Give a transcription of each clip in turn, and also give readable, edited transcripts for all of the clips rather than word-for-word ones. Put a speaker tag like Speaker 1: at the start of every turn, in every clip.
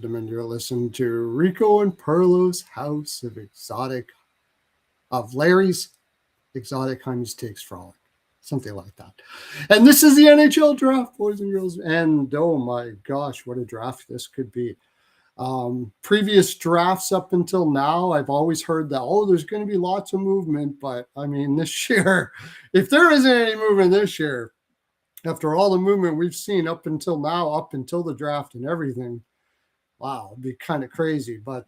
Speaker 1: And you're listening to Rico and Pearlo's House of Larry's Exotic Honeys Takes Frolic. Something like that. And this is the NHL draft, boys and girls. And oh my gosh, what a draft this could be. Previous drafts up until now, I've always heard that, there's going to be lots of movement. But I mean, this year, if there isn't any movement this year, after all the movement we've seen up until now, up until the draft and everything, wow, it'd be kind of crazy. But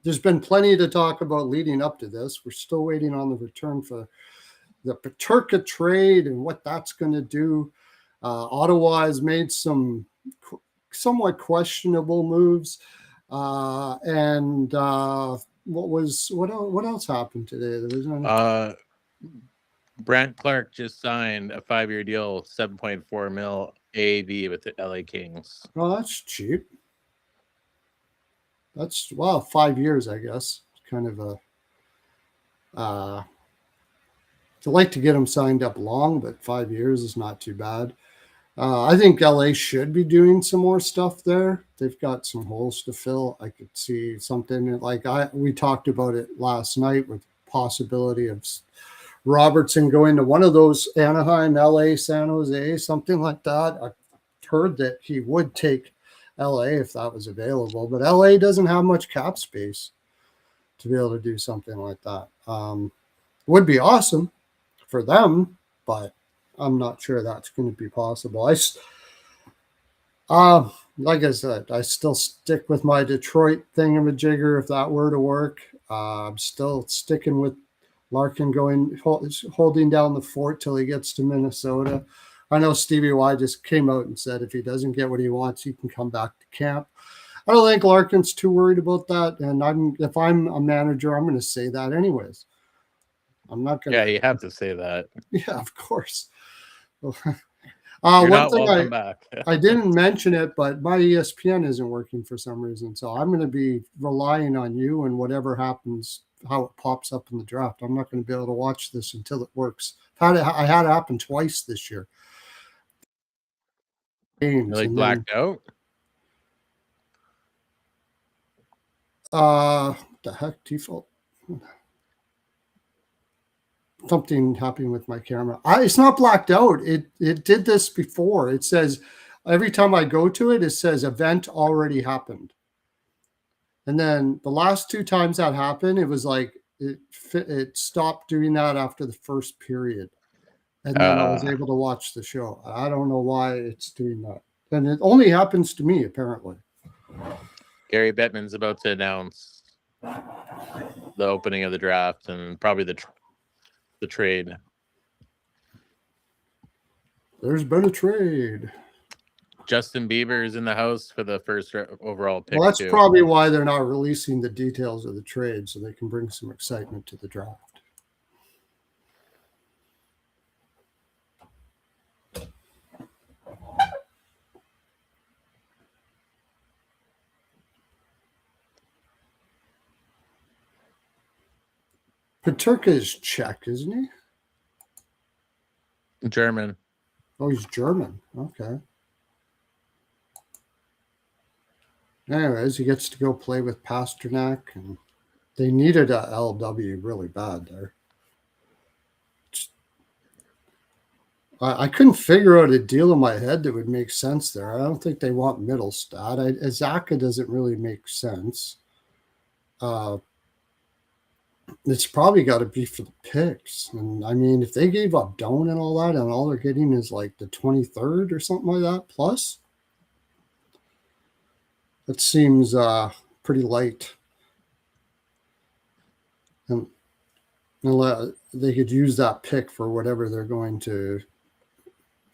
Speaker 1: there's been plenty to talk about leading up to this. We're still waiting on the return for the Peterka trade and what that's going to do. Ottawa has made some somewhat questionable moves. What else happened today? There was
Speaker 2: Brant Clark just signed a 5-year deal, $7.4 million AAV with the LA Kings.
Speaker 1: Oh, that's cheap. That's 5 years, I guess. Kind of a I'd like to get them signed up long, but 5 years is not too bad. I think LA should be doing some more stuff there. They've got some holes to fill. I could see something like we talked about it last night with possibility of Robertson going to one of those Anaheim, LA, San Jose, something like that. I heard that he would take LA if that was available, but LA doesn't have much cap space to be able to do something like that. Would be awesome for them, but I'm not sure that's going to be possible. Like I said, I still stick with my Detroit thingamajigger if that were to work. I'm still sticking with Larkin holding down the fort till he gets to Minnesota. I know Stevie Y just came out and said if he doesn't get what he wants, he can come back to camp. I don't think Larkin's too worried about that. And if I'm a manager, I'm going to say that anyways. I'm not going to.
Speaker 2: Yeah, you have to say that.
Speaker 1: Yeah, of course.
Speaker 2: You're
Speaker 1: one
Speaker 2: not
Speaker 1: thing
Speaker 2: welcome back.
Speaker 1: I didn't mention it, but my ESPN isn't working for some reason. So I'm going to be relying on you and whatever happens, how it pops up in the draft. I'm not going to be able to watch this until it works. I had it happen twice this year.
Speaker 2: Games. You're blacked out?
Speaker 1: The heck, default. Something happening with my camera. It's not blacked out. It did this before. It says every time I go to it, it says event already happened. And then the last 2 times that happened, it was like it stopped doing that after the first period. And then I was able to watch the show. I don't know why it's doing that. And it only happens to me, apparently.
Speaker 2: Gary Bettman's about to announce the opening of the draft and probably the trade.
Speaker 1: There's been a trade.
Speaker 2: Justin Bieber is in the house for the first overall pick.
Speaker 1: Well, that's probably why they're not releasing the details of the trade, so they can bring some excitement to the draft. Peterka is Czech, isn't he?
Speaker 2: German.
Speaker 1: Oh, he's German. Okay. Anyways, he gets to go play with Pasternak, and they needed a LW really bad there. I couldn't figure out a deal in my head that would make sense there. I don't think they want Middlestad. Azaka doesn't really make sense. It's probably got to be for the picks. And I mean, if they gave up Doan and all that, and all they're getting is like the 23rd or something like that plus, that seems pretty light. And they could use that pick for whatever they're going to,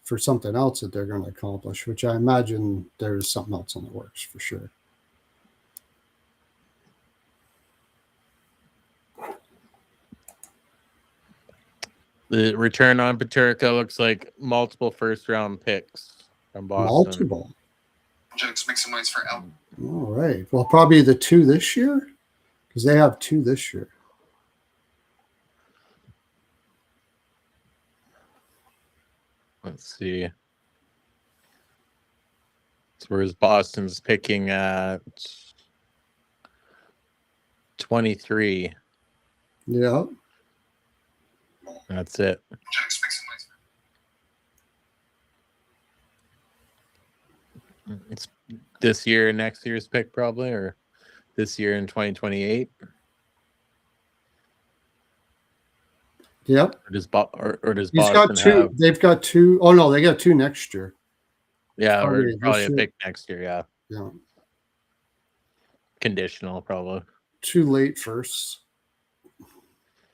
Speaker 1: for something else that they're going to accomplish, which I imagine there's something else in the works for sure.
Speaker 2: The return on Peterka looks like multiple first-round picks from Boston.
Speaker 1: Multiple.
Speaker 3: Jokes, make some noise for L.
Speaker 1: All right. Well, probably the 2 this year, because they have 2 this year.
Speaker 2: Let's see. Whereas Boston's picking at 23.
Speaker 1: Yeah.
Speaker 2: That's it.
Speaker 3: Jack's make some noise.
Speaker 2: It's this year and next year's pick probably, or this year in 2028.
Speaker 1: Yep.
Speaker 2: Or does
Speaker 1: He's got
Speaker 2: Boston
Speaker 1: two.
Speaker 2: have?
Speaker 1: They've got two. Oh no, they got two next year.
Speaker 2: Yeah, or
Speaker 1: Probably
Speaker 2: probably
Speaker 1: this
Speaker 2: a
Speaker 1: year.
Speaker 2: pick next year. Yeah,
Speaker 1: Yeah.
Speaker 2: conditional probably.
Speaker 1: Two late firsts.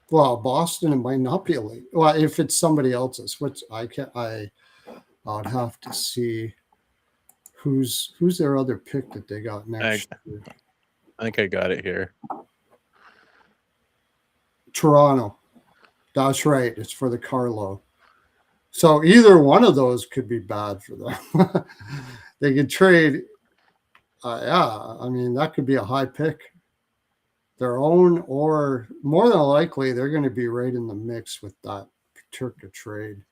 Speaker 1: Well, Boston, it might not be a late. Well, if it's somebody else's, which I would have to see who's their other pick that they got next year.
Speaker 2: I think I got it here.
Speaker 1: Toronto. That's right. It's for the Carlo. So either one of those could be bad for them. They could trade. Yeah, I mean, that could be a high pick. Their own, or more than likely, they're going to be right in the mix with that Turka trade.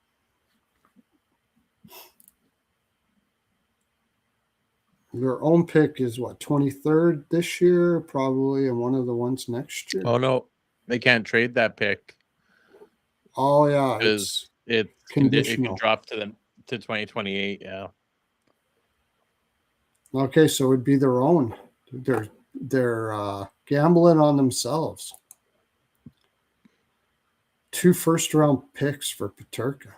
Speaker 1: Their own pick is what, 23rd this year, probably, and one of the ones next year.
Speaker 2: Oh no, they can't trade that pick.
Speaker 1: Oh yeah,
Speaker 2: because it
Speaker 1: conditional.
Speaker 2: can drop to 2028. Yeah.
Speaker 1: Okay, so it'd be their own. They're gambling on themselves. 2 first-round picks for Peterka.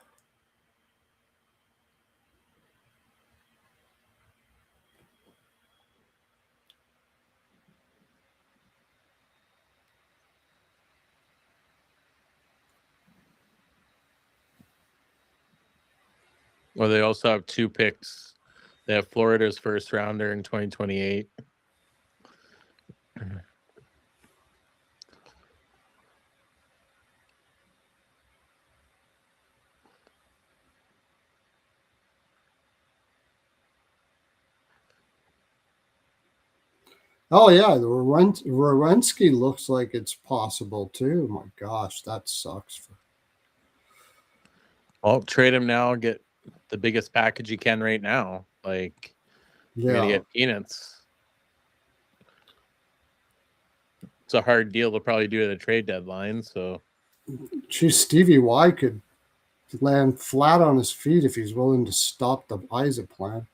Speaker 2: Well, they also have 2 picks. They have Florida's first rounder in 2028.
Speaker 1: Oh yeah, the Werenski looks like it's possible too. My gosh, that sucks.
Speaker 2: Well, trade him now. Get the biggest package you can right now. Like, you're gonna get peanuts. It's a hard deal to probably do at a trade deadline. So,
Speaker 1: geez, Stevie Y could land flat on his feet if he's willing to stop the Isa plan.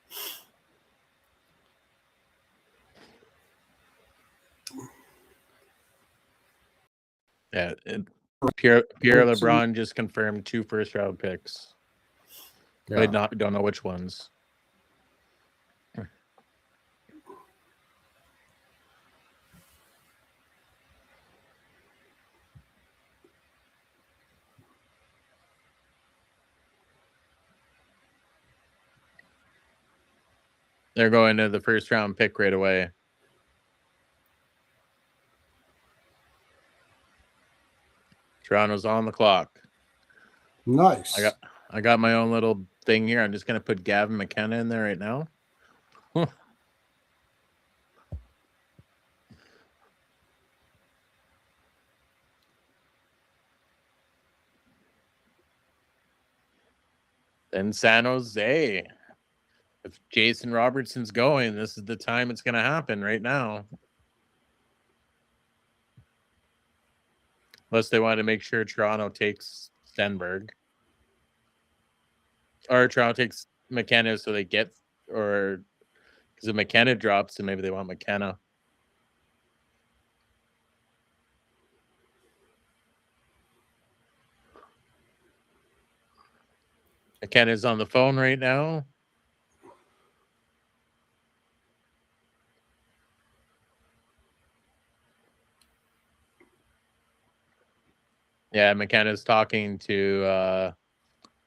Speaker 2: yeah, Pierre LeBron just confirmed 2 first-round picks.
Speaker 1: Yeah.
Speaker 2: I don't know which ones. They're going to the first-round pick right away. Toronto's on the clock.
Speaker 1: Nice.
Speaker 2: I got my own little thing here. I'm just gonna put Gavin McKenna in there right now. Then San Jose. If Jason Robertson's going, this is the time it's gonna happen right now. Unless they want to make sure Toronto takes Stenberg. Or Toronto takes McKenna so they get, or because if McKenna drops, then maybe they want McKenna. McKenna's on the phone right now. Yeah, McKenna's talking to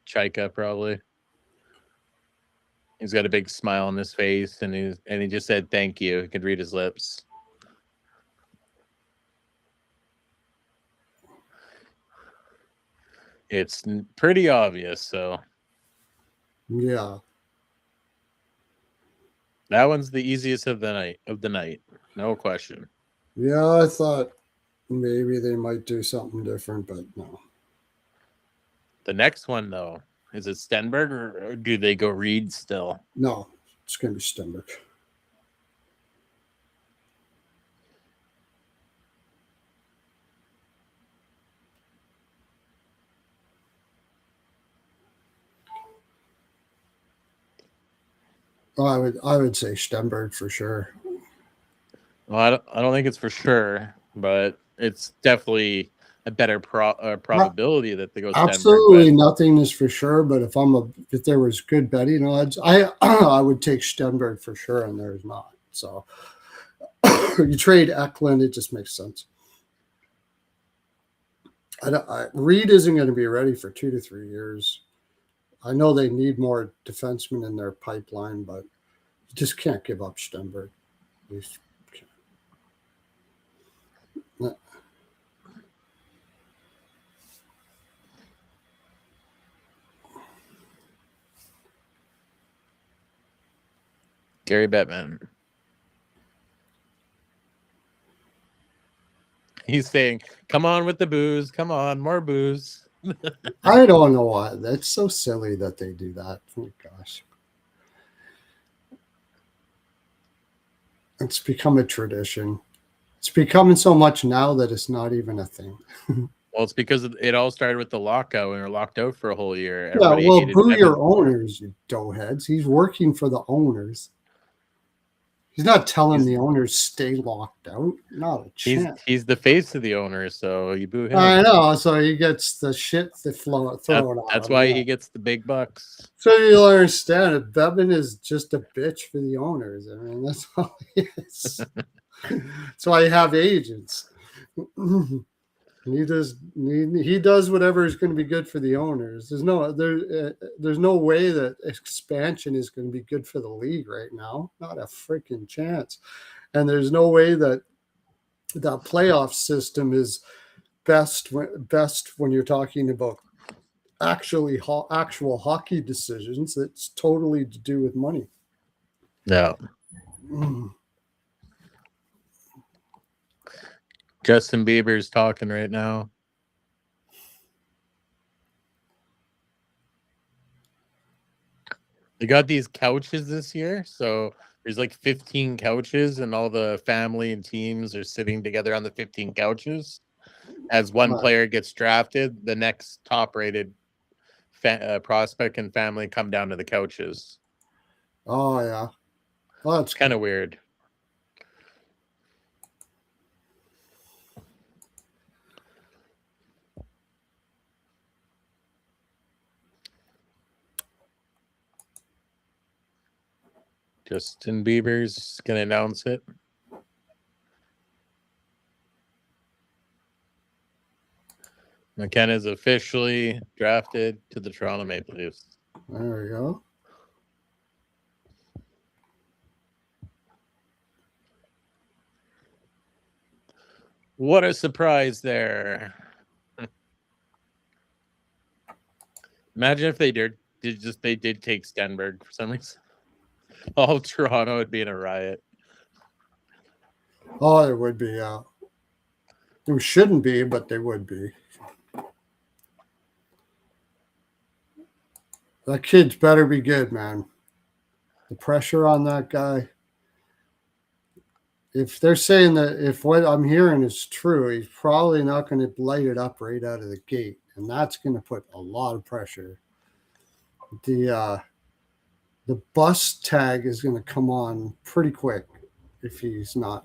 Speaker 2: Chaika probably. He's got a big smile on his face, and he just said thank you. You could read his lips. It's pretty obvious, so
Speaker 1: Yeah.
Speaker 2: that one's the easiest of the night. No question.
Speaker 1: Yeah, I thought maybe they might do something different, but no.
Speaker 2: The next one, though, is it Stenberg or do they go Reed still?
Speaker 1: No, It's going to be Stenberg. Oh, I would say Stenberg for sure.
Speaker 2: Well, I don't think it's for sure, but it's definitely a better probability that they go Stenberg.
Speaker 1: Absolutely nothing is for sure, but if there was good betting odds, I would take Stenberg for sure, and there's not. So you trade Eklund, it just makes sense. Reed isn't going to be ready for 2 to 3 years. I know they need more defensemen in their pipeline, but you just can't give up Stenberg.
Speaker 2: Gary Bettman. He's saying, "Come on with the booze. Come on, more booze."
Speaker 1: I don't know why. That's so silly that they do that. Oh, gosh. It's become a tradition. It's becoming so much now that it's not even a thing.
Speaker 2: Well, it's because it all started with the lockout, and we were locked out for a whole year.
Speaker 1: Everybody well, boo your owners, you doughheads. He's working for the owners. He's not telling the owners stay locked out. Not a chance.
Speaker 2: He's the face of the owners, so you boo him.
Speaker 1: I know. So he gets the shit thrown out.
Speaker 2: That's why he gets the big bucks.
Speaker 1: So you'll understand it. Bettman is just a bitch for the owners. I mean, that's all he is. That's why you have agents. He does whatever is going to be good for the owners. There's no way that expansion is going to be good for the league right now. Not a freaking chance. And there's no way that that playoff system is best when you're talking about actual hockey decisions. It's totally to do with money.
Speaker 2: Yeah. Justin Bieber's talking right now. They got these couches this year, so there's like 15 couches, and all the family and teams are sitting together on the 15 couches. As one player gets drafted, the next top-rated prospect and family come down to the couches.
Speaker 1: Oh, yeah. Well,
Speaker 2: it's kind of weird. Justin Bieber's going to announce it. McKenna's officially drafted to the Toronto Maple Leafs.
Speaker 1: There we go.
Speaker 2: What a surprise there. Imagine if they did take Stenberg for some reason. All Toronto would be in a riot.
Speaker 1: Oh, there would be. There shouldn't be, but they would be. That kid's better be good, man. The pressure on that guy. If they're saying that, if what I'm hearing is true, he's probably not going to light it up right out of the gate, and that's going to put a lot of pressure. The bus tag is going to come on pretty quick if he's not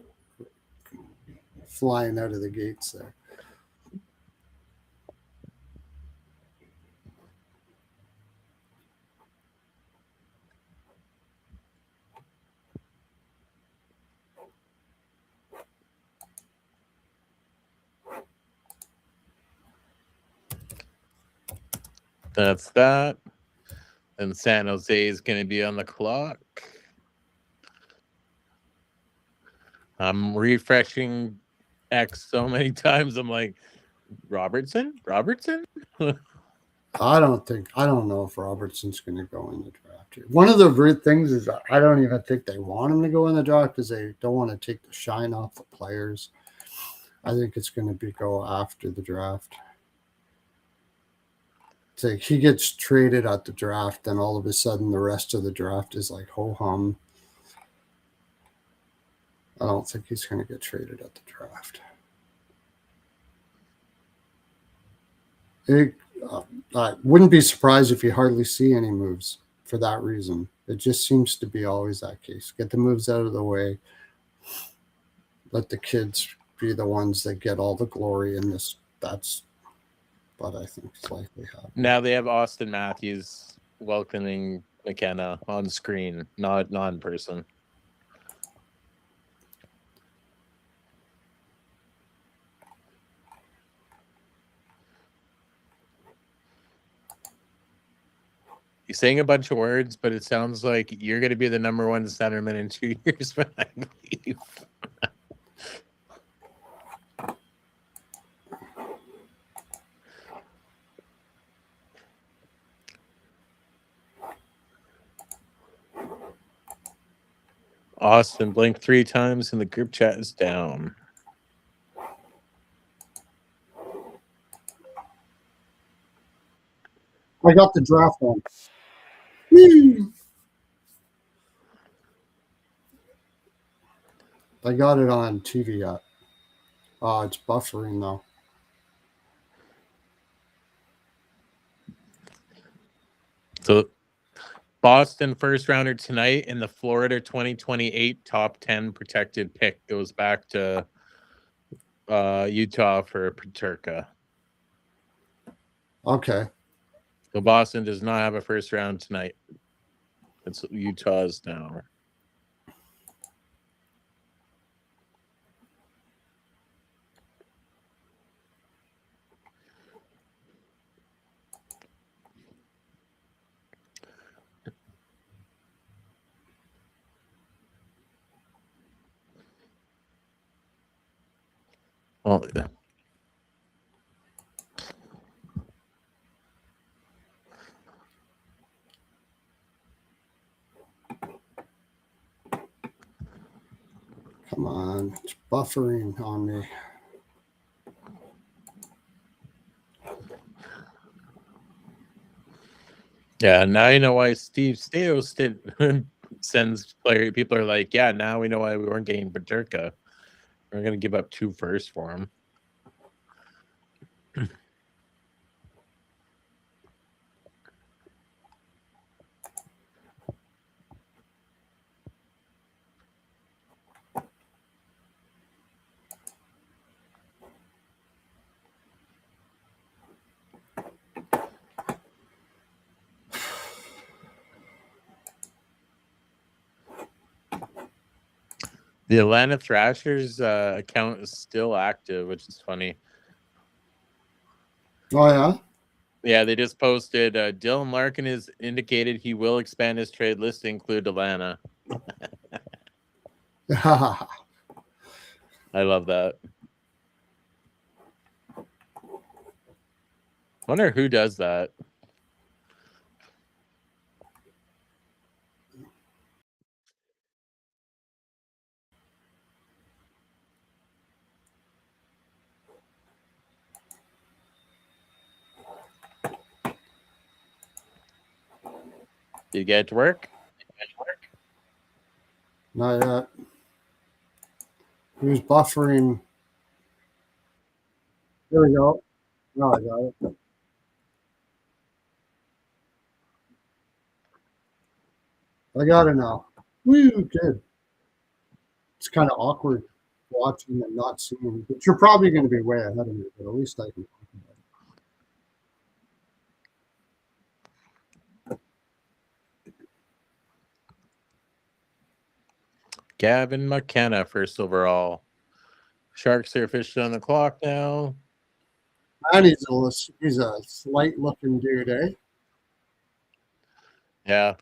Speaker 1: flying out of the gates there.
Speaker 2: That's that. And San Jose is going to be on the clock. I'm refreshing X so many times. I'm like, Robertson?
Speaker 1: I don't know if Robertson's going to go in the draft here. One of the weird things is I don't even think they want him to go in the draft because they don't want to take the shine off the players. I think it's going to go after the draft. It's like he gets traded at the draft, and all of a sudden the rest of the draft is like ho hum. I don't think he's going to get traded at the draft. I wouldn't be surprised if you hardly see any moves for that reason. It just seems to be always that case. Get the moves out of the way. Let the kids be the ones that get all the glory in this. That's what I think is likely happening.
Speaker 2: Now they have Austin Matthews welcoming McKenna on screen, not in person. He's saying a bunch of words, but it sounds like you're going to be the number one centerman in 2 years when I leave. Austin, blink 3 times and the group chat is down.
Speaker 1: I got the draft on. Woo! I got it on TV yet. It's buffering though.
Speaker 2: So Boston first rounder tonight, and the Florida 2028 top 10 protected pick goes back to Utah for Peterka.
Speaker 1: Okay.
Speaker 2: So Boston does not have a first round tonight. It's Utah's now. Well,
Speaker 1: Come on. It's buffering on me.
Speaker 2: yeah, now you know why Steve Stamkos sends player. People are like, yeah, now we know why we weren't getting Peterka. We're going to give up 2 firsts for him. The Atlanta Thrashers account is still active, which is funny.
Speaker 1: Oh, yeah?
Speaker 2: Yeah, they just posted Dylan Larkin has indicated he will expand his trade list to include Atlanta. I love that. Wonder who does that. Did you get it to work?
Speaker 1: Not yet. He was buffering. There we go. No, I got it. I got it now. Woo, good. It's kind of awkward watching and not seeing, but you're probably going to be way ahead of me, but at least I can talk about it.
Speaker 2: Gavin McKenna, first overall. Sharks are officially on the clock now.
Speaker 1: And he's a slight looking dude, eh?
Speaker 2: Yeah.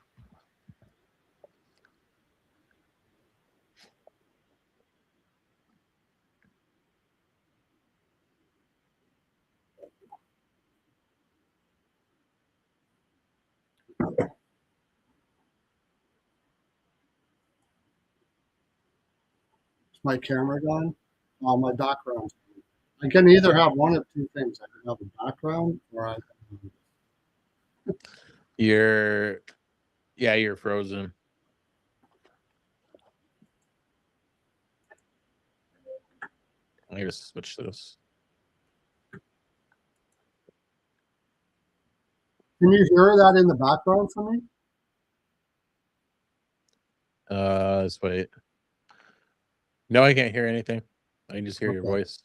Speaker 1: Is my camera gone? Oh, my background. I can either have one of two things. I can have a background or I can
Speaker 2: You're frozen. I gotta switch this.
Speaker 1: Can you hear that in the background for me?
Speaker 2: Let's wait. No, I can't hear anything. I can just hear your voice.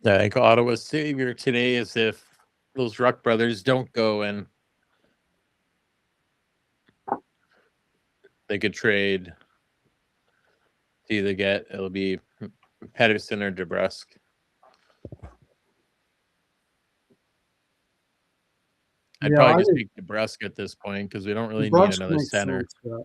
Speaker 2: I think Ottawa's savior today is if those Ruck brothers don't go and they could trade to either it'll be Pedersen or DeBrusque. I'd probably just pick DeBrusque at this point because we don't really need another center.
Speaker 1: Sense, yeah.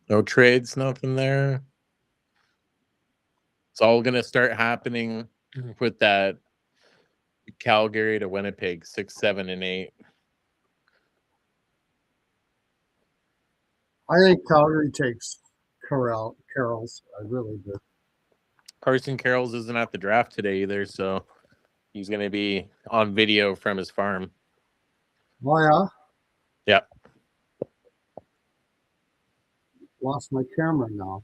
Speaker 2: No trades, nothing there. It's all going to start happening with that Calgary to Winnipeg, 6, 7, and 8.
Speaker 1: I think Calgary takes Carroll's. I really do.
Speaker 2: Carson Carroll's isn't at the draft today either, so he's going to be on video from his farm.
Speaker 1: Oh, yeah?
Speaker 2: Yeah.
Speaker 1: Lost my camera now.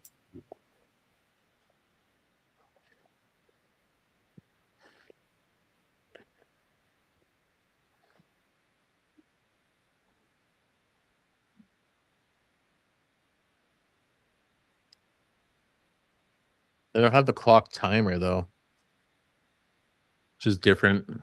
Speaker 2: They don't have the clock timer, though, which is different.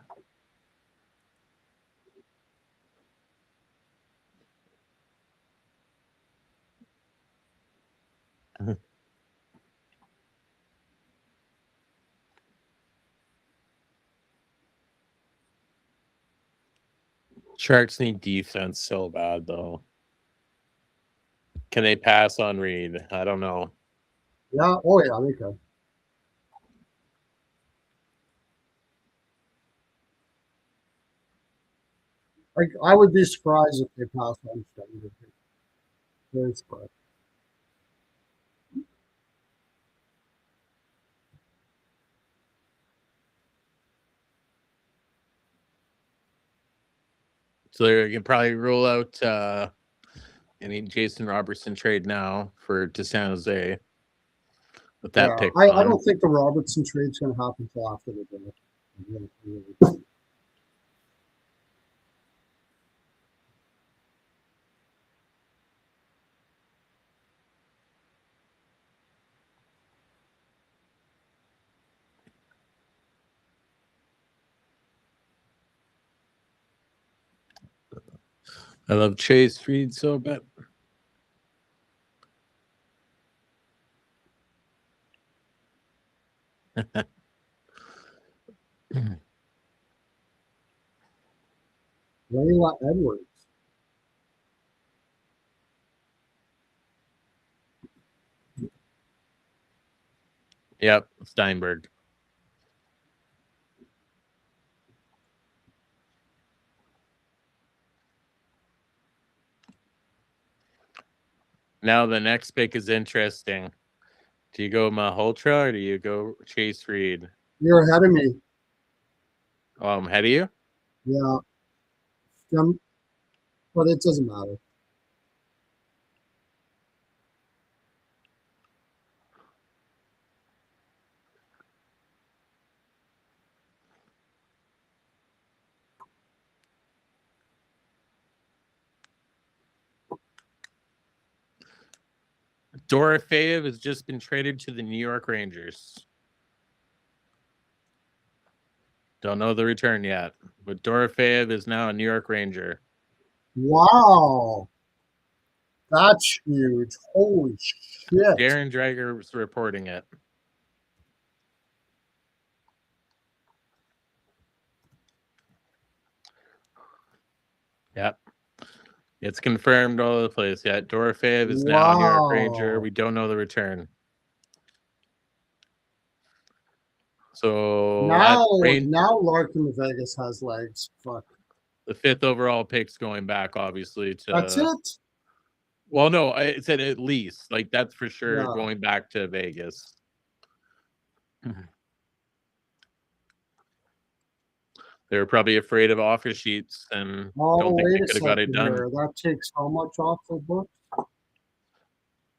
Speaker 2: Sharks need defense so bad, though. Can they pass on Reed? I don't know.
Speaker 1: Yeah. Oh, yeah, they can. I would be surprised if they pass on Steiner. Very surprised.
Speaker 2: So they can probably rule out any Jason Robertson trade now to San Jose. With that pick,
Speaker 1: I don't think the Robertson trade's going to happen until after the draft.
Speaker 2: I love Chase Reed so bad.
Speaker 1: Layla Edwards.
Speaker 2: Yep, Steinberg. Now the next pick is interesting. Do you go Malhotra or do you go Chase Reed?
Speaker 1: You're ahead of me.
Speaker 2: Oh, I'm ahead of you?
Speaker 1: Yeah. But it doesn't matter.
Speaker 2: Dorofeyev has just been traded to the New York Rangers. Don't know the return yet. But Dorofeyev is now a New York Ranger.
Speaker 1: Wow. That's huge. Holy shit.
Speaker 2: Darren Dreger was reporting it. Yep. It's confirmed all over the place. Yeah, Dorofeyev is now a New York Ranger.
Speaker 1: Wow.
Speaker 2: We don't know the return. So
Speaker 1: Now Larkin Vegas has legs. Fuck.
Speaker 2: the 5th overall pick's going back, obviously.
Speaker 1: That's it?
Speaker 2: Well, no, I said at least. Like, that's for sure
Speaker 1: Yeah.
Speaker 2: going back to Vegas. They were probably afraid of offer sheets and don't think they could have got it done.
Speaker 1: Here. That takes how much off the book?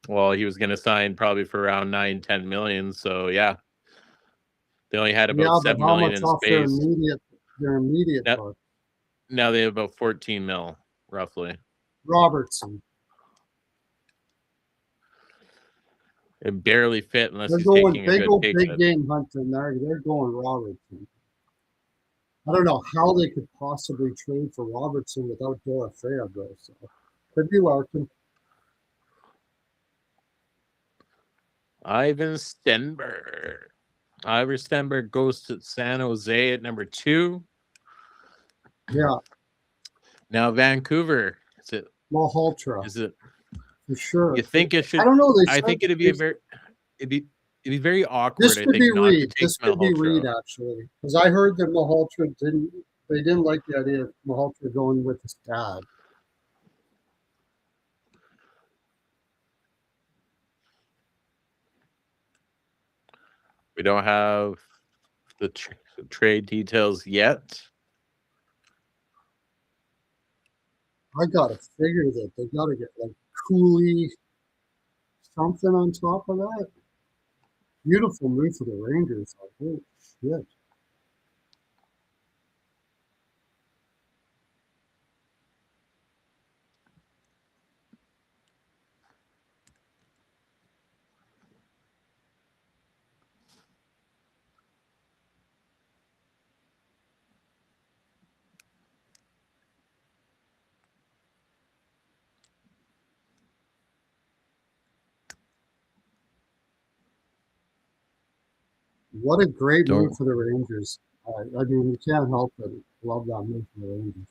Speaker 2: Well, he was going to sign probably for around 9-10 million. So, yeah. They only had about 7 million in space.
Speaker 1: Their immediate book?
Speaker 2: Now they have about 14 mil, roughly.
Speaker 1: Robertson.
Speaker 2: It barely fit unless
Speaker 1: They go
Speaker 2: big
Speaker 1: game hunting. They're going Robertson. I don't know how they could possibly trade for Robertson without Dorofeyev, though. So could be Larkin.
Speaker 2: Ivan Stenberg. Ivan Stenberg goes to San Jose at number 2.
Speaker 1: Yeah.
Speaker 2: Now Vancouver. Is it
Speaker 1: Malhotra?
Speaker 2: Is it
Speaker 1: for sure?
Speaker 2: You think it should?
Speaker 1: I don't know.
Speaker 2: I think it'd be very awkward.
Speaker 1: This could be Reed. This could be
Speaker 2: Malhotra.
Speaker 1: Reed actually, because I heard that Malhotra didn't like the idea of Malhotra going with his dad.
Speaker 2: We don't have the trade details yet.
Speaker 1: I gotta figure that they gotta get like Cooley something on top of that. Beautiful move for the Rangers. Like, holy shit. What a great move for the Rangers. I mean, you can't help but love that move for the Rangers.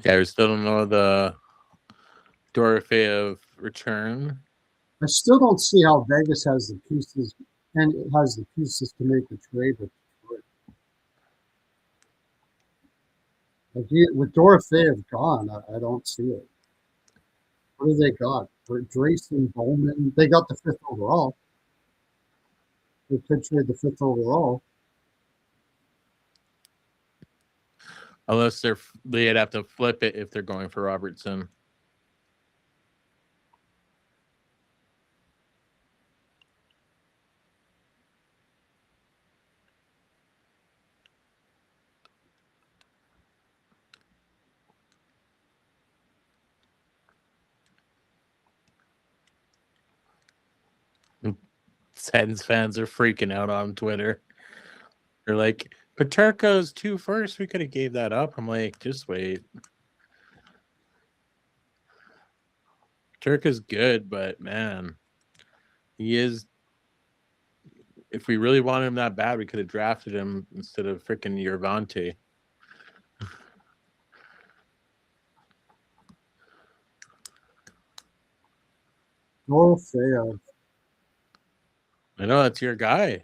Speaker 2: Yeah, we still don't know the Dorofeyev return.
Speaker 1: I still don't see how Vegas has the pieces to make the trade with Detroit. Like with Dorofeyev gone, I don't see it. What do they got? For Drayson Bowman, they got the 5th overall. They could trade the 5th overall.
Speaker 2: Unless they'd have to flip it if they're going for Robertson. Sens fans are freaking out on Twitter. They're like, Paterka's 2 first. We could have gave that up. I'm like, just wait. Paterka's good, but man, he is. If we really wanted him that bad, we could have drafted him instead of freaking Yervante.
Speaker 1: Dorofeyev.
Speaker 2: I know that's your guy.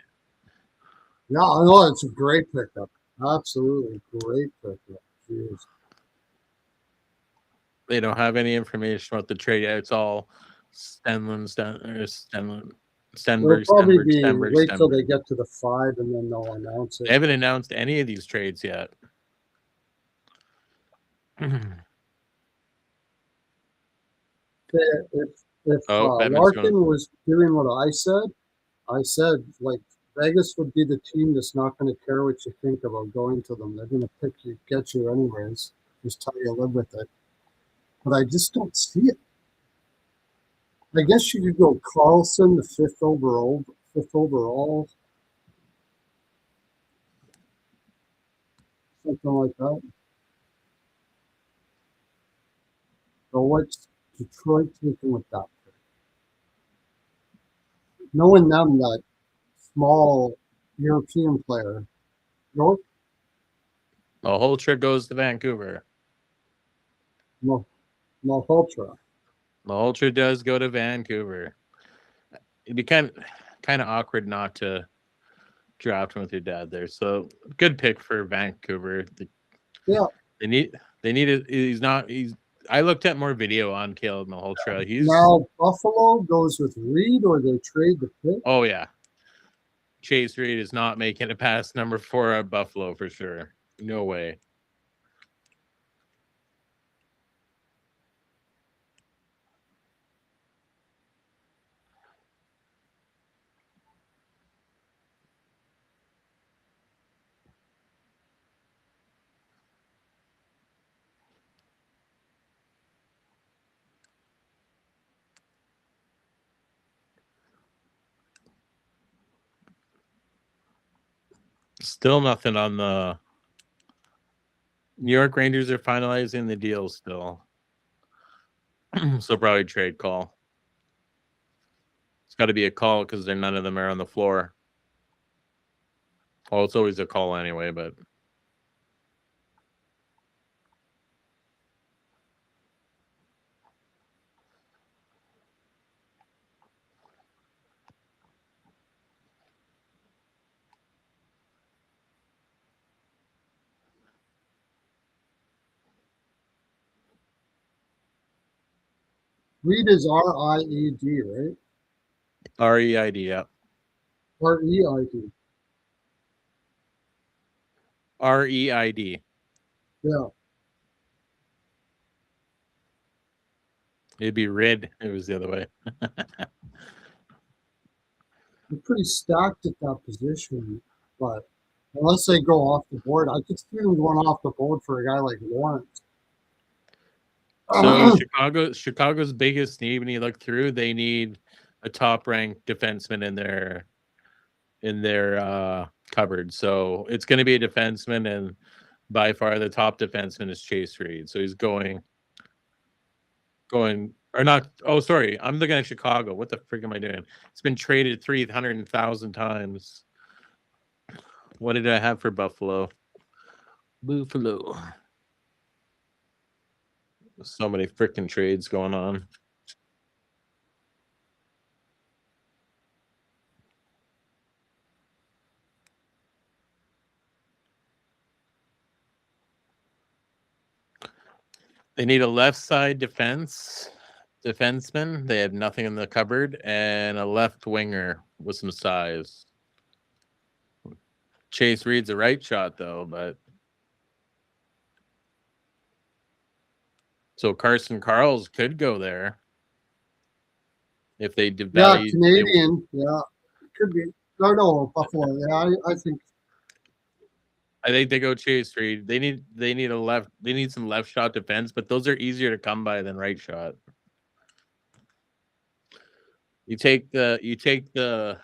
Speaker 1: Yeah, I know it's a great pickup. Absolutely great pickup. Jeez.
Speaker 2: They don't have any information about the trade yet. It's all Stenberg.
Speaker 1: It'll probably wait till they get to the 5 and then they'll announce it.
Speaker 2: They haven't announced any of these trades yet.
Speaker 1: If Larkin was doing what I said like Vegas would be the team that's not going to care what you think about going to them. They're going to get you anyways. Just tell you to live with it. But I just don't see it. I guess you could go Carlson, the fifth overall. Something like that. So what's Detroit taking with that pick? Knowing them, that small European player. York?
Speaker 2: Malhotra goes to Vancouver.
Speaker 1: Malhotra.
Speaker 2: Malhotra does go to Vancouver. It'd be kind of awkward not to draft him with your dad there. So good pick for Vancouver.
Speaker 1: Yeah.
Speaker 2: They need it. He's I looked at more video on Caleb Malhotra.
Speaker 1: Now Buffalo goes with Reed, or they trade the pick.
Speaker 2: Oh yeah. Chase Reed is not making it past number 4 at Buffalo for sure. No way. Still nothing on the New York Rangers are finalizing the deal still. So probably trade call. It's got to be a call because none of them are on the floor. Well, it's always a call anyway, but
Speaker 1: Reed is R-I-E-D, right?
Speaker 2: REID, yeah.
Speaker 1: R-E-I-D.
Speaker 2: REID.
Speaker 1: Yeah.
Speaker 2: It'd be red. It was the other way.
Speaker 1: They're pretty stacked at that position, but unless they go off the board, I could see them going off the board for a guy like Lawrence.
Speaker 2: So Chicago's biggest need, when you look through, they need a top-ranked defenseman in their cupboard. So it's going to be a defenseman, and by far the top defenseman is Chase Reed. So he's going or not. Oh, sorry, I'm looking at Chicago. What the frick am I doing? It's been traded 300,000 times. What did I have for Buffalo? Buffalo. So many freaking trades going on. They need a left side defenseman. They have nothing in the cupboard, and a left winger with some size. Chase Reed's a right shot though, but so Carson Carls could go there if they devalue.
Speaker 1: Yeah, Canadian. Yeah, could be. No, Buffalo. Yeah, I think.
Speaker 2: I think they go Chase Reed. They need some left shot defense, but those are easier to come by than right shot. You take the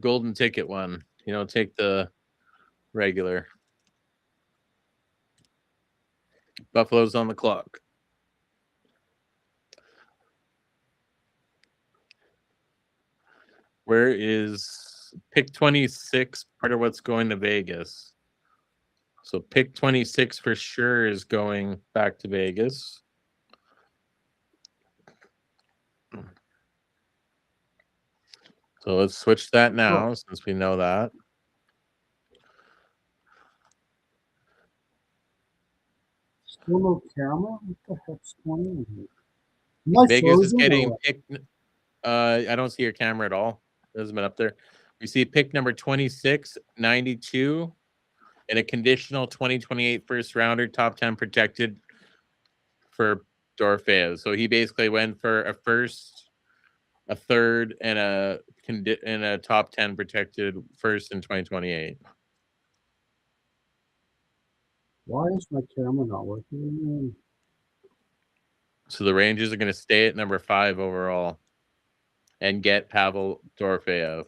Speaker 2: golden ticket one. Take the regular. Buffalo's on the clock. Where is pick 26 part of what's going to Vegas? So pick 26 for sure is going back to Vegas. So let's switch that now since we know that.
Speaker 1: Still no camera? What the heck's going on here?
Speaker 2: Vegas is getting picked. I don't see your camera at all. It hasn't been up there. We see pick number 26, 92, and a conditional 2028 first rounder, top 10 protected for Dorfeo. So he basically went for a first, a third, and a top 10 protected first in 2028.
Speaker 1: Why is my camera not working?
Speaker 2: So the Rangers are going to stay at number 5 overall and get Pavel Dorofeyev.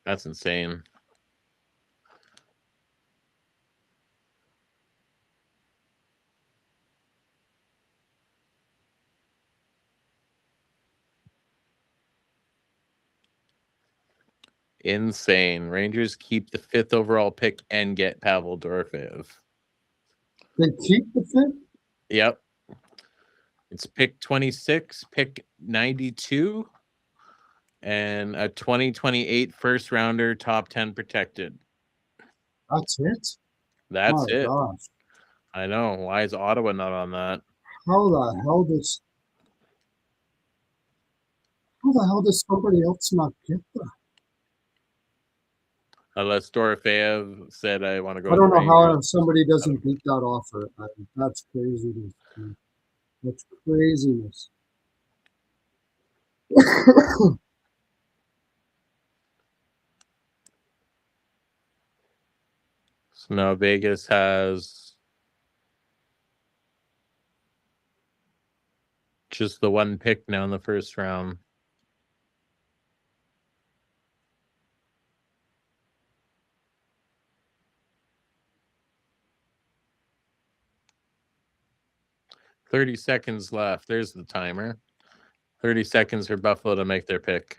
Speaker 2: That's insane. Insane. Rangers keep the 5th overall pick and get Pavel Dorofeyev.
Speaker 1: They keep the 5th?
Speaker 2: Yep. It's pick 26, pick 92, and a 2028 first rounder, top 10 protected.
Speaker 1: That's it?
Speaker 2: That's
Speaker 1: My
Speaker 2: it.
Speaker 1: gosh.
Speaker 2: I know. Why is Ottawa not on that?
Speaker 1: How the hell does somebody else not get that?
Speaker 2: Unless Dorofeyev said, I want to go
Speaker 1: I
Speaker 2: to the
Speaker 1: don't know how
Speaker 2: Rangers.
Speaker 1: somebody doesn't beat that offer. That's craziness. That's craziness.
Speaker 2: So now Vegas has just the one pick now in the first round. $30 seconds left. There's the timer. 30 seconds for Buffalo to make their pick.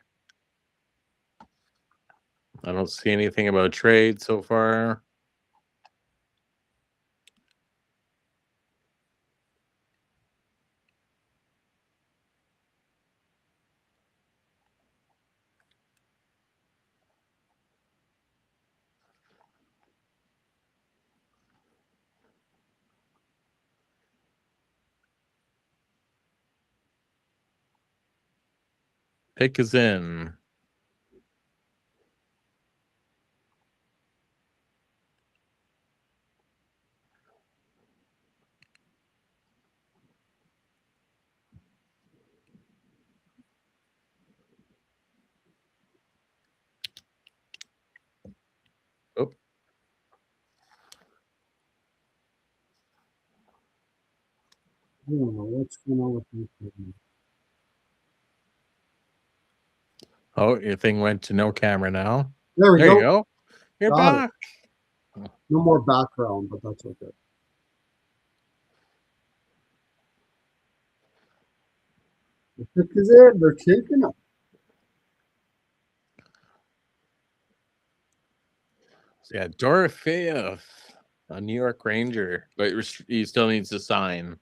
Speaker 2: I don't see anything about trade so far. Pick is in. Oh,
Speaker 1: I don't know what's going on with me.
Speaker 2: oh, your thing went to no camera now.
Speaker 1: There we
Speaker 2: There
Speaker 1: go.
Speaker 2: you go. You're
Speaker 1: Got it.
Speaker 2: back.
Speaker 1: No more background, but that's okay. The pick is in. They're taking it.
Speaker 2: So yeah, Dorofeyev, a New York Ranger, but he still needs to sign.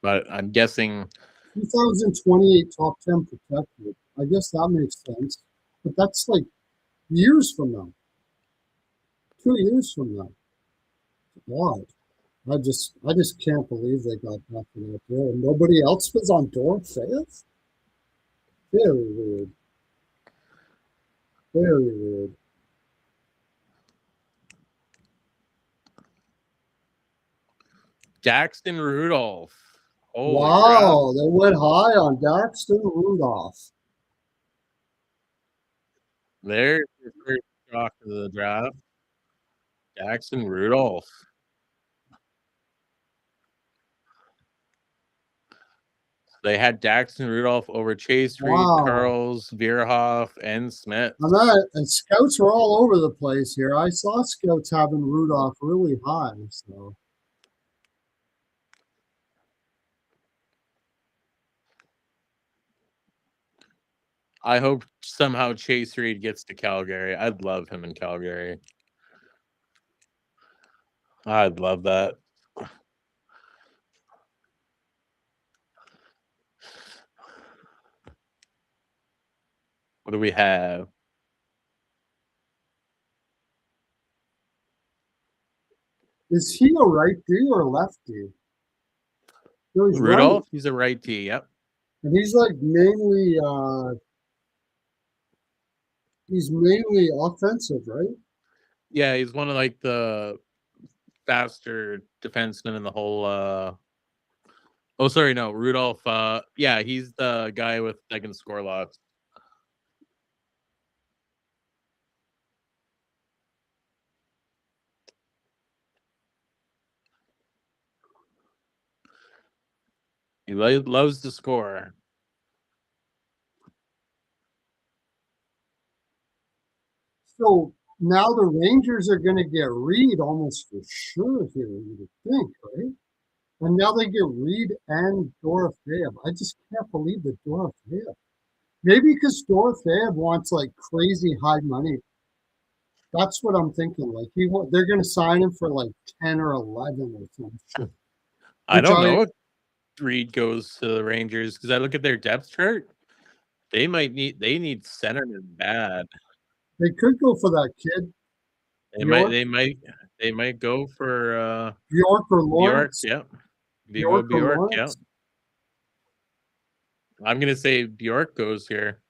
Speaker 2: But I'm guessing
Speaker 1: 2028 top 10 protected. I guess that makes sense. But that's like years from now. 2 years from now. God. I just can't believe they got that for that deal. Nobody else was on Dorofeyev? Very weird. Very weird.
Speaker 2: Daxton Rudolph. Holy crap.
Speaker 1: Wow, they went high on Daxton Rudolph.
Speaker 2: There's your first shock of the draft. Daxton Rudolph. They had Daxton Rudolph over Chase Reed,
Speaker 1: Wow.
Speaker 2: Karls, Veerhoff, and Smith.
Speaker 1: And scouts were all over the place here. I saw scouts having Rudolph really high. So
Speaker 2: I hope somehow Chase Reed gets to Calgary. I'd love him in Calgary. I'd love that. What do we have?
Speaker 1: is he a righty or lefty? No, he's
Speaker 2: Rudolph?
Speaker 1: right.
Speaker 2: He's a righty. Yep.
Speaker 1: And he's like mainly offensive, right?
Speaker 2: Yeah, he's one of like the faster defensemen in the whole oh sorry, no, Rudolph yeah, he's the guy with second score lots. He loves to score.
Speaker 1: So now the Rangers are going to get Reed almost for sure here, you would think, right? And now they get Reed and Dorofeyev. I just can't believe that Dorofeyev. Maybe because Dorofeyev wants like crazy high money. That's what I'm thinking. Like they're going to sign him for like 10 or 11 or something.
Speaker 2: I don't know if Reed goes to the Rangers because I look at their depth chart. They need centerman bad.
Speaker 1: They could go for that kid.
Speaker 2: They might go for
Speaker 1: Bjork or Lawrence.
Speaker 2: Bjork, yeah. Bjork, yeah. I'm gonna say Bjork goes here.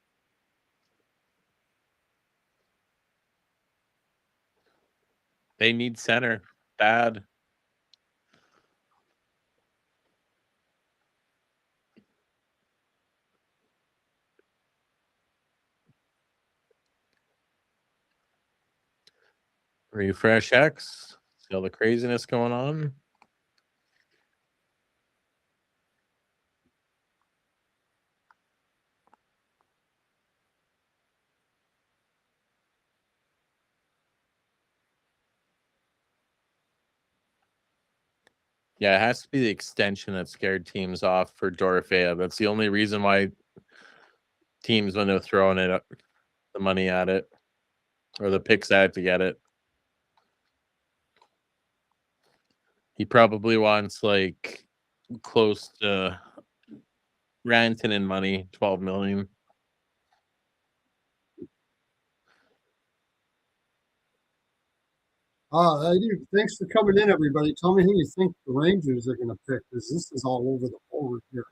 Speaker 2: They need center bad. Refresh X. See all the craziness going on. Yeah, it has to be the extension that scared teams off for Dorofeyev. That's the only reason why teams, when they're throwing the money at it, or the picks at it to get it. He probably wants like close to Rantanen money, 12 million.
Speaker 1: I do. Thanks for coming in, everybody. Tell me who you think the Rangers are going to pick, because this is all over the board here.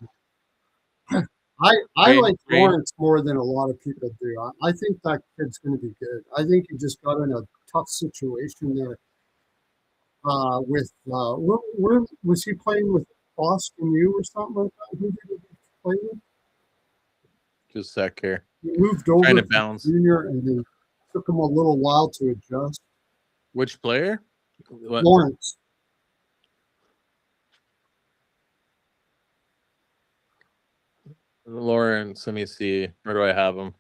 Speaker 1: I like Lawrence more than a lot of people do. I think that kid's going to be good. I think he just got in a tough situation there. Where was he playing with Boston U or something like that? Who did he play with?
Speaker 2: Just a sec here.
Speaker 1: He moved over
Speaker 2: to balance.
Speaker 1: Junior, and then took him a little while to adjust.
Speaker 2: Which player? What?
Speaker 1: Lawrence.
Speaker 2: Lawrence, let me see. Where do I have him?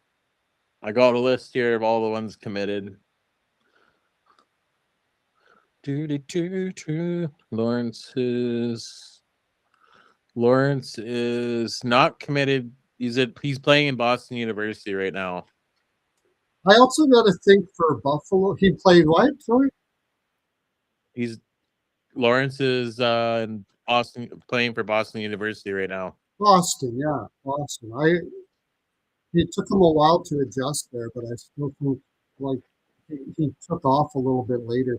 Speaker 2: I got a list here of all the ones committed. Lawrence is not committed. He's playing in Boston University right now.
Speaker 1: I also got to think for Buffalo. He played what? Sorry.
Speaker 2: Lawrence is in Boston, playing for Boston University right now.
Speaker 1: Boston, yeah, Boston. It took him a while to adjust there, but I still think like he took off a little bit later.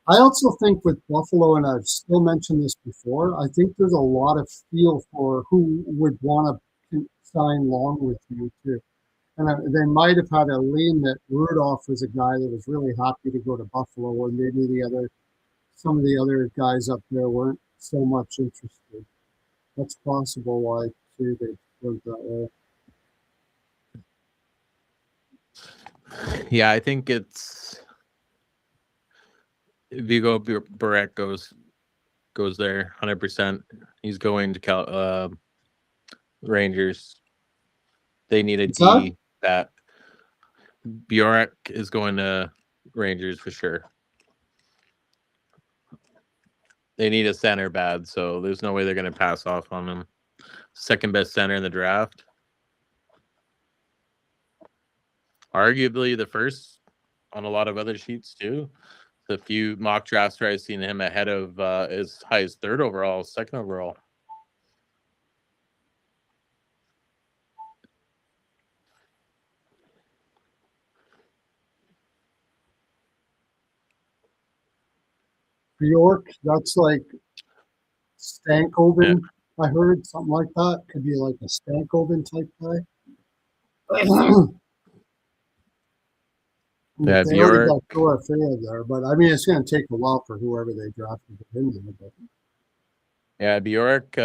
Speaker 1: I also think with Buffalo, and I've still mentioned this before, I think there's a lot of feel for who would want to sign long with you too. And they might have had a lean that Rudolph was a guy that was really happy to go to Buffalo, and maybe some of the other guys up there weren't so much interested. That's possible why too they went that way.
Speaker 2: Yeah, I think it's Vigo Barrett goes there 100%. He's going to Rangers. They need a D that Bjork is going to Rangers for sure. They need a center bad, so there's no way they're going to pass off on him. Second best center in the draft. Arguably the first on a lot of other sheets too. A few mock drafts where I've seen him ahead of as high as third overall, second overall.
Speaker 1: Bjork, that's like Stankoven. Yeah. I heard something like that. Could be like a Stankoven type guy.
Speaker 2: Yeah,
Speaker 1: they already got Dorofeyev there, but I mean, it's going to take a while for whoever they drafted in there. But.
Speaker 2: Yeah, Bjork,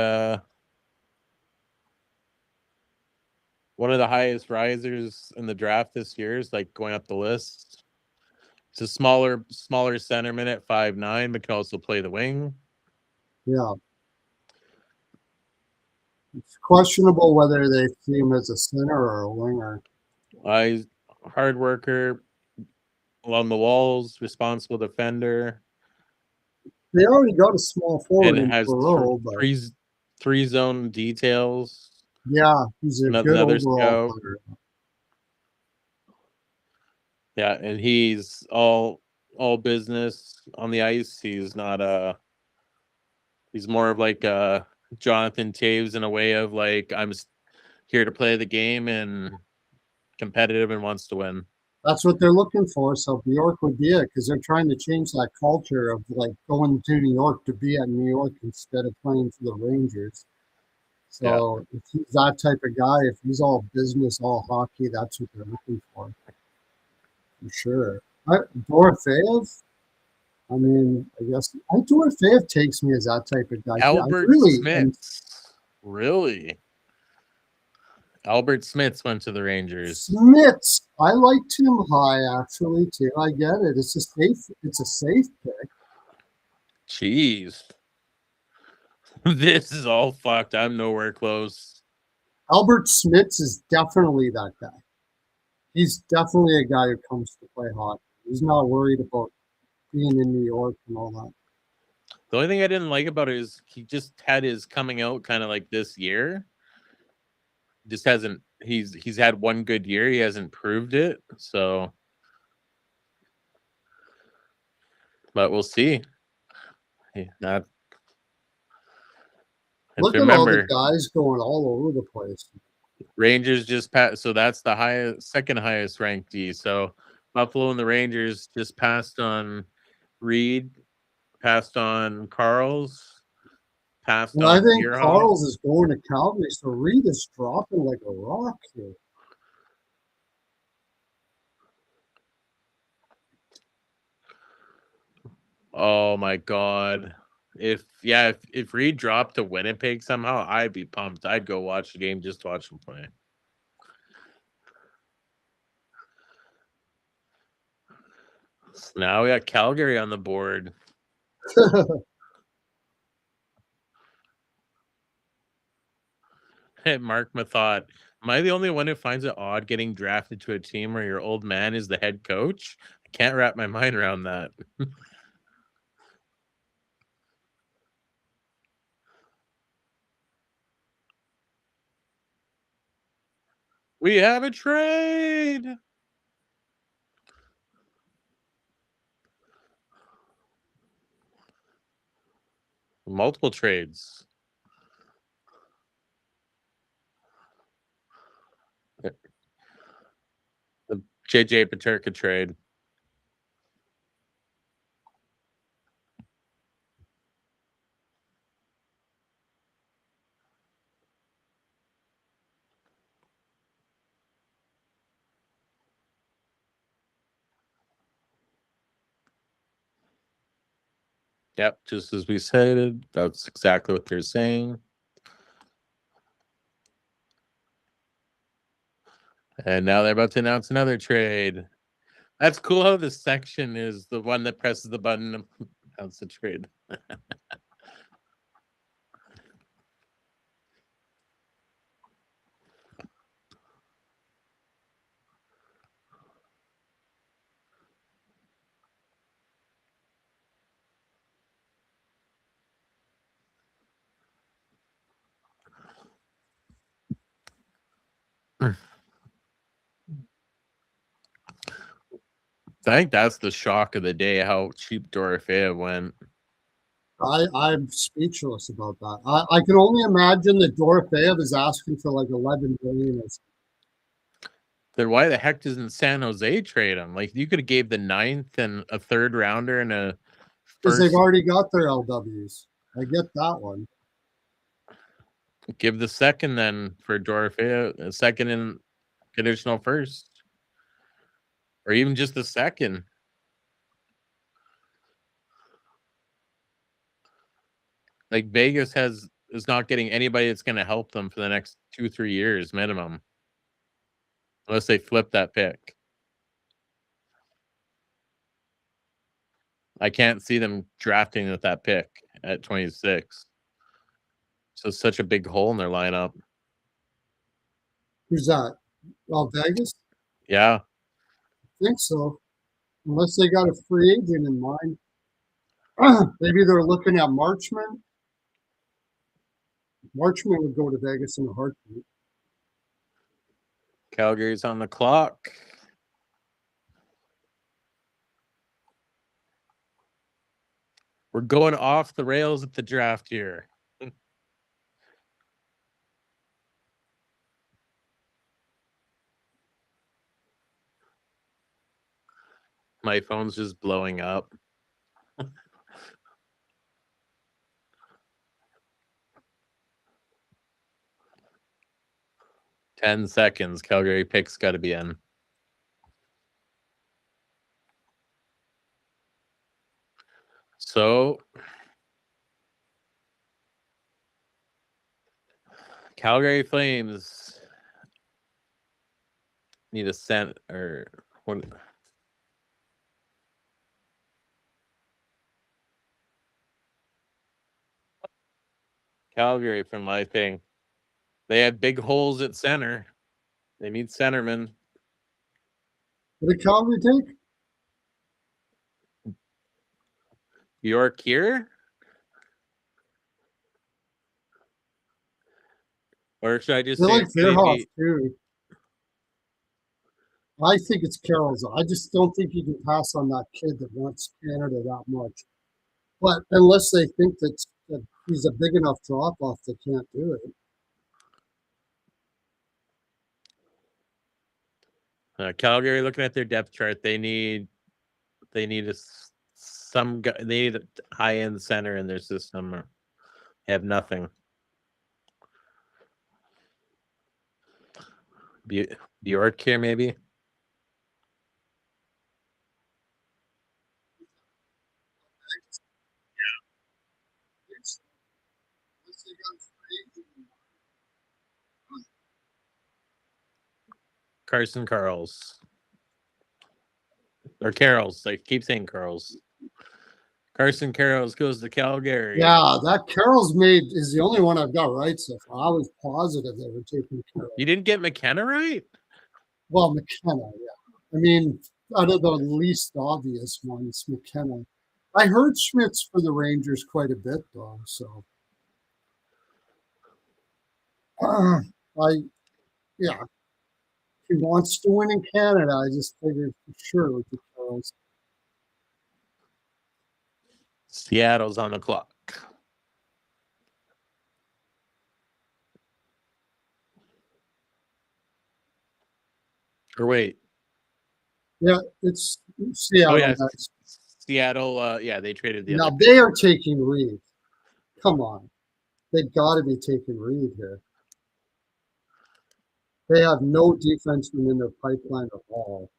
Speaker 2: one of the highest risers in the draft this year is like going up the list. It's a smaller centerman at 5'9", but can also play the wing.
Speaker 1: Yeah. It's questionable whether they see him as a center or a winger.
Speaker 2: He's a hard worker, along the walls, responsible defender,
Speaker 1: They already got a small forward
Speaker 2: and it
Speaker 1: in
Speaker 2: has
Speaker 1: Pearlo, but
Speaker 2: three zone details.
Speaker 1: yeah, he's a good
Speaker 2: Another
Speaker 1: overall
Speaker 2: scout.
Speaker 1: player.
Speaker 2: Yeah, and he's all business on the ice. He's not he's more of like Jonathan Taves in a way of like I'm here to play the game and competitive and wants to win.
Speaker 1: That's what they're looking for. So Bjork would be it because they're trying to change that culture of like going to New York to be at New York instead of playing for the Rangers. So if he's that type of guy, if he's all business, all hockey, that's what they're looking for sure. Dorofeyev, I mean, I guess Dorofeyev takes me as that type of guy. Yeah,
Speaker 2: Albert Smith. Really? Albert Smith went to the Rangers.
Speaker 1: Smiths. I liked him high actually too. I get it. It's a safe pick.
Speaker 2: Jeez. This is all fucked. I'm nowhere close.
Speaker 1: Albert Smiths is definitely that guy. He's definitely a guy who comes to play hockey. He's not worried about being in New York and all that.
Speaker 2: The only thing I didn't like about it is he just had his coming out kind of like this year. Just hasn't he's had one good year. He hasn't proved it. So but we'll see. Not
Speaker 1: Look at all the guys going all over the place.
Speaker 2: Rangers just passed, so that's the second highest ranked D. So Buffalo and the Rangers just passed on Reed, passed on Carls, passed on.
Speaker 1: I think Carls is going to Calgary, so Reed is dropping like a rock here.
Speaker 2: Oh my god. If Reed dropped to Winnipeg somehow, I'd be pumped. I'd go watch the game just to watch him play. So now we got Calgary on the board. Hey, Mark Mathot. Am I the only one who finds it odd getting drafted to a team where your old man is the head coach? I can't wrap my mind around that. We have a trade. Multiple trades. The JJ Paterka trade. Yep, just as we said, that's exactly what they're saying. And now they're about to announce another trade. That's cool how this section is the one that presses the button and announce the trade. I think that's the shock of the day, how cheap Dorofeyev went.
Speaker 1: I'm speechless about that. I can only imagine that Dorofeyev is asking for like 11 million or something.
Speaker 2: Then why the heck doesn't San Jose trade him? Like, you could have gave the 9th and a 3rd rounder and a
Speaker 1: Because
Speaker 2: first.
Speaker 1: they've already got their LWs. I get that one.
Speaker 2: Give the 2nd then for Dorofeyev, a 2nd and conditional 1st, or even just the 2nd. Like, Vegas is not getting anybody that's going to help them for the next 2-3 years minimum, unless they flip that pick. I can't see them drafting with that pick at 26. So such a big hole in their lineup.
Speaker 1: Who's that? Oh, Vegas?
Speaker 2: Yeah.
Speaker 1: I think so. Unless they got a free agent in mind. Maybe they're looking at Marchman. Marchman would go to Vegas in a heartbeat.
Speaker 2: Calgary's on the clock. We're going off the rails at the draft here. My phone's just blowing up. Ten seconds. Calgary picks got to be in. So Calgary Flames need a cent or what? Calgary from my thing. They have big holes at center. They need centermen.
Speaker 1: What did Calgary take?
Speaker 2: York here? Or should I just
Speaker 1: They
Speaker 2: say
Speaker 1: like
Speaker 2: it's
Speaker 1: Verhoff
Speaker 2: maybe
Speaker 1: too. I think it's Carroll's. I just don't think you can pass on that kid that wants Canada that much. But unless they think that he's a big enough drop off, they can't do it.
Speaker 2: Calgary? Looking at their depth chart, they need some guy. They need a high end center in their system. Or have nothing. Bjork here, maybe. Carson Carls. Or Carroll's. I keep saying Carls. Carson Carroll's goes to Calgary.
Speaker 1: Yeah, that Carroll's made is the only one I've got right so far. I was positive they were taking Carroll.
Speaker 2: You didn't get McKenna right?
Speaker 1: Well, McKenna, yeah. I mean, out of the least obvious ones, McKenna. I heard Schmidt's for the Rangers quite a bit, though. So, yeah, he wants to win in Canada. I just figured for sure with the Carroll's.
Speaker 2: Seattle's on the clock. Or wait.
Speaker 1: Yeah, it's Seattle.
Speaker 2: Oh yeah,
Speaker 1: Next.
Speaker 2: Seattle. Yeah, they traded the
Speaker 1: Now
Speaker 2: other.
Speaker 1: they are taking Reed. Come on, they've got to be taking Reed here. They have no defensemen in their pipeline at all.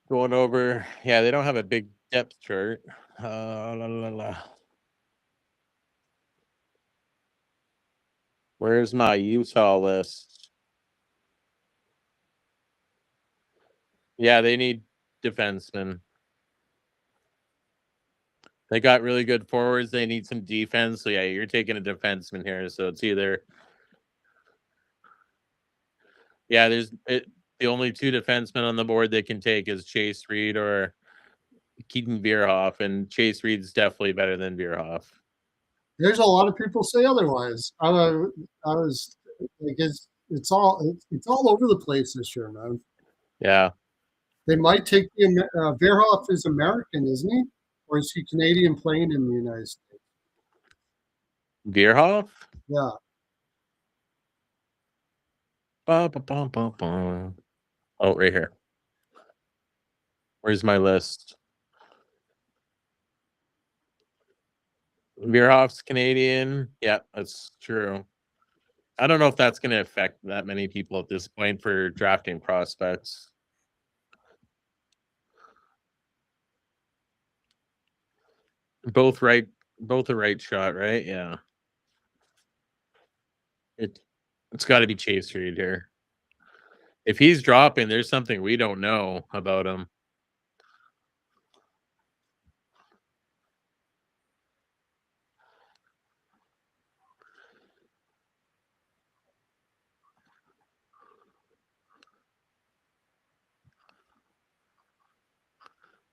Speaker 2: Going over. Yeah, they don't have a big depth chart. Where's my Utah list? Yeah, they need defensemen. They got really good forwards. They need some defense. So yeah, you're taking a defenseman here. So it's either the only two defensemen on the board they can take is Chase Reed or Keaton Bierhoff, and Chase Reed's definitely better than Bierhoff.
Speaker 1: There's a lot of people say otherwise. I was like, it's all over the place this year, man.
Speaker 2: Yeah,
Speaker 1: they might take the Verhoff is American, isn't he, or is he Canadian playing in the United States?
Speaker 2: Bierhoff.
Speaker 1: Yeah.
Speaker 2: Ba, ba, ba, ba, ba. Oh, right here. Where's my list? Bierhoff's Canadian. Yeah, that's true. I don't know if that's going to affect that many people at this point for drafting prospects. Both a right shot, right? Yeah. It's got to be Chase Reed here. If he's dropping, there's something we don't know about him.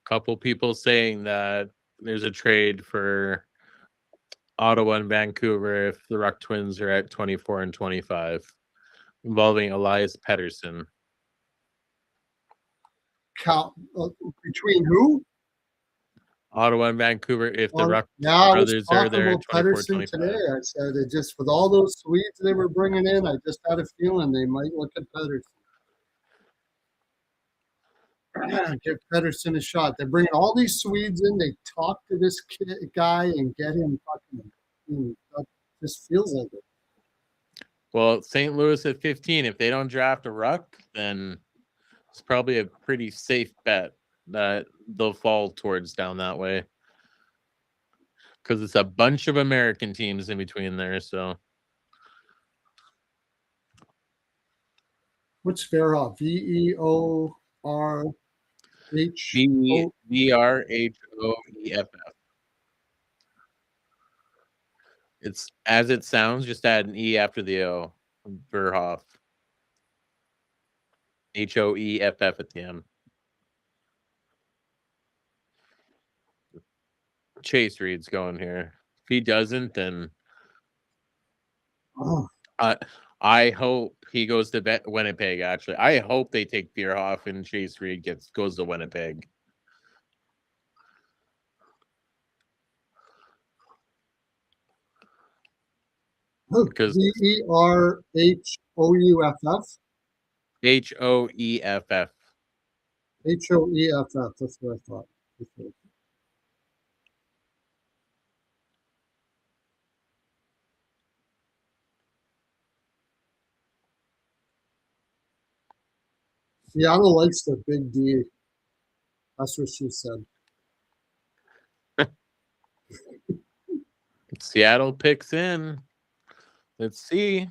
Speaker 2: Couple people saying that there's a trade for Ottawa and Vancouver if the Ruck Twins are at 24 and 25, involving Elias Pettersson.
Speaker 1: Between who?
Speaker 2: Ottawa and Vancouver if the Ruck
Speaker 1: I was
Speaker 2: brothers are
Speaker 1: talking
Speaker 2: there
Speaker 1: about
Speaker 2: 24
Speaker 1: Pedersen
Speaker 2: 25.
Speaker 1: today. I said it just with all those Swedes they were bringing in, I just had a feeling they might look at Pedersen. Give Pedersen a shot. They're bringing all these Swedes in. They talk to this guy and get him fucking. That just feels like it.
Speaker 2: Well, St. Louis at 15. If they don't draft a Ruck, then it's probably a pretty safe bet that they'll fall towards down that way. Because it's a bunch of American teams in between there. So
Speaker 1: What's Verhoff? VEORH.
Speaker 2: VRHOEFF. It's as it sounds, just add an E after the O. Verhoff. HOEFF at the end. Chase Reed's going here. If he doesn't, then I hope he goes to Winnipeg. Actually, I hope they take Verhoff and Chase Reed goes to Winnipeg. Because
Speaker 1: VERHOUFF.
Speaker 2: HOEFF.
Speaker 1: HOEFF. That's what I thought. Seattle likes the big D. That's what she said.
Speaker 2: Seattle picks in. Let's see.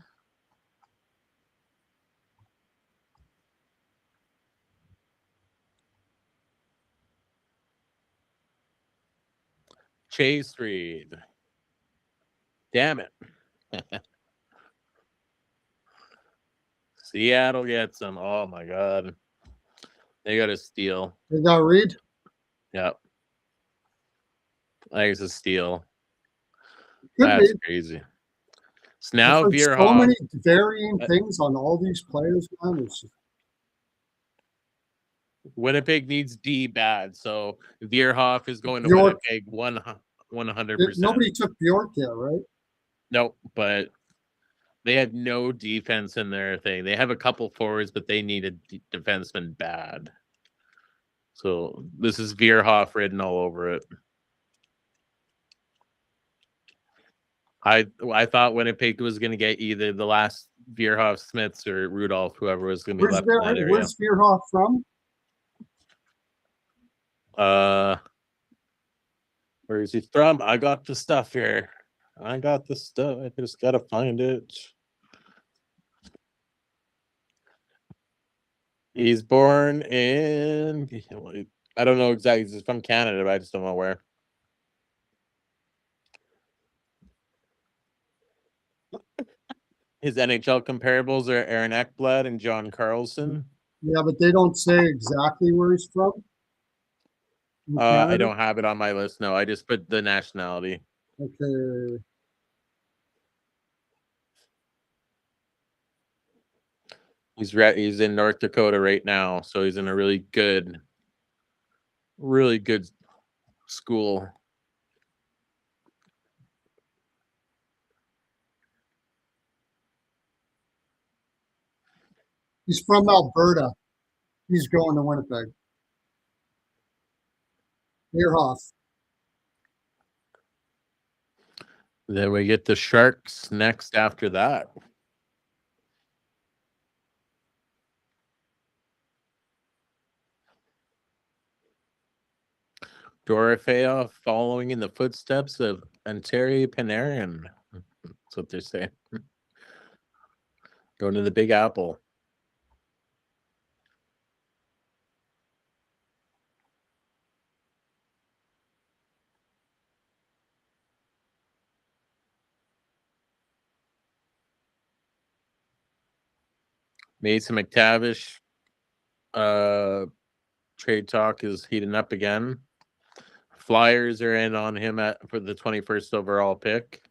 Speaker 2: Chase Reed. Damn it. Seattle gets him. Oh my God. They got a steal.
Speaker 1: They got Reed?
Speaker 2: Yep. I think it's a steal.
Speaker 1: Could
Speaker 2: That's
Speaker 1: be.
Speaker 2: crazy. So now
Speaker 1: There's so many varying things on all these players, man. It's just...
Speaker 2: Winnipeg needs D bad, so Veerhoff is going to
Speaker 1: Bjork.
Speaker 2: Winnipeg 100%.
Speaker 1: Nobody took Bjork yet, right?
Speaker 2: Nope, but they have no defense in their thing. They have a couple forwards, but they need a defenseman bad. So this is Veerhoff written all over it. I thought Winnipeg was going to get either the last Veerhoff Smiths or Rudolph, whoever was going to be left in that area.
Speaker 1: Where's Veerhoff from?
Speaker 2: Where is he from? I got the stuff here. I got the stuff. I just got to find it. He's born in, I don't know exactly. He's from Canada, but I just don't know where. His NHL comparables are Aaron Ekblad and John Carlson.
Speaker 1: Yeah, but they don't say exactly where he's from.
Speaker 2: I don't have it on my list. No, I just put the nationality.
Speaker 1: Okay.
Speaker 2: He's in North Dakota right now, so he's in a really good school.
Speaker 1: He's from Alberta. He's going to Winnipeg. Veerhoff.
Speaker 2: Then we get the Sharks next after that. Dorofeyev following in the footsteps of Anteri Panarin. That's what they're saying. Going to the Big Apple. Mason McTavish. trade talk is heating up again. Flyers are in on him for the 21st overall pick.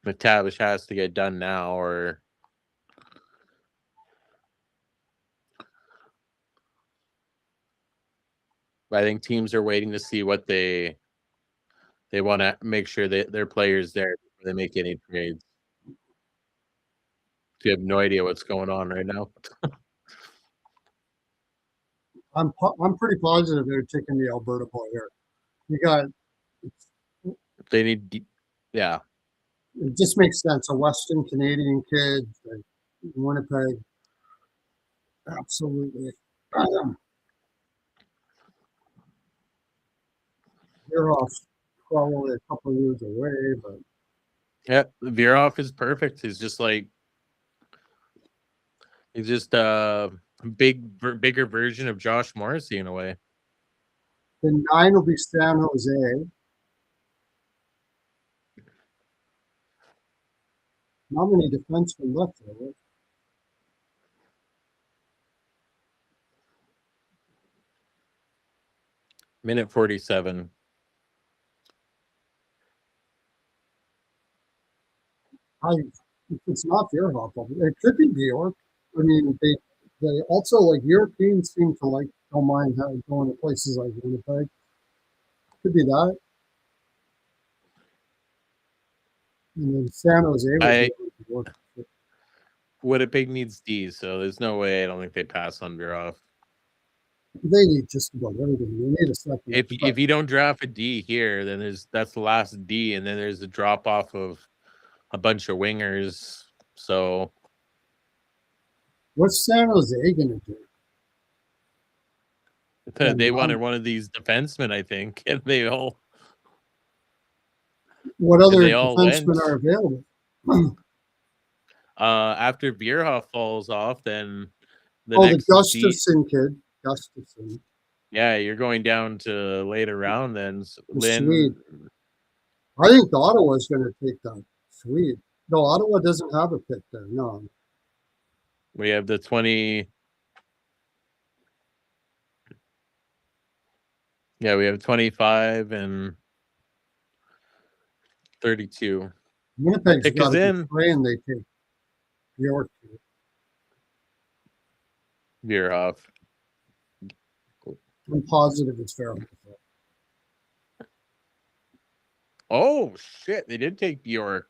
Speaker 2: McTavish has to get done now, or I think teams are waiting to see what they want to make sure that their players there before they make any trades. You have no idea what's going on right now.
Speaker 1: I'm pretty positive they're taking the Alberta boy here. You got
Speaker 2: They need, yeah.
Speaker 1: it just makes sense. A Western Canadian kid, like Winnipeg, absolutely. They're off probably a couple of years away, but
Speaker 2: Yeah, Virov is perfect. He's just a bigger version of Josh Morrissey in a way.
Speaker 1: the 9 will be San Jose. Not many defensemen left there.
Speaker 2: Minute 47.
Speaker 1: If it's not Virov, it could be Bjork. I mean, they also like Europeans seem to like don't mind going to places like Winnipeg. Could be that. And then San Jose would be Bjork.
Speaker 2: Winnipeg needs D, so there's no way I don't think they pass on Virov.
Speaker 1: They need just about everything. They need a second.
Speaker 2: If you don't draft a D here, then that's the last D, and then there's a drop off of a bunch of wingers. So
Speaker 1: what's San Jose gonna do?
Speaker 2: They wanted one of these defensemen, I think, and they all.
Speaker 1: What other defensemen are available?
Speaker 2: After Bierhoff falls off, then
Speaker 1: the Gustafson kid. Gustafson.
Speaker 2: Yeah, you're going down to later round then.
Speaker 1: Swede. I think Ottawa's going to take that. Swede. No, Ottawa doesn't have a pick there. No.
Speaker 2: We have the 20. Yeah, we have 25 and 32.
Speaker 1: Winnipeg's got to be praying they take York.
Speaker 2: Bierhoff.
Speaker 1: I'm positive it's fair.
Speaker 2: Oh shit! They did take Bjork.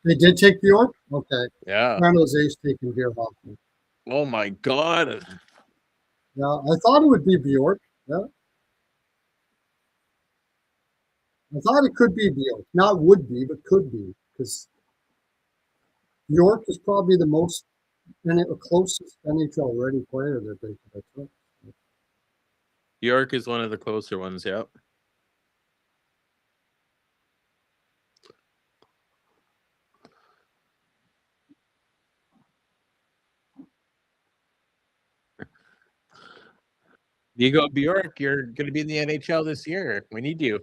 Speaker 1: They did take Bjork? Okay.
Speaker 2: Yeah.
Speaker 1: San Jose's taking Bjork.
Speaker 2: Oh my god.
Speaker 1: Yeah, I thought it would be Bjork. Yeah. I thought it could be Bjork. Not would be, but could be. Because Bjork is probably the most and the closest NHL ready player that they could have took.
Speaker 2: Bjork is one of the closer ones, yep. You go Bjork, you're going to be in the NHL this year. We need you.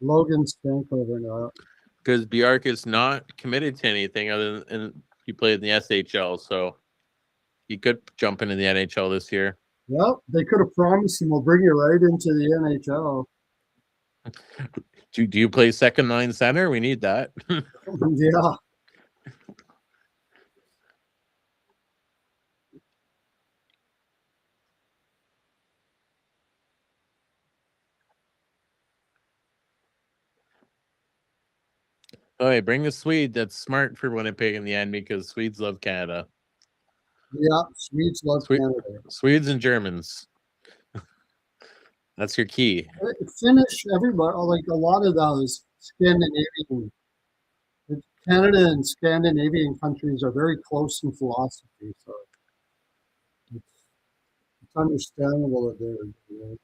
Speaker 1: Logan Stankover now.
Speaker 2: Because Bjork is not committed to anything other than he played in the SHL, so he could jump into the NHL this year.
Speaker 1: Well, they could have promised him we'll bring you right into the NHL.
Speaker 2: Do you play second line center? We need that.
Speaker 1: Yeah.
Speaker 2: Oh, hey, bring the Swede. That's smart for Winnipeg in the end because Swedes love Canada.
Speaker 1: Yeah, Swedes love Canada.
Speaker 2: Swedes and Germans. That's your key.
Speaker 1: Finnish, everybody, like a lot of those Scandinavian, Canada and Scandinavian countries are very close in philosophy, so it's understandable that they're.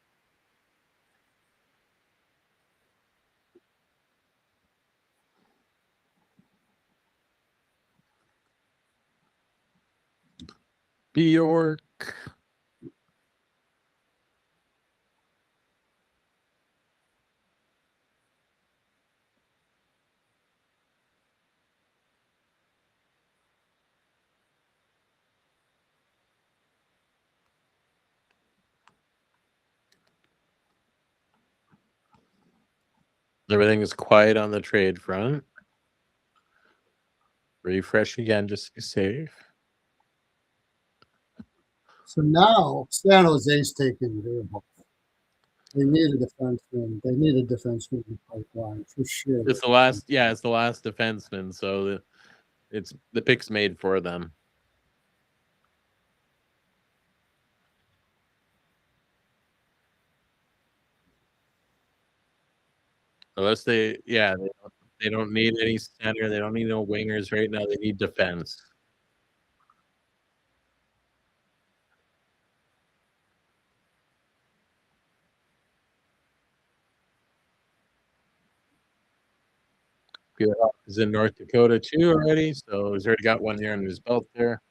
Speaker 2: Bjork. Everything is quiet on the trade front. Refresh again just to be safe.
Speaker 1: So now San Jose's taking their ball. They need a defenseman. They need a defenseman in the pipeline for sure.
Speaker 2: It's the last, it's the last defenseman, so it's the pick's made for them. Unless they don't need any center, they don't need no wingers right now. They need defense. Pieroff is in North Dakota too already, so he's already got 1 year under his belt there.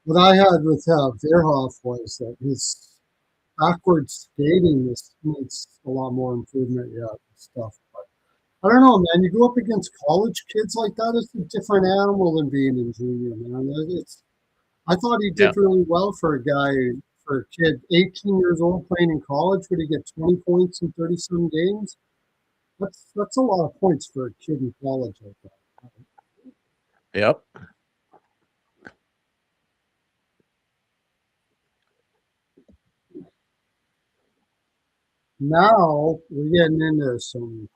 Speaker 1: What I had with Verhoff was that his backward skating needs a lot more improvement yet and stuff. But I don't know, man. You go up against college kids like that, it's a different animal than being in junior, man. I thought he did really well for a kid, 18 years old playing in college. Would he get 20 points in 30-some games? That's a lot of points for a kid in college like that.
Speaker 2: Yep.
Speaker 1: Now we're getting into some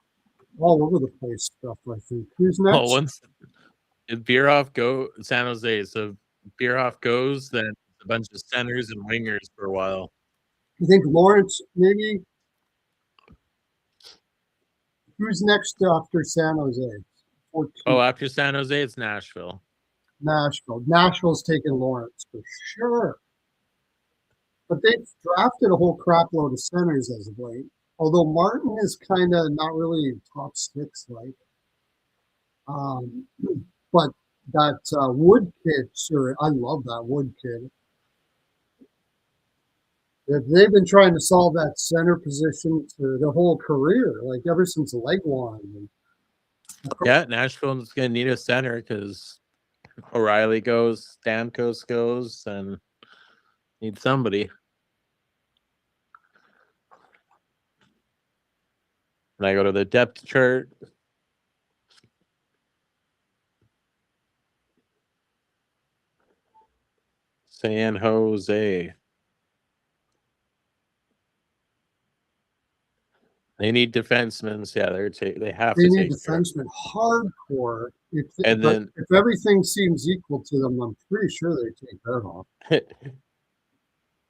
Speaker 1: all over the place stuff, I think. Who's next?
Speaker 2: Well, once Pieroff go San Jose, so Pieroff goes, then a bunch of centers and wingers for a while.
Speaker 1: You think Lawrence maybe? Who's next after San Jose? 14.
Speaker 2: Oh, after San Jose, it's Nashville.
Speaker 1: Nashville's taking Lawrence for sure. But they've drafted a whole crapload of centers as of late. Although Martin is kind of not really top six like. But that Wood kid, sure, I love that Wood kid. They've been trying to solve that center position to their whole career, like ever since Legwand.
Speaker 2: Yeah, Nashville's going to need a center because O'Reilly goes, Stamkos goes, and need somebody. And I go to the depth chart. San Jose. They need defensemen. So yeah, they need
Speaker 1: defensemen hardcore. If everything seems equal to them, I'm pretty sure they take Verhoff.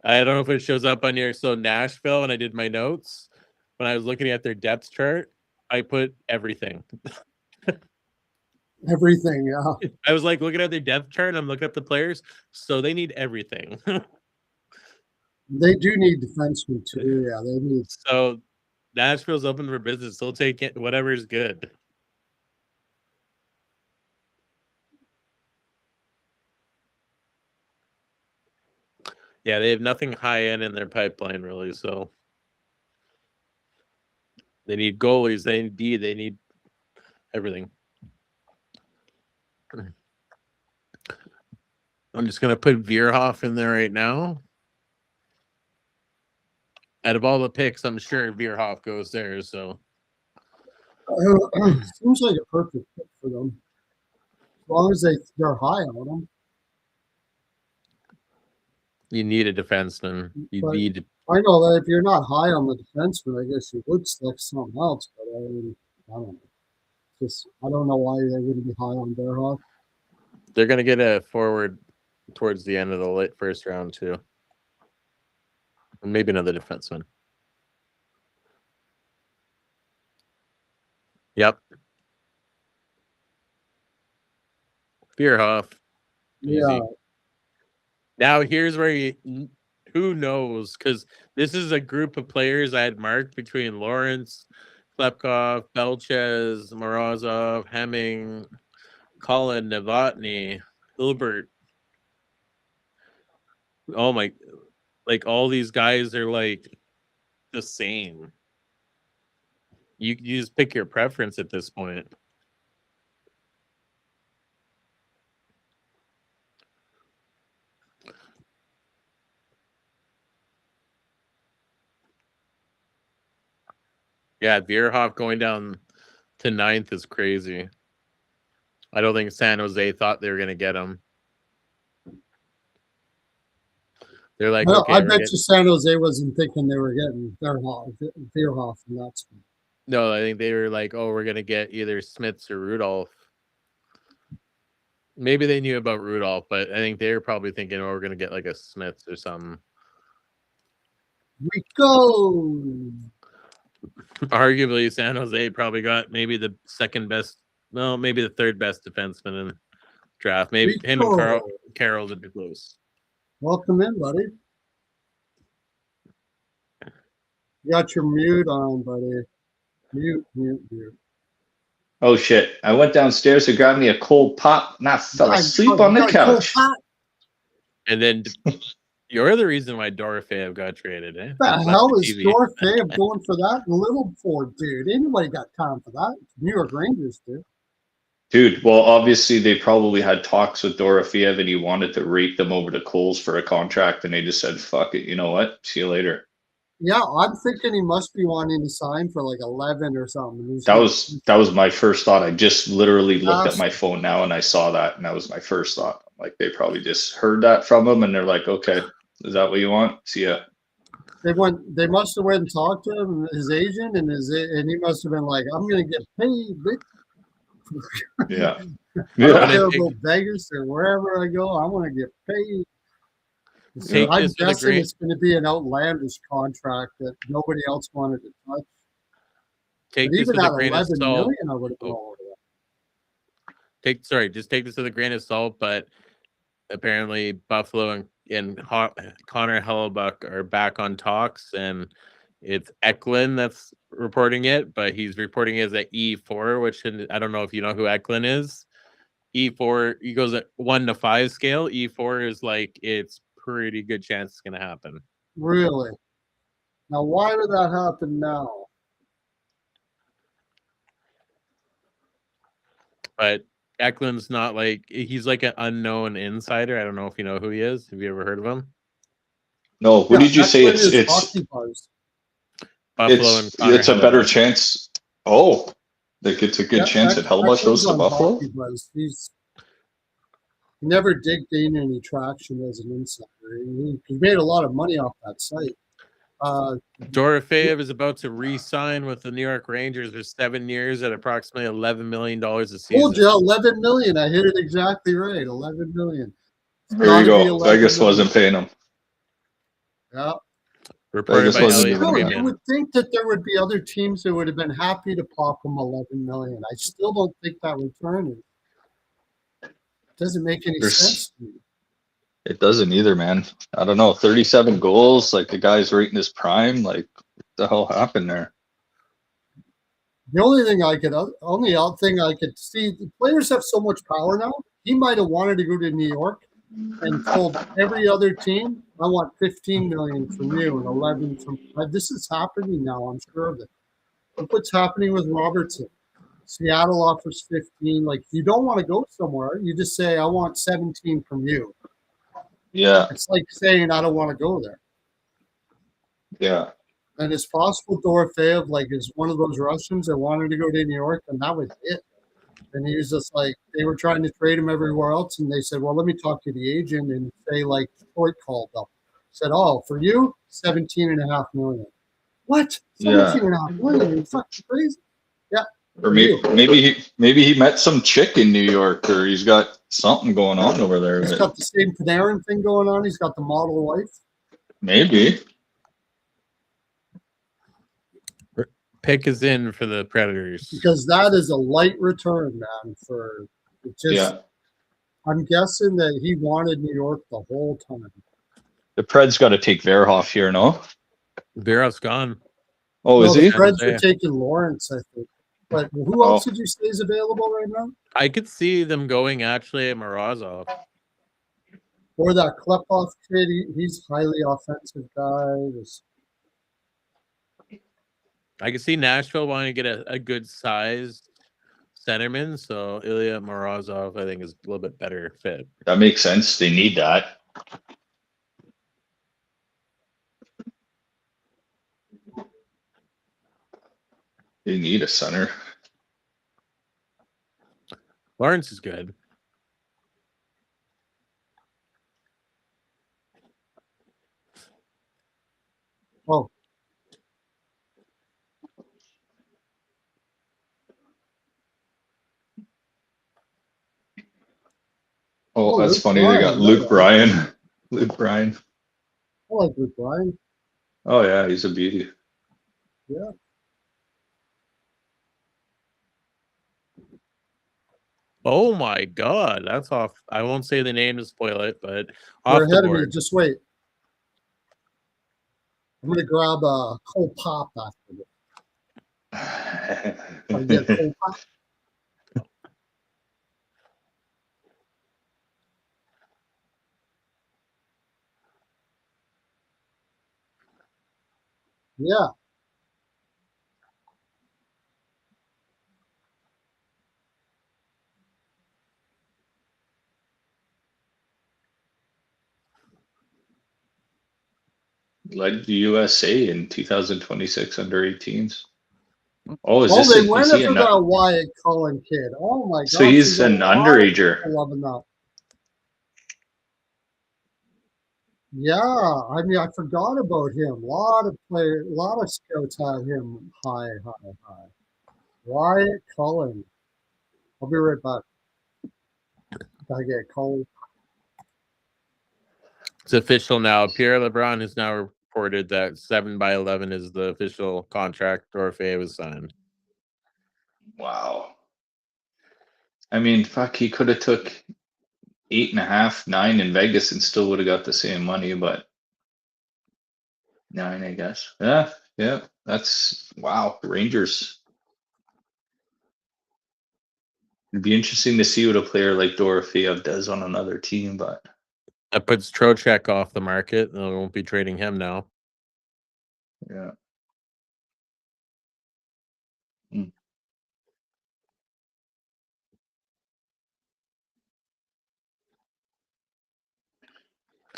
Speaker 2: I don't know if it shows up on your Nashville when I did my notes. When I was looking at their depth chart, I put everything.
Speaker 1: Everything, yeah.
Speaker 2: I was like looking at their depth chart and I'm looking up the players. So they need everything.
Speaker 1: They do need defensemen too. Yeah, they need.
Speaker 2: So Nashville's open for business. They'll take it, whatever's good. Yeah, they have nothing high end in their pipeline, really. So they need goalies. They need D. They need everything. I'm just going to put Veerhoff in there right now. Out of all the picks, I'm sure Veerhoff goes there. So
Speaker 1: seems like a perfect fit for them, as long as they're high on them.
Speaker 2: You need a defenseman.
Speaker 1: I know that if you're not high on the defenseman, I guess you would select something else. But I don't know. I don't know why they wouldn't be high on Verhoff.
Speaker 2: They're going to get a forward towards the end of the first round too, and maybe another defenseman. Yep. Veerhoff.
Speaker 1: Yeah.
Speaker 2: Now here's where who knows? Because this is a group of players I had marked between Lawrence, Klepkov, Belchez, Morozov, Hemming, Colin, Novotny, Hilbert. Oh my! Like all these guys are like the same. You just pick your preference at this point. Yeah, Veerhoff going down to 9th is crazy. I don't think San Jose thought they were going to get him. They're like,
Speaker 1: Well,
Speaker 2: okay,
Speaker 1: I bet you San Jose wasn't thinking they were getting Veerhoff, and that's
Speaker 2: no. I think they were like, oh, we're going to get either Smiths or Rudolph. Maybe they knew about Rudolph, but I think they were probably thinking, oh, we're going to get like a Smiths or something.
Speaker 1: Rico.
Speaker 2: Arguably, San Jose probably got maybe the second best, no, maybe the third best defenseman in the draft. Maybe him and Carroll would be close.
Speaker 1: Welcome in, buddy. You got your mute on, buddy. Mute.
Speaker 4: Oh shit! I went downstairs to grab me a cold pop, and I fell asleep on the couch.
Speaker 2: And then you're the reason why Dorofeyev got traded, eh?
Speaker 1: The hell is Dorofeyev going for that in Little Ford, dude? Anybody got time for that? New York Rangers, dude.
Speaker 4: Dude, well, obviously they probably had talks with Dorofeyev, and he wanted to rate them over to Coles for a contract, and they just said, "Fuck it, you know what? See you later."
Speaker 1: Yeah, I'm thinking he must be wanting to sign for like 11 or something.
Speaker 4: That was my first thought. I just literally looked at my phone now and I saw that, and that was my first thought. Like, they probably just heard that from him, and they're like, "Okay, is that what you want? See ya."
Speaker 1: They must have went and talked to him, his agent, and he must have been like, "I'm gonna get paid, bitch."
Speaker 4: Yeah.
Speaker 1: I don't care about Vegas or wherever I go. I want to get paid. So I'm guessing it's going to be an outlandish contract that nobody else wanted to touch.
Speaker 2: Take
Speaker 1: but
Speaker 2: this
Speaker 1: even
Speaker 2: with
Speaker 1: at
Speaker 2: a grain of
Speaker 1: $11
Speaker 2: salt.
Speaker 1: million, I would have gone over that.
Speaker 2: Just take this with a grain of salt. But apparently, Buffalo and Connor Hellebuck are back on talks, and it's Eklund that's reporting it, but he's reporting it as an E4, which I don't know if you know who Eklund is. E4, he goes at 1 to 5 scale. E4 is like it's pretty good chance it's going to happen.
Speaker 1: Really? Now, why did that happen now?
Speaker 2: But Eklund's not like, he's like an unknown insider. I don't know if you know who he is. Have you ever heard of him?
Speaker 4: No. Who did you say it's
Speaker 1: Hockey Buzz.
Speaker 2: Buffalo and Connor
Speaker 4: it's a better chance. Oh, like it's a good chance that Hellebuck goes to Buffalo?
Speaker 1: He's never did gain any traction as an insider. He made a lot of money off that site.
Speaker 2: Dorofeyev is about to re-sign with the New York Rangers for 7 years at approximately $11 million a season.
Speaker 1: Told you, $11 million. I hit it exactly right. $11 million.
Speaker 4: There you go. Vegas wasn't paying him.
Speaker 1: Yeah.
Speaker 2: Reported by Elliot.
Speaker 1: You would think that there would be other teams that would have been happy to pop him $11 million. I still don't think that return doesn't make any sense to me.
Speaker 4: It doesn't either, man. I don't know. 37 goals, like the guy's right in his prime. Like, what the hell happened there?
Speaker 1: The only thing I could see, the players have so much power now. He might have wanted to go to New York and told every other team, "I want $15 million from you and 11 from." This is happening now. I'm sure of it. Look what's happening with Robertson. Seattle offers 15. Like, you don't want to go somewhere. You just say, "I want 17 from you."
Speaker 4: Yeah.
Speaker 1: It's like saying, "I don't want to go there."
Speaker 4: Yeah.
Speaker 1: And it's possible Dorofeyev is one of those Russians that wanted to go to New York, and that was it. And he was just like, they were trying to trade him everywhere else, and they said, "Well, let me talk to the agent," and say, like, Detroit called up. Said, "Oh, for you, $17.5 million." What? $17.5 million? You're fucking crazy. Yeah.
Speaker 4: Or maybe he met some chick in New York, or he's got something going on over there.
Speaker 1: He's got the same Panarin thing going on. He's got the model wife.
Speaker 4: Maybe.
Speaker 2: Pick is in for the Predators.
Speaker 1: Because that is a light return, man, for just
Speaker 4: Yeah.
Speaker 1: I'm guessing that he wanted New York the whole time.
Speaker 4: The Preds got to take Veerhoff here, no?
Speaker 2: Veerhoff's gone.
Speaker 4: Oh, is he?
Speaker 1: The Preds are taking Lawrence, I think. But who else did you say is available right now?
Speaker 2: I could see them going actually at Morozov.
Speaker 1: Or that Klepov kid. He's highly offensive guy.
Speaker 2: I can see Nashville wanting to get a good size centerman, so Ilya Morozov, I think, is a little bit better fit.
Speaker 4: That makes sense. They need that. They need a center.
Speaker 2: Lawrence is good.
Speaker 1: Oh,
Speaker 4: Oh, that's
Speaker 1: Luke
Speaker 4: funny. They got
Speaker 1: Bryan.
Speaker 4: Luke
Speaker 1: Yeah,
Speaker 4: Bryan. Luke Bryan.
Speaker 1: I like Luke Bryan.
Speaker 4: Oh yeah, he's a beauty.
Speaker 1: Yeah.
Speaker 2: Oh my god, that's off. I won't say the name to spoil it, but off
Speaker 1: You're
Speaker 2: the
Speaker 1: ahead of me.
Speaker 2: board.
Speaker 1: Just wait. I'm gonna grab a cold pop after this. I get cold pop. Yeah.
Speaker 4: Led the USA in 2026 under 18s. Oh, is
Speaker 1: Oh,
Speaker 4: this
Speaker 1: they
Speaker 4: is
Speaker 1: went
Speaker 4: he
Speaker 1: for that Wyatt Cullen kid. Oh my
Speaker 4: so
Speaker 1: gosh,
Speaker 4: he's
Speaker 1: there's a
Speaker 4: an
Speaker 1: lot of
Speaker 4: underager.
Speaker 1: people loving that. Yeah, I mean, I forgot about him. A lot of scouts had him high. Wyatt Cullen. I'll be right back. Gotta get cold.
Speaker 2: It's official now. Pierre LeBrun has now reported that 7x11 is the official contract Orfeo was signed.
Speaker 4: Wow. I mean, fuck, he could have took 8.5, 9 in Vegas and still would have got the same money, but 9, I guess. Yeah. That's wow. The Rangers. It'd be interesting to see what a player like Dorofeyev does on another team, but
Speaker 2: That puts Trocheck off the market. They won't be trading him now.
Speaker 4: yeah.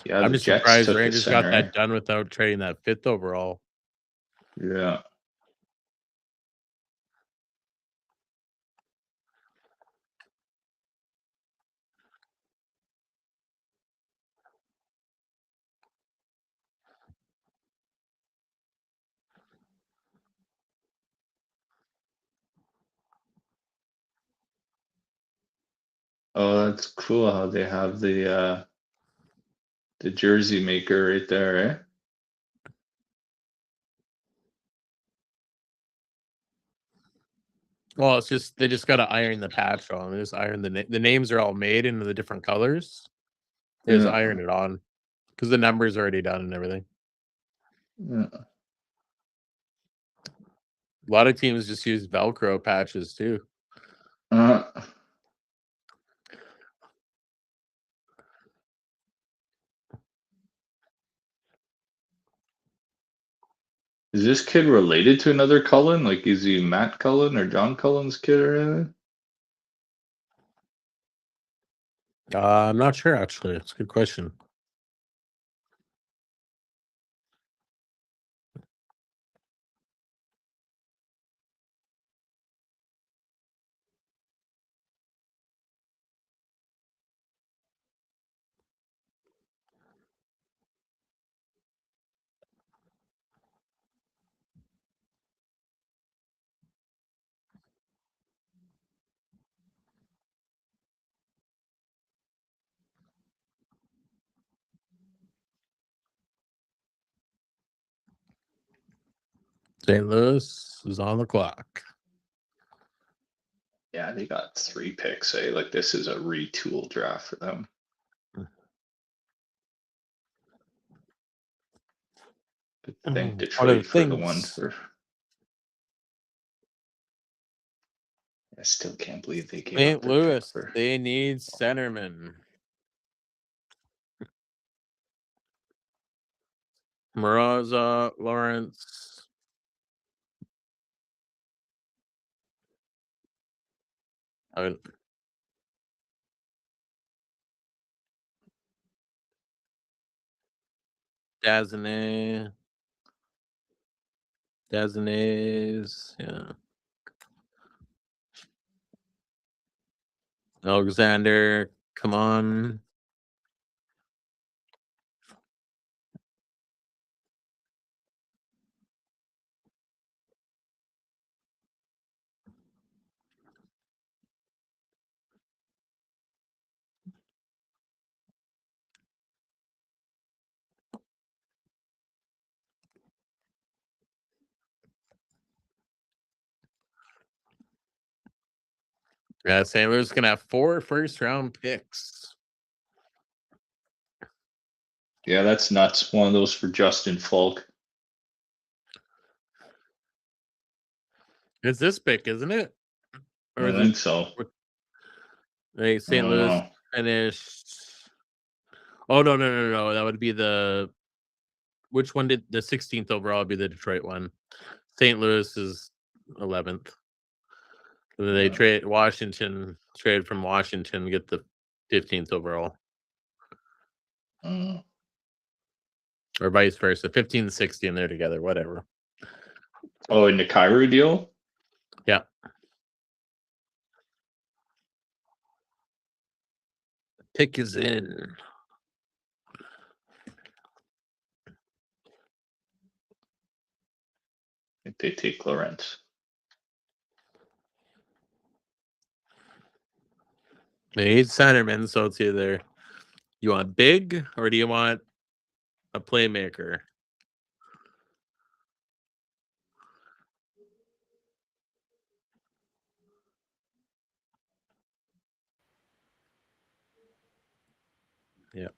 Speaker 4: Yeah,
Speaker 2: I'm
Speaker 4: the
Speaker 2: just
Speaker 4: Jets
Speaker 2: surprised the
Speaker 4: took a
Speaker 2: Rangers got
Speaker 4: center.
Speaker 2: that done without trading that 5th overall.
Speaker 4: Yeah. Oh, that's cool how they have the jersey maker right there, eh?
Speaker 2: Well, it's just they just got to iron the patch on. They just iron the names are all made into the different colors. They just
Speaker 4: Yeah.
Speaker 2: iron it on because the number's already done and everything.
Speaker 4: Yeah.
Speaker 2: A lot of teams just use Velcro patches too.
Speaker 4: Uh, is this kid related to another Cullen? Like, is he Matt Cullen or John Cullen's kid or anything?
Speaker 2: I'm not sure actually. It's a good question. St. Louis is on the clock.
Speaker 4: Yeah, they got 3 picks, eh? Like, this is a retool draft for them. But thank
Speaker 2: One of the
Speaker 4: Detroit for the one
Speaker 2: things
Speaker 4: for. I still can't believe they gave up
Speaker 2: St.
Speaker 4: their pick
Speaker 2: Louis,
Speaker 4: for.
Speaker 2: they need centerman. Maraza, Lawrence. Daznays, yeah. Alexander, come on. Yeah, St. Louis is gonna have 4 first-round picks.
Speaker 4: Yeah, that's nuts. One of those for Justin Falk.
Speaker 2: It's this pick, isn't it? Or
Speaker 4: I
Speaker 2: is
Speaker 4: think so.
Speaker 2: Like
Speaker 4: I
Speaker 2: St.
Speaker 4: don't
Speaker 2: Louis
Speaker 4: know.
Speaker 2: finished. Oh no! That would be the. Which one did the 16th overall be the Detroit one? St. Louis is 11th. They trade from Washington, get the 15th overall. Or vice versa. 15 and 16, they're together, whatever.
Speaker 4: Oh, in the Kyrie deal?
Speaker 2: Yeah. Pick is in.
Speaker 4: I think they take Lawrence.
Speaker 2: They need centerman, so it's either you want big or do you want a playmaker? Yeah.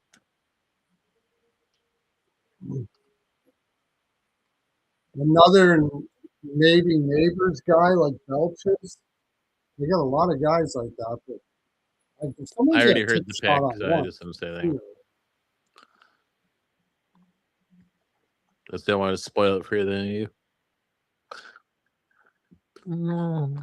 Speaker 1: Another maybe neighbors guy like Belches. They got a lot of guys like that, but like, if someone's
Speaker 2: I already
Speaker 1: gonna
Speaker 2: heard
Speaker 1: take
Speaker 2: the
Speaker 1: a shot
Speaker 2: pick,
Speaker 1: on
Speaker 2: so I
Speaker 1: one,
Speaker 2: just didn't say
Speaker 1: you
Speaker 2: anything.
Speaker 1: know,
Speaker 2: I still want to spoil it for you. No.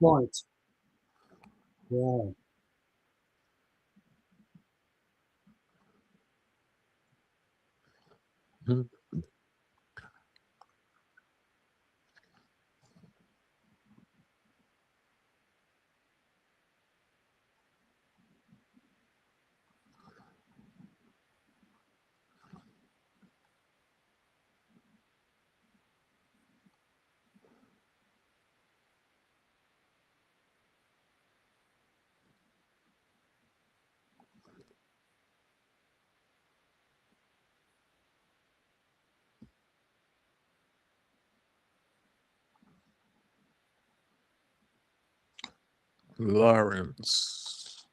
Speaker 1: points. Yeah.
Speaker 2: Lawrence.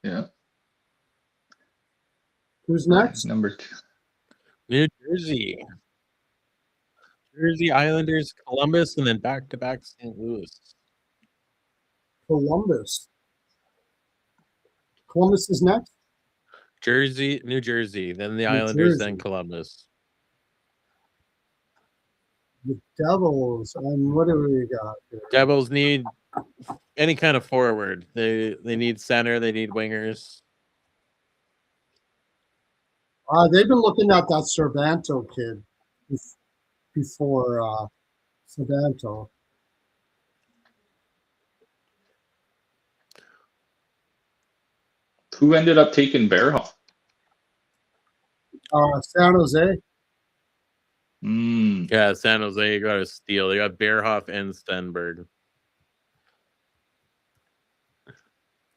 Speaker 4: Yeah.
Speaker 1: Who's next?
Speaker 4: Number 2.
Speaker 2: New Jersey. Jersey Islanders, Columbus, and then back-to-back St. Louis.
Speaker 1: Columbus. Columbus is next.
Speaker 2: New Jersey, then the
Speaker 1: New
Speaker 2: Islanders,
Speaker 1: Jersey.
Speaker 2: then Columbus.
Speaker 1: The Devils. And what do we got here?
Speaker 2: Devils need any kind of forward. They need center. They need wingers.
Speaker 1: They've been looking at that Cervanto kid before Cervanto.
Speaker 4: Who ended up taking Bearhoff?
Speaker 1: San Jose.
Speaker 2: Yeah, San Jose got a steal. They got Bearhoff and Stenberg.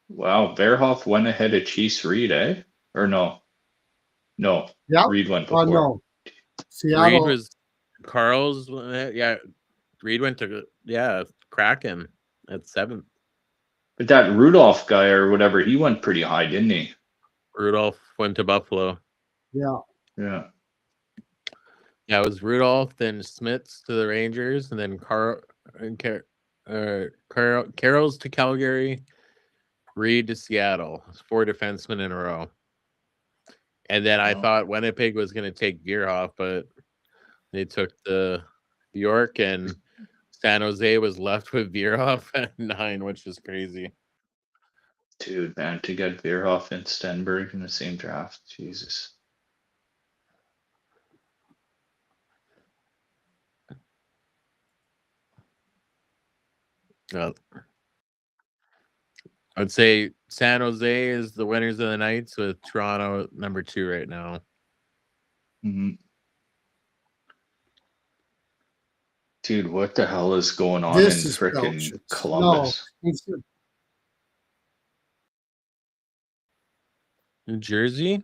Speaker 4: Wow, Bearhoff went ahead of Chase Reed, eh? Or no? No.
Speaker 1: Yeah.
Speaker 4: Reed went before.
Speaker 1: No. Seattle.
Speaker 2: Reed was Carl's. Yeah, Reed went to Kraken at 7th.
Speaker 4: But that Rudolph guy or whatever, he went pretty high, didn't he?
Speaker 2: Rudolph went to Buffalo.
Speaker 1: Yeah.
Speaker 4: Yeah.
Speaker 2: Yeah, it was Rudolph, then Smits to the Rangers, and then Carroll's to Calgary, Reed to Seattle. It's 4 defensemen in a row. And then I thought Winnipeg was going to take Veerhoff, but they took the York, and San Jose was left with Veerhoff at 9, which is crazy.
Speaker 4: Dude, man, to get Veerhoff and Stenberg in the same draft, Jesus.
Speaker 2: I'd say San Jose is the winners of the nights, with Toronto number 2 right now.
Speaker 4: Mm-hmm. Dude, what the hell is going on
Speaker 1: This
Speaker 4: in
Speaker 1: is
Speaker 4: frickin'
Speaker 1: Belchitz.
Speaker 4: Columbus?
Speaker 1: No,
Speaker 2: New Jersey?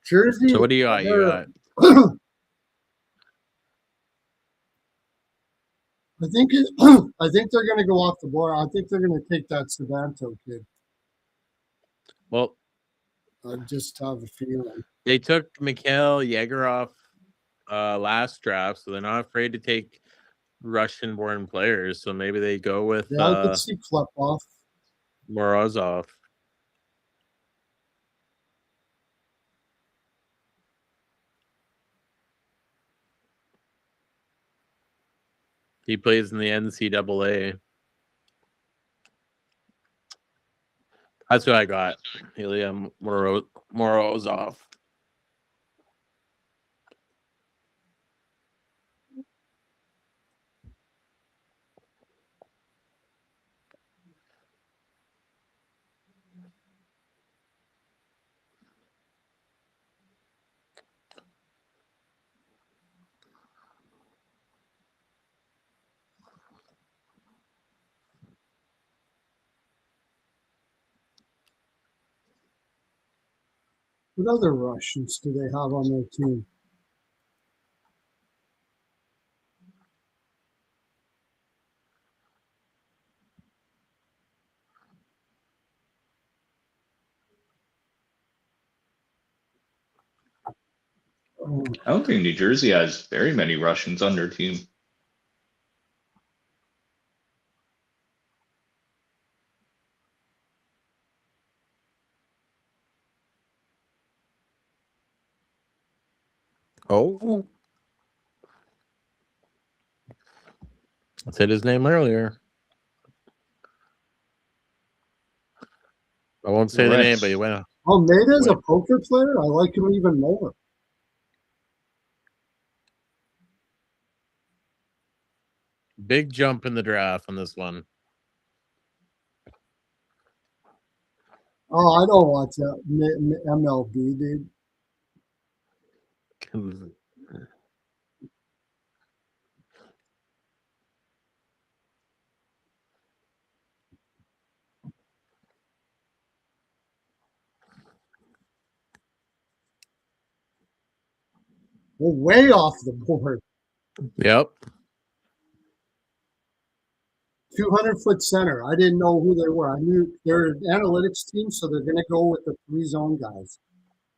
Speaker 1: Jersey.
Speaker 2: So what do you got? You got
Speaker 1: I think I think they're going to go off the board. I think they're going to take that Savanto kid.
Speaker 2: well,
Speaker 1: I just have a feeling.
Speaker 2: they took Mikhail Yegorov last draft, so they're not afraid to take Russian-born players. So maybe they go with
Speaker 1: Yeah, I could see Klepov.
Speaker 2: Morozov. He plays in the NCAA. That's what I got. Ilya Morozov.
Speaker 1: What other Russians do they have on their team?
Speaker 4: I don't think New Jersey has very many Russians on their team.
Speaker 2: Oh, I said his name earlier. I won't say the name, but he went.
Speaker 1: Oh, Maida's a poker player? I like him even more.
Speaker 2: Big jump in the draft on this one.
Speaker 1: Oh, I don't watch that MLB, dude. We're way off the board.
Speaker 2: Yep.
Speaker 1: 200-foot center. I didn't know who they were. I knew they're an analytics team, so they're going to go with the 3-zone guys.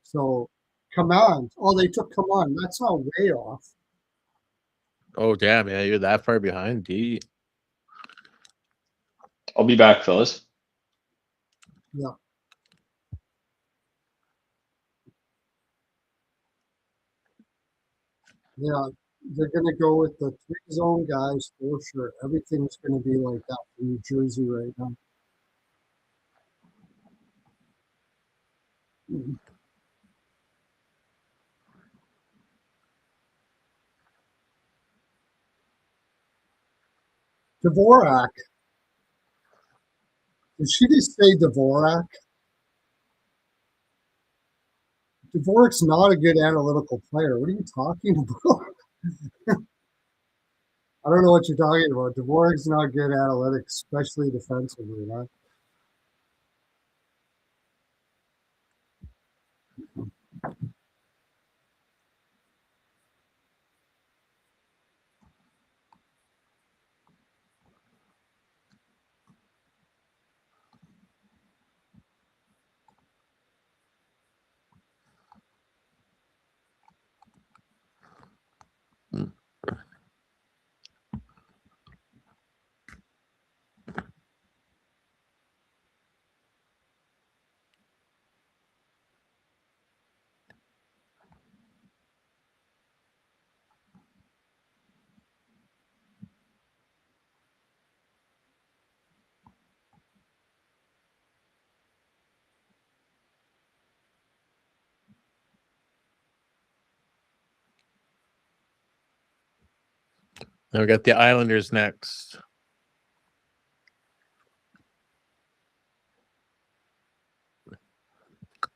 Speaker 1: So, Command. Oh, they took Command. That's not way off.
Speaker 2: Oh, damn. Yeah, you're that far behind. D.
Speaker 4: I'll be back, fellas.
Speaker 1: Yeah. Yeah, they're going to go with the 3-zone guys for sure. Everything's going to be like that for New Jersey right now. Dvorak. Did she just say Dvorak? Dvorak's not a good analytical player. What are you talking about? I don't know what you're talking about. Dvorak's not good analytics, especially defensively. Right?
Speaker 2: Then we got the Islanders next.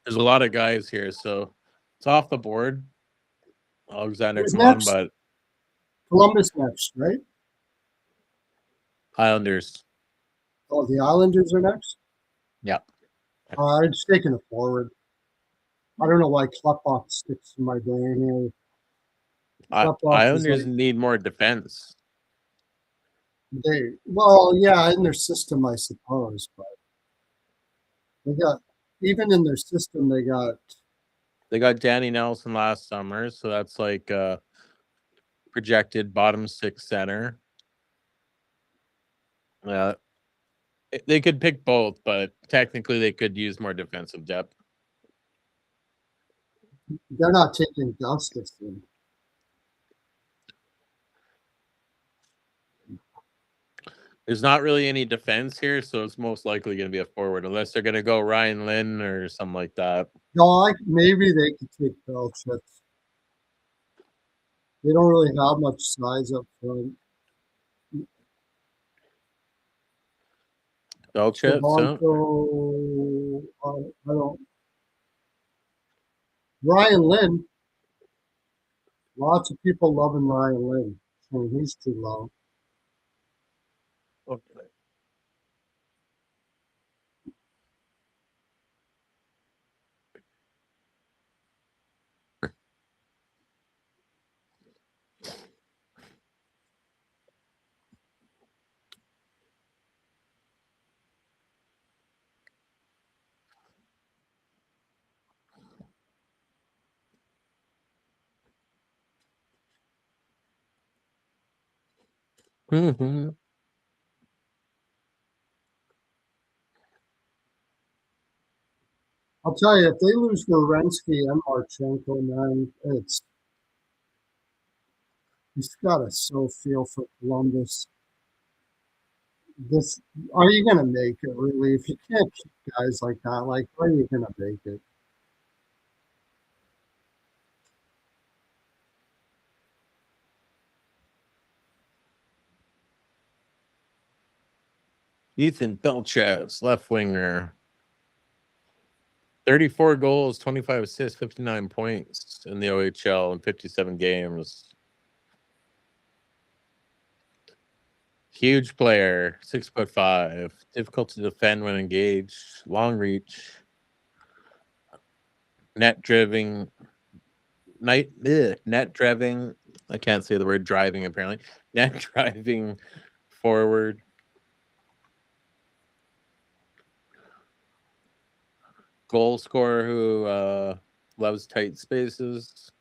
Speaker 2: There's a lot of guys here, so it's off the board. Alexander
Speaker 1: Who's
Speaker 2: Command,
Speaker 1: next?
Speaker 2: but
Speaker 1: Columbus next, right?
Speaker 2: Islanders.
Speaker 1: Oh, the Islanders are next?
Speaker 2: Yeah.
Speaker 1: I'm just taking a forward. I don't know why Klepop sticks in my brain here. Klepop is
Speaker 2: Islanders
Speaker 1: like,
Speaker 2: need more defense.
Speaker 1: well, yeah, in their system, I suppose, but they got, even in their system, they got
Speaker 2: Danny Nelson last summer, so that's like projected bottom 6 center. They could pick both, but technically they could use more defensive depth.
Speaker 1: they're not taking Gustafson.
Speaker 2: There's not really any defense here, so it's most likely going to be a forward, unless they're going to go Ryan Lynn or something like that.
Speaker 1: No, maybe they could take Belchitz. They don't really have much size up front.
Speaker 2: Belchitz,
Speaker 1: Toronto, I don't. Ryan Lynn. Lots of people loving Ryan Lynn, saying he's too low.
Speaker 2: Okay. Mm-hmm.
Speaker 1: I'll tell you, if they lose Gorensky and Marchenko, man, he's got a so feel for Columbus. Are you gonna make it really? If you can't keep guys like that, like, are you gonna make it?
Speaker 2: Ethan Belchitz, left winger. 34 goals, 25 assists, 59 points in the OHL in 57 games. Huge player, 6'5", difficult to defend when engaged, long reach, net driving. I can't say the word driving apparently. Net driving forward. Goal scorer who loves tight spaces.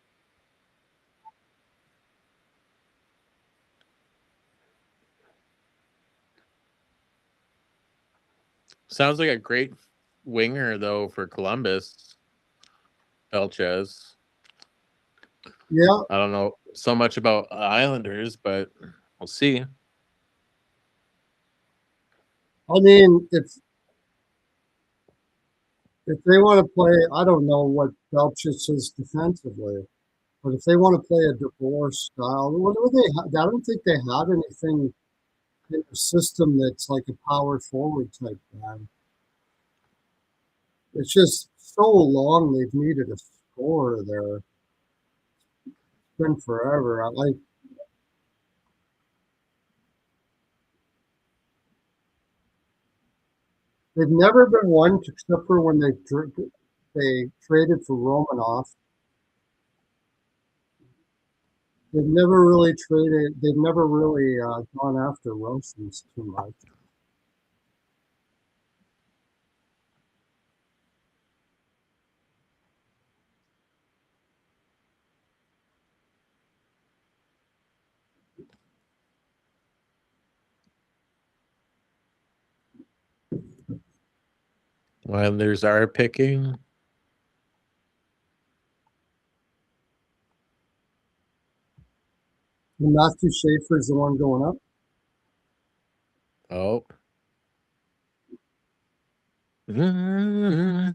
Speaker 2: Sounds like a great winger though for Columbus. Belchez.
Speaker 1: Yeah,
Speaker 2: I don't know so much about Islanders, but we'll see.
Speaker 1: I mean, if they want to play, I don't know what Belchitz is defensively, but if they want to play a divorce style, what do they? I don't think they have anything in the system that's like a power forward type guy. It's just so long they've needed a scorer there. It's been forever. They've never been one except for when they traded for Romanoff. They've never really traded. They've never really gone after Wilsons too much.
Speaker 2: Islanders are picking.
Speaker 1: And Matthew Schaefer's the one going up.
Speaker 2: Oh. Mm-hmm.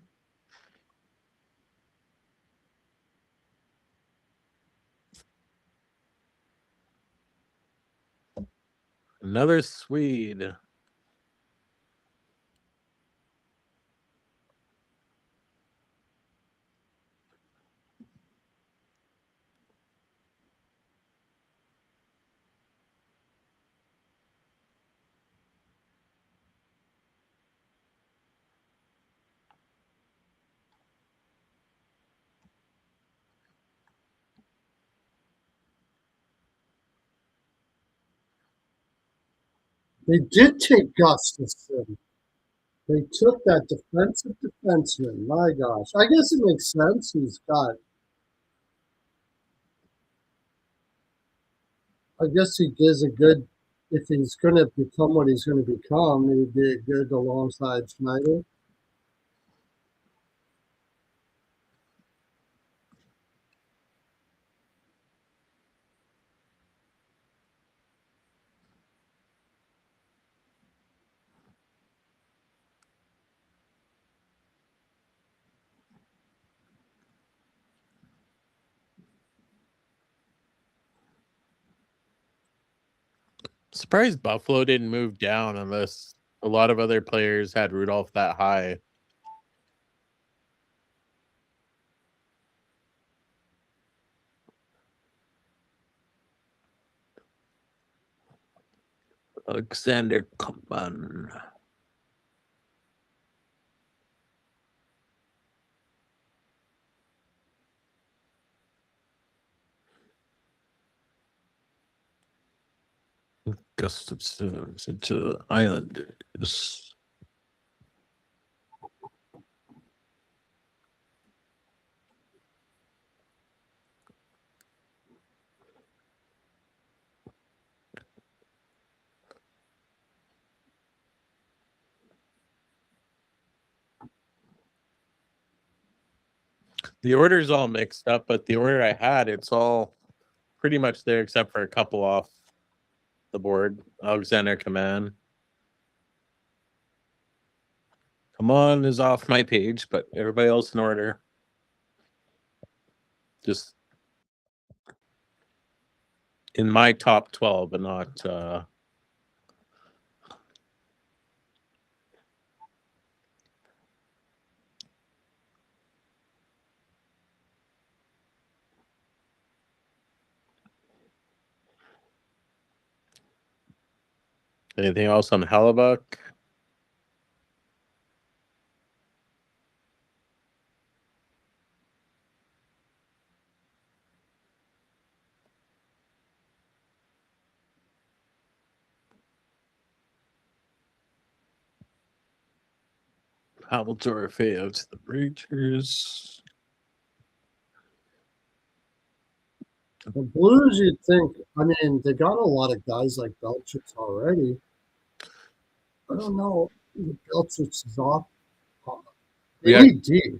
Speaker 2: Another Swede.
Speaker 1: They did take Gustafson. They took that defensive defenseman. My gosh. I guess it makes sense. He's got. I guess he gives a good. If he's going to become what he's going to become, he'd be good alongside Schneider.
Speaker 2: Surprised Buffalo didn't move down unless a lot of other players had Rudolph that high. Alexander Kumpman. Gustafson to the Islanders. The order's all mixed up, but the order I had, it's all pretty much there except for a couple off the board. Alexander Command. Come on is off my page, but everybody else in order. Just in my top 12, but not anything else on Hellebuck? Haldor Feo to the Rangers.
Speaker 1: The Blues, you'd think, I mean, they got a lot of guys like Belchitz already. I don't know. Belchitz is off. They
Speaker 2: We got
Speaker 1: need D.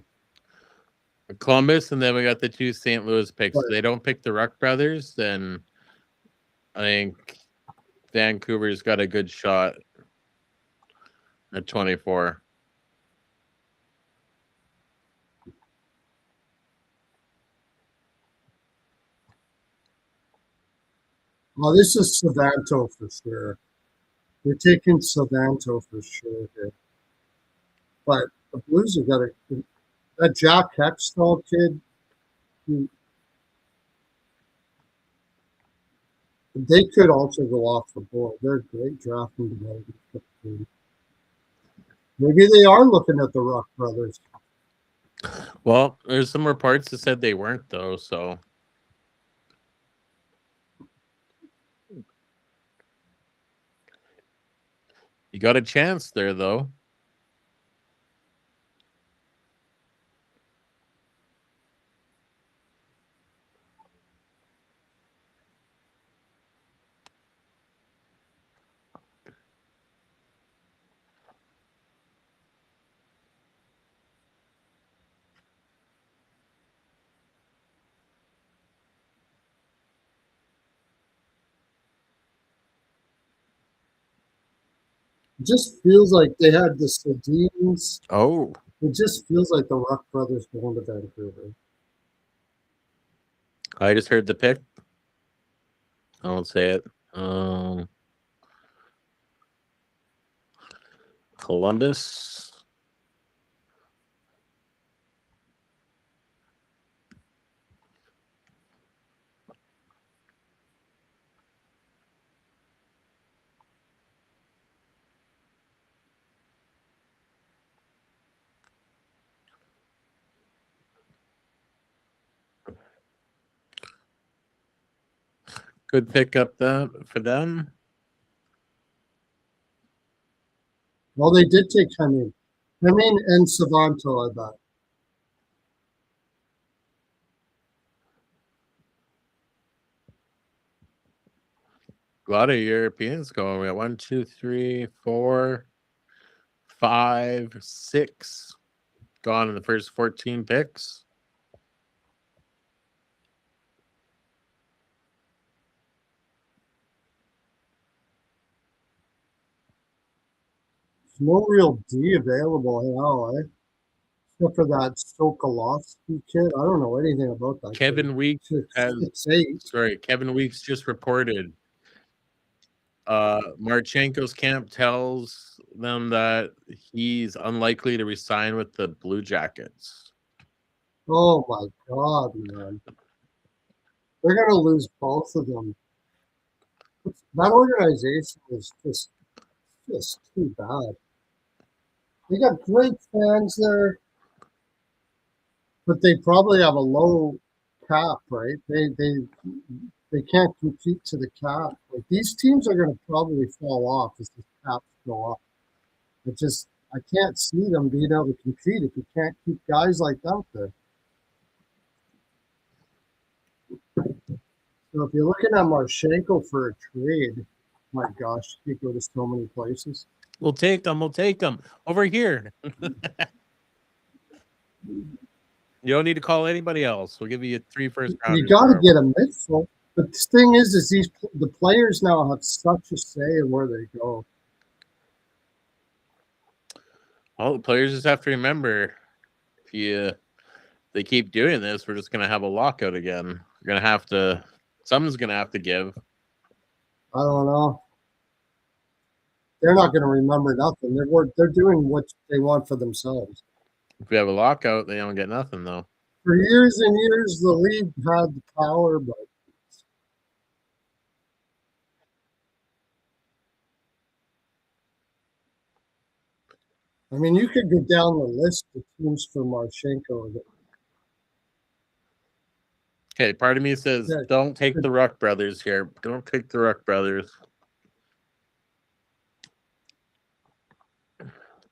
Speaker 2: Columbus, and then we got the two St. Louis picks.
Speaker 1: Right.
Speaker 2: If they don't pick the Ruck brothers, then I think Vancouver's got a good shot at 24.
Speaker 1: Oh, this is Savanto for sure. They're taking Savanto for sure here. But the Blues have got that Jack Hextall kid. They could also go off the board. They're a great drafting development. Maybe they are looking at the Ruck brothers.
Speaker 2: Well, there's some reports that said they weren't, though, so. You got a chance there, though.
Speaker 1: It just feels like they had the Sedins.
Speaker 2: Oh.
Speaker 1: It just feels like the Ruck brothers going to Vancouver.
Speaker 2: I just heard the pick. I won't say it. Columbus. Good pick up that for them.
Speaker 1: Well, they did take Hemming and Savanto, I bet.
Speaker 2: A lot of Europeans going. We got 1, 2, 3, 4, 5, 6 gone in the first 14 picks.
Speaker 1: There's no real D available now, eh? Except for that Sokolowski kid. I don't know anything about that.
Speaker 2: Kevin Weeks has,
Speaker 1: 6'8".
Speaker 2: sorry, Kevin Weeks just reported. Marchenko's camp tells them that he's unlikely to resign with the Blue Jackets.
Speaker 1: Oh my God, man. They're going to lose both of them. That organization is just too bad. They got great fans there, but they probably have a low cap, right? They can't compete to the cap. Like, these teams are going to probably fall off as the caps go up. I can't see them being able to compete if you can't keep guys like that there. So if you're looking at Marchenko for a trade, my gosh, you could go to so many places.
Speaker 2: We'll take them. We'll take them over here. You don't need to call anybody else. We'll give you 3 first rounders.
Speaker 1: You got to get a midfield. But the thing is the players now have such a say in where they go.
Speaker 2: Well, the players just have to remember, if they keep doing this, we're just going to have a lockout again. We're going to have to, someone's going to have to give.
Speaker 1: I don't know. They're not going to remember nothing. They're doing what they want for themselves.
Speaker 2: If we have a lockout, they don't get nothing, though.
Speaker 1: For years and years, the league had the power, but I mean, you could go down the list of teams for Marchenko.
Speaker 2: Okay, part of me says, don't take the Ruck brothers here. Don't take the Ruck brothers.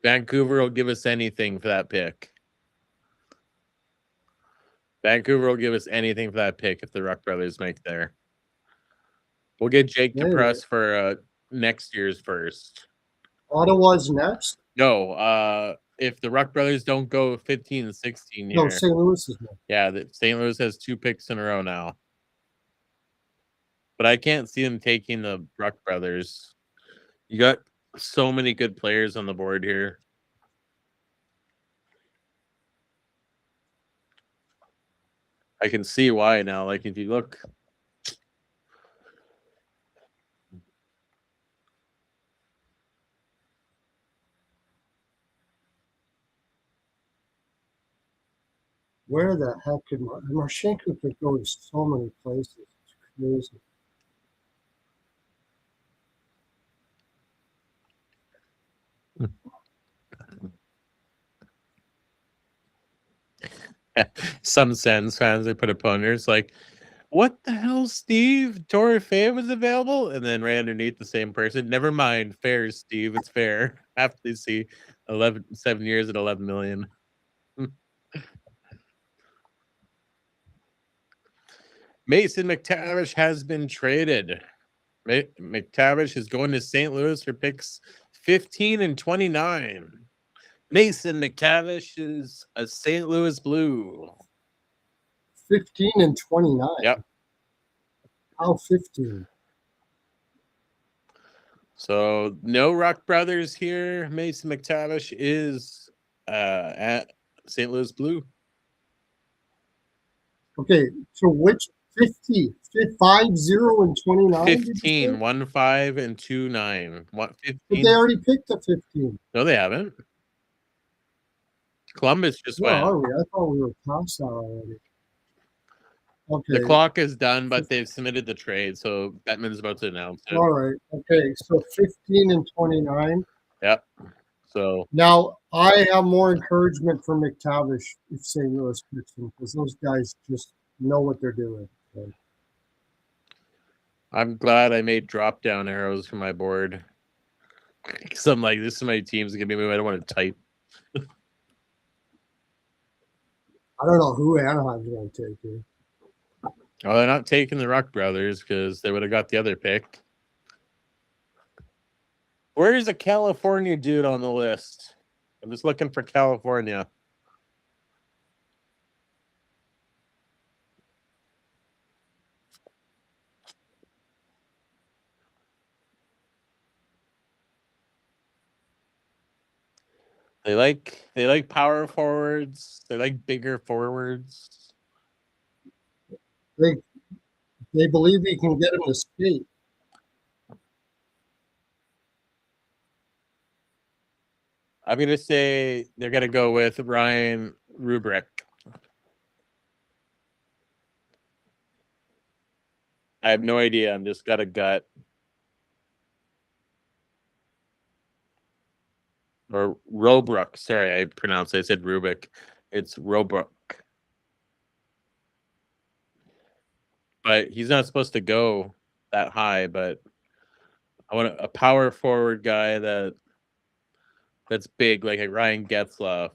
Speaker 2: Vancouver will give us anything for that pick. Vancouver will give us anything for that pick if the Ruck brothers make there. We'll get Jake DePress for next year's first.
Speaker 1: Ottawa's next?
Speaker 2: No, if the Ruck brothers don't go 15 and 16 here.
Speaker 1: No, St. Louis is next.
Speaker 2: Yeah, St. Louis has 2 picks in a row now. But I can't see them taking the Ruck brothers. You got so many good players on the board here. I can see why now. Like, if you look,
Speaker 1: where the heck could Marchenko could go to so many places? It's crazy.
Speaker 2: some Sens fans, they put up on there. It's like, what the hell, Steve? Torre was available? And then right underneath the same person. Never mind. Fair, Steve. It's fair. After they see 7 years at 11 million. Mason McTavish has been traded. McTavish is going to St. Louis for picks 15 and 29. Mason McTavish is a St. Louis Blue.
Speaker 1: 15 and 29.
Speaker 2: Yep.
Speaker 1: How 15?
Speaker 2: So no Ruck brothers here. Mason McTavish is at St. Louis Blue.
Speaker 1: Okay, so which 50, 5, 0, and 29.
Speaker 2: 15, 1, 5, and 2, 9. What,
Speaker 1: But
Speaker 2: 15?
Speaker 1: they already picked a 15.
Speaker 2: No, they haven't. Columbus just
Speaker 1: Where
Speaker 2: went.
Speaker 1: are we? I thought we were past that already. Okay.
Speaker 2: The clock is done, but they've submitted the trade, so Bettman's about to announce it.
Speaker 1: All right. Okay. So 15 and 29.
Speaker 2: Yep. So
Speaker 1: Now, I have more encouragement for McTavish if St. Louis picks him because those guys just know what they're doing. So,
Speaker 2: I'm glad I made drop down arrows for my board. Because I'm like, this is my team's gonna be moving. I don't want to type.
Speaker 1: I don't know who Anaheim's going to take here.
Speaker 2: Oh, they're not taking the Ruck brothers because they would have got the other pick. Where's a California dude on the list? I'm just looking for California. They like power forwards. They like bigger forwards.
Speaker 1: They believe he can get him to skate.
Speaker 2: I'm gonna say they're gonna go with Ryan Rubrick. I have no idea. I'm just got a gut. Or Robrook. Sorry, I pronounced it. I said Rubik. It's Robrook. But he's not supposed to go that high. But I want a power forward guy that's big, like a Ryan Getzlaff.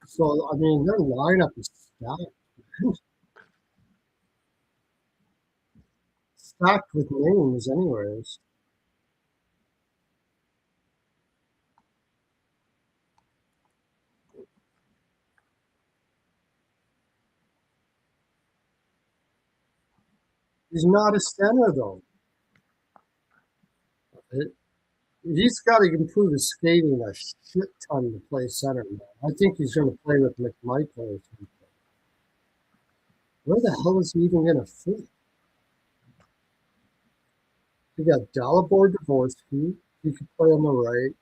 Speaker 1: So, I mean, their lineup is stacked. Stacked with names, anyways. He's not a center, though. He's got to improve his skating a shit ton to play center now. I think he's going to play with McMichael or something. Where the hell is he even going to fit? You got Dalibor Dvorsky. He could play on the right.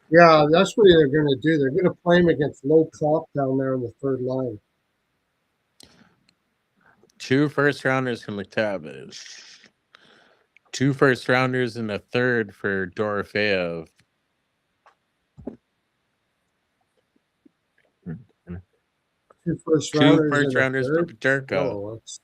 Speaker 1: Yeah, that's what they're going to do. They're going to play him against low Klopp down there in the third line.
Speaker 2: 2 first rounders from McTavish. 2 first rounders and a third for Dorofeyev.
Speaker 1: Two first
Speaker 2: Two
Speaker 1: rounders,
Speaker 2: first
Speaker 1: and a
Speaker 2: rounders for
Speaker 1: third.
Speaker 2: Paterka.
Speaker 1: Oh, that's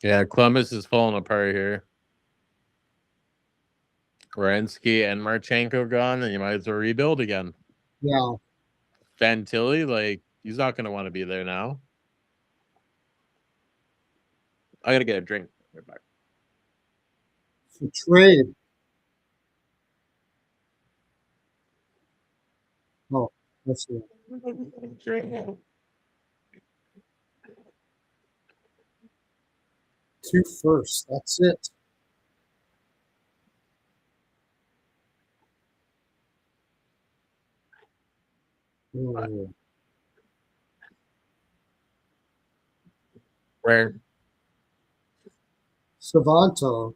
Speaker 2: Yeah, Columbus is falling apart here. Wierenski and Marchenko gone, and you might as well rebuild again.
Speaker 1: yeah.
Speaker 2: Fantilli, like, he's not going to want to be there now. I got to get a drink. Right back.
Speaker 1: For trade. Oh, that's it. 2 firsts. That's it. Oh.
Speaker 2: Where?
Speaker 1: Savanto.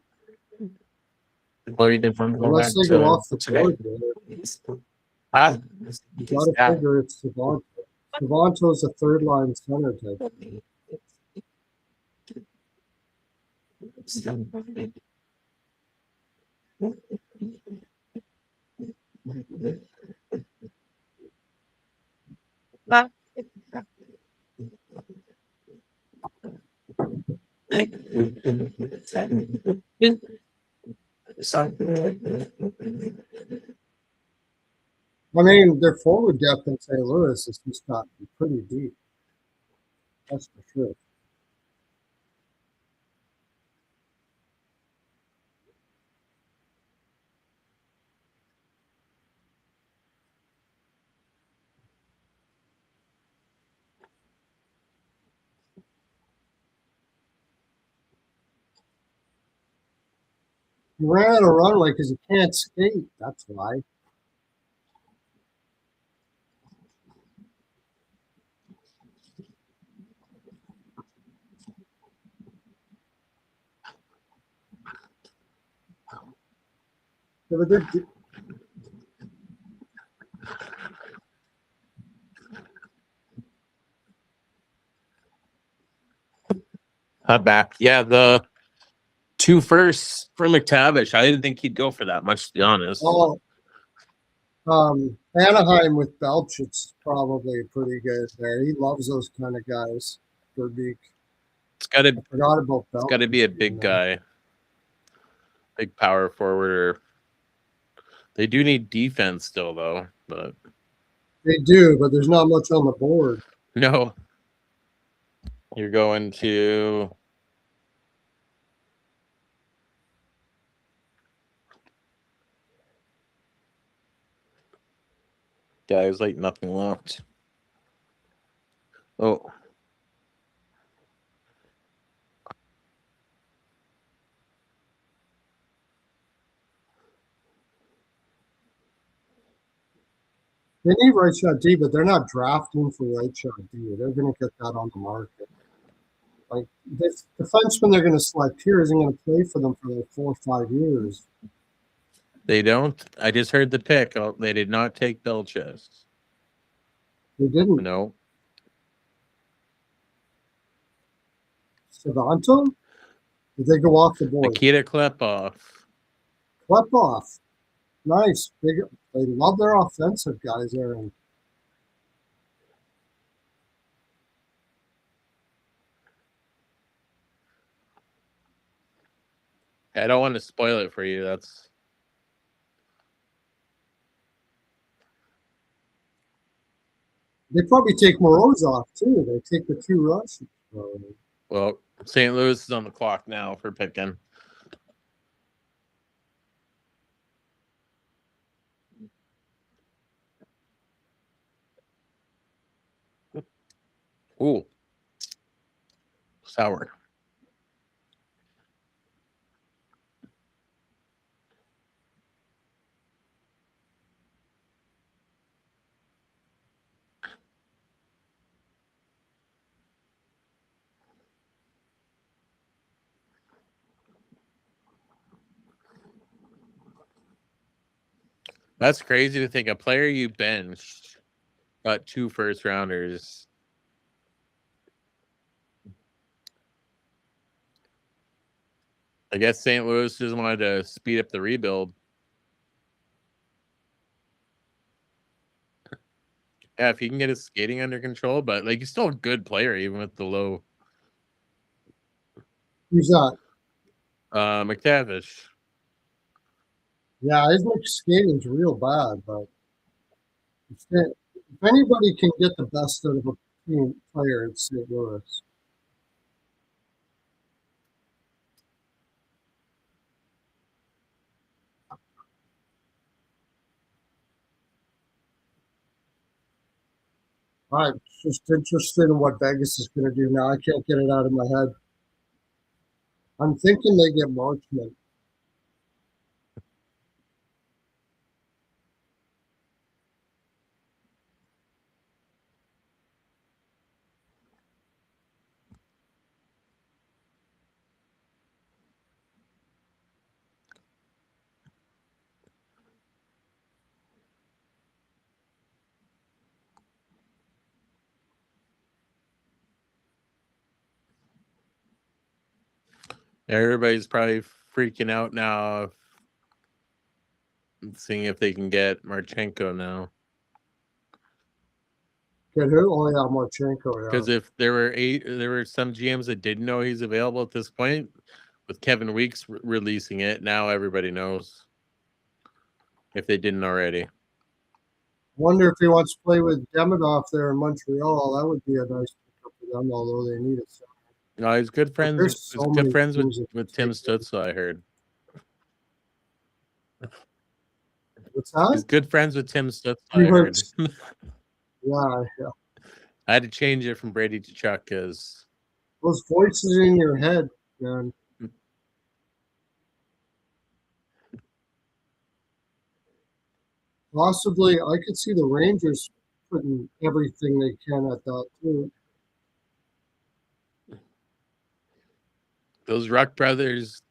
Speaker 2: Glory did one go
Speaker 1: Unless
Speaker 2: back
Speaker 1: they go
Speaker 2: to
Speaker 1: off the
Speaker 2: what's her
Speaker 1: board
Speaker 2: name?
Speaker 1: there.
Speaker 2: Ah,
Speaker 1: You got to
Speaker 2: yeah.
Speaker 1: figure it's Savanto. Savanto's a third line center type. I mean, their forward depth in St. Louis has just gotten pretty deep. That's for sure. You ran out of runway because you can't skate. That's why. They have a good.
Speaker 2: Back. Yeah, the 2 firsts for McTavish. I didn't think he'd go for that much, to be honest.
Speaker 1: Oh, Anaheim with Belch, it's probably pretty good there. He loves those kind of guys. Verbeek.
Speaker 2: It's gotta
Speaker 1: I forgot about Belch.
Speaker 2: it's gotta be a big guy. Big power forwarder. They do need defense still though, but
Speaker 1: They do, but there's not much on the board.
Speaker 2: no. You're going to guys like nothing left. Oh,
Speaker 1: They need right shot D, but they're not drafting for right shot D. They're going to get that on the market. Like this defenseman they're going to select here isn't going to play for them for like 4 or 5 years.
Speaker 2: they don't. I just heard the pick. Oh, they did not take Belches.
Speaker 1: They didn't.
Speaker 2: No.
Speaker 1: Savanto? Did they go off the board?
Speaker 2: Nikita Klepov.
Speaker 1: Klepov. Nice. They love their offensive guys, Aaron.
Speaker 2: I don't want to spoil it for you. That's
Speaker 1: They probably take Morozov too. They take the 2 Russians. Probably.
Speaker 2: well, St. Louis is on the clock now for picking. Ooh. Sour. That's crazy to think a player you benched got 2 first rounders. I guess St. Louis just wanted to speed up the rebuild. Yeah, if he can get his skating under control, but like he's still a good player even with the low.
Speaker 1: Who's that?
Speaker 2: McTavish.
Speaker 1: Yeah, his skating's real bad, but if anybody can get the best out of a team player, it's St. Louis. I'm just interested in what Vegas is going to do now. I can't get it out of my head. I'm thinking they get Marchment.
Speaker 2: Everybody's probably freaking out now, seeing if they can get Marchenko now.
Speaker 1: Get who? Oh yeah, Marchenko. Yeah.
Speaker 2: Because if there were some GMs that didn't know he's available at this point, with Kevin Weeks releasing it, now everybody knows. If they didn't already.
Speaker 1: Wonder if he wants to play with Demidov there in Montreal. That would be a nice pickup for them, although they need it.
Speaker 2: No, he's good friends.
Speaker 1: there's
Speaker 2: He's
Speaker 1: so
Speaker 2: good
Speaker 1: many
Speaker 2: friends
Speaker 1: teams that
Speaker 2: with
Speaker 1: can
Speaker 2: Tim
Speaker 1: take him.
Speaker 2: Stützle, I heard.
Speaker 1: What's that?
Speaker 2: He's good friends with Tim Stützle, I
Speaker 1: You
Speaker 2: heard.
Speaker 1: heard- Yeah.
Speaker 2: I had to change it from Brady to Chuck because
Speaker 1: Those voices in your head, man. Possibly, I could see the Rangers putting everything they can at that too.
Speaker 2: those Ruck brothers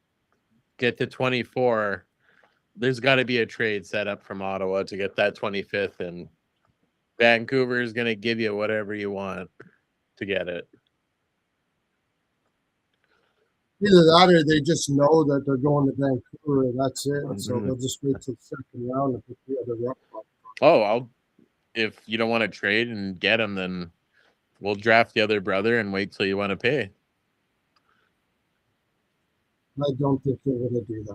Speaker 2: get to 24. There's got to be a trade set up from Ottawa to get that 25th, and Vancouver is going to give you whatever you want to get it.
Speaker 1: Either that or they just know that they're going to Vancouver and that's it. So they'll just wait till the second round and pick the other Ruck.
Speaker 2: Oh, if you don't want to trade and get him, then we'll draft the other brother and wait till you want to pay.
Speaker 1: I don't think they're going to do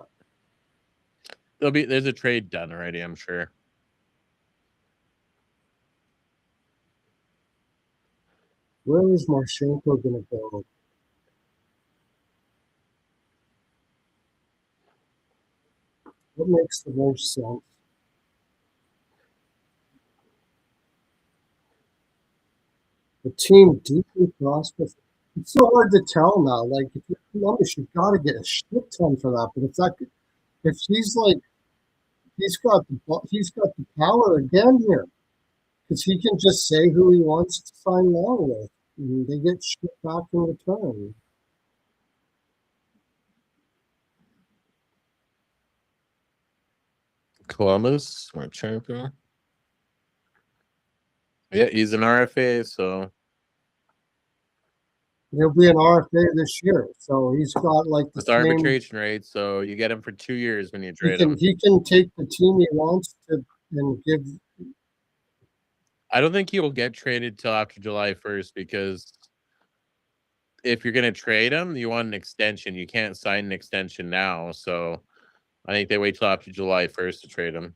Speaker 1: that.
Speaker 2: There's a trade done already, I'm sure.
Speaker 1: Where is Marchenko going to go? What makes the most sense? The team deeply prosperous. It's so hard to tell now. Like if you're Columbus, you've got to get a shit ton for that. But if he's like he's got the power again here because he can just say who he wants to sign along with, and they get shit back in return.
Speaker 2: Columbus, Marchenko. Yeah, he's an RFA, so
Speaker 1: He'll be an RFA this year, so he's got like the
Speaker 2: with
Speaker 1: same.
Speaker 2: arbitration rate, so you get him for 2 years when you trade him.
Speaker 1: He can take the team he wants to and give.
Speaker 2: I don't think he will get traded till after July 1st because if you're going to trade him, you want an extension. You can't sign an extension now, so I think they wait till after July 1st to trade him.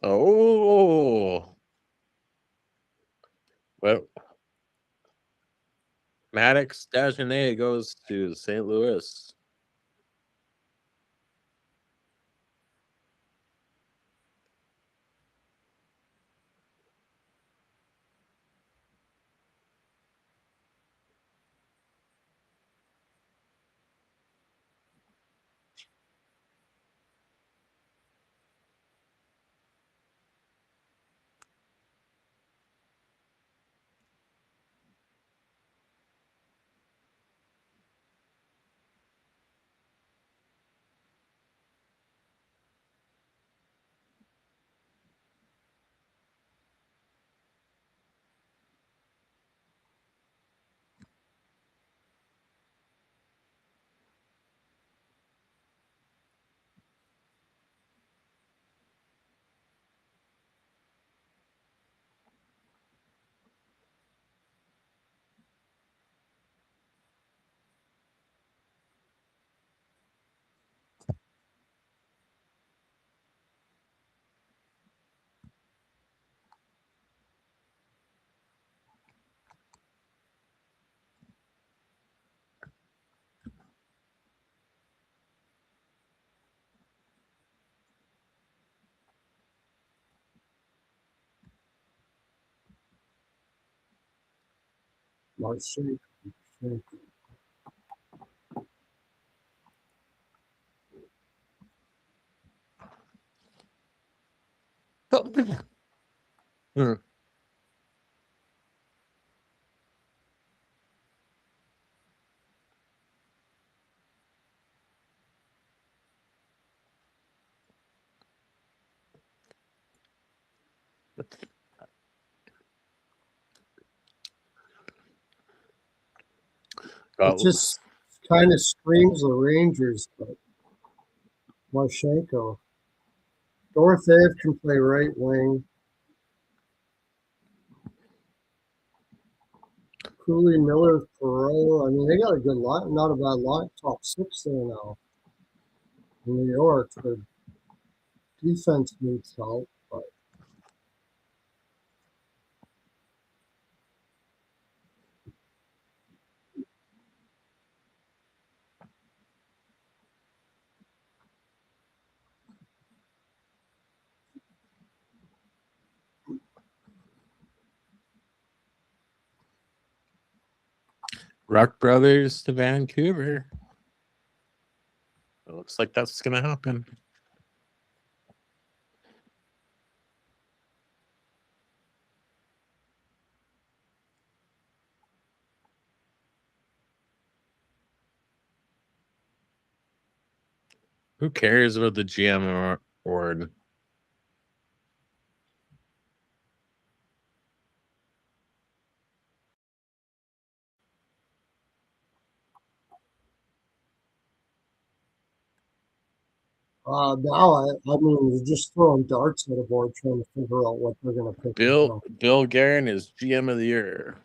Speaker 2: Oh, well, Maddox Dagenet goes to St. Louis.
Speaker 1: Marchenko.
Speaker 2: Hmm.
Speaker 1: It just kind of screams the Rangers, but Marchenko. Dorotheev can play right wing. Cooley, Miller, Pearlo. I mean, they got a good line, not a bad line. Top 6 there now in New York. The defense needs help, but
Speaker 2: Rock Brothers to Vancouver. It looks like that's going to happen. Who cares about the GM award?
Speaker 1: now I mean, you're just throwing darts at a board trying to figure out what they're going to pick.
Speaker 2: Bill Guerin is GM of the year.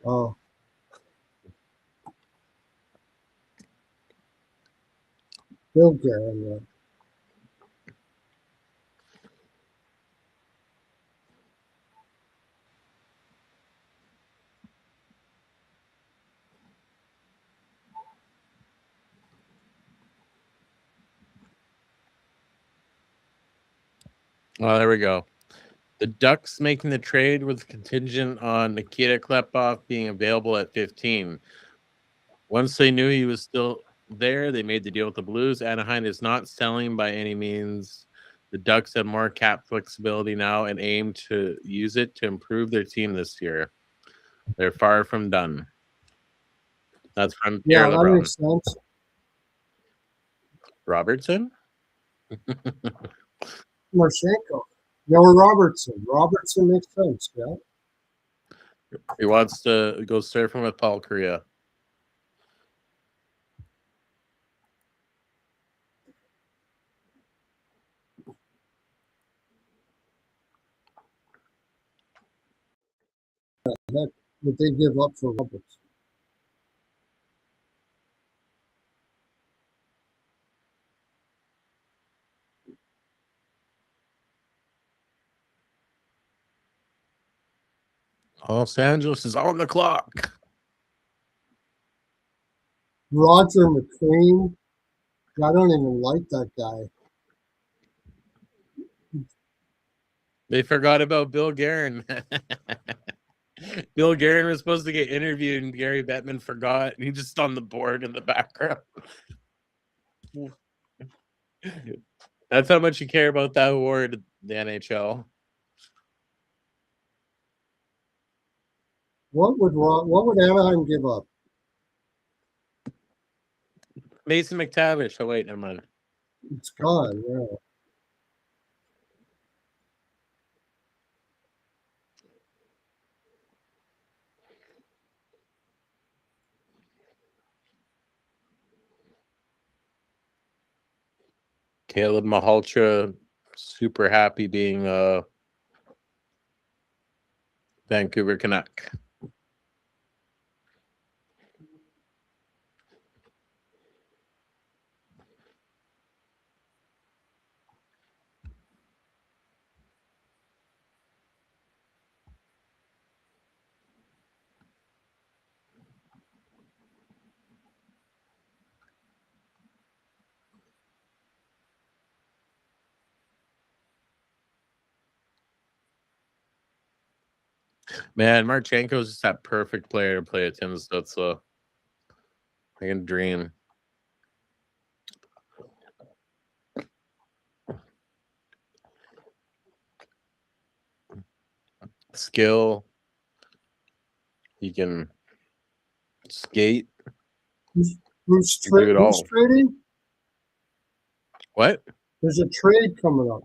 Speaker 1: Oh. Bill Guerin, yeah.
Speaker 2: Oh, there we go. The Ducks making the trade with contingent on Nikita Klepov being available at 15. Once they knew he was still there, they made the deal with the Blues. Anaheim is not selling by any means. The Ducks have more cap flexibility now and aim to use it to improve their team this year. They're far from done. That's from Pierre
Speaker 1: that
Speaker 2: LeBrun.
Speaker 1: makes sense.
Speaker 2: Robertson?
Speaker 1: Marchenko. No, Robertson. Robertson makes sense, yeah.
Speaker 2: He wants to go surfing with Paul Kariya.
Speaker 1: Heck would they give up for Robertson?
Speaker 2: Los Angeles is on the clock.
Speaker 1: Roger McCrean. I don't even like that guy.
Speaker 2: They forgot about Bill Guerin. Bill Guerin was supposed to get interviewed, and Gary Bettman forgot. And he just on the board in the background. That's how much you care about that award, the NHL.
Speaker 1: What would Anaheim give up?
Speaker 2: Mason McTavish. Oh wait, never mind.
Speaker 1: It's gone. Yeah.
Speaker 2: Caleb Mahalcha, super happy being a Vancouver Canuck. Man, Marchenko's just that perfect player to play at Tim Stützle. I can dream. skill. He can skate.
Speaker 1: Who's
Speaker 2: Do it all.
Speaker 1: trading?
Speaker 2: What?
Speaker 1: There's a trade coming up.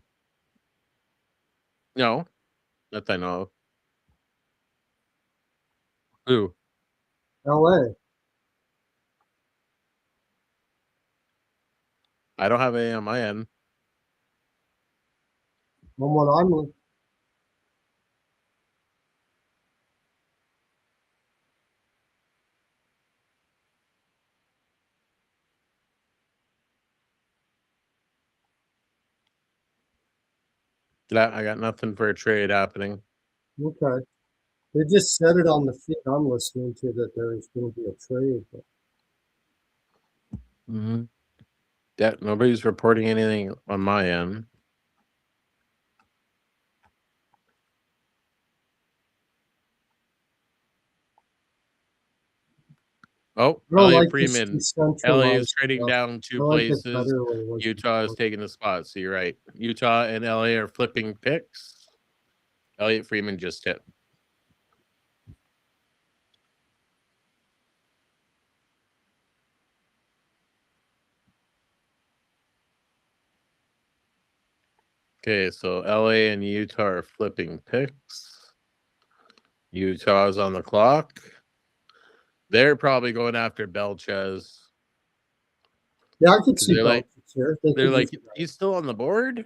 Speaker 2: No, that I know of. Who?
Speaker 1: LA.
Speaker 2: I don't have any on my end.
Speaker 1: From what I'm looking.
Speaker 2: I got nothing for a trade happening.
Speaker 1: Okay. They just said it on the feed I'm listening to that there's going to be a trade. But
Speaker 2: Mm-hmm. Yeah, nobody's reporting anything on my end. Oh,
Speaker 1: I don't
Speaker 2: Elliot
Speaker 1: like this
Speaker 2: Freeman.
Speaker 1: decentralized
Speaker 2: LA is trading
Speaker 1: stuff.
Speaker 2: down
Speaker 1: I
Speaker 2: 2
Speaker 1: like it
Speaker 2: places.
Speaker 1: better when it was
Speaker 2: Utah is
Speaker 1: before.
Speaker 2: taking the spot. So you're right. Utah and LA are flipping picks. Elliot Freeman just hit. Okay, so LA and Utah are flipping picks. Utah's on the clock. They're probably going after Belchez.
Speaker 1: Yeah, I could see
Speaker 2: They're like,
Speaker 1: Belfast here. They
Speaker 2: they're
Speaker 1: could
Speaker 2: like,
Speaker 1: use that.
Speaker 2: he's still on the board.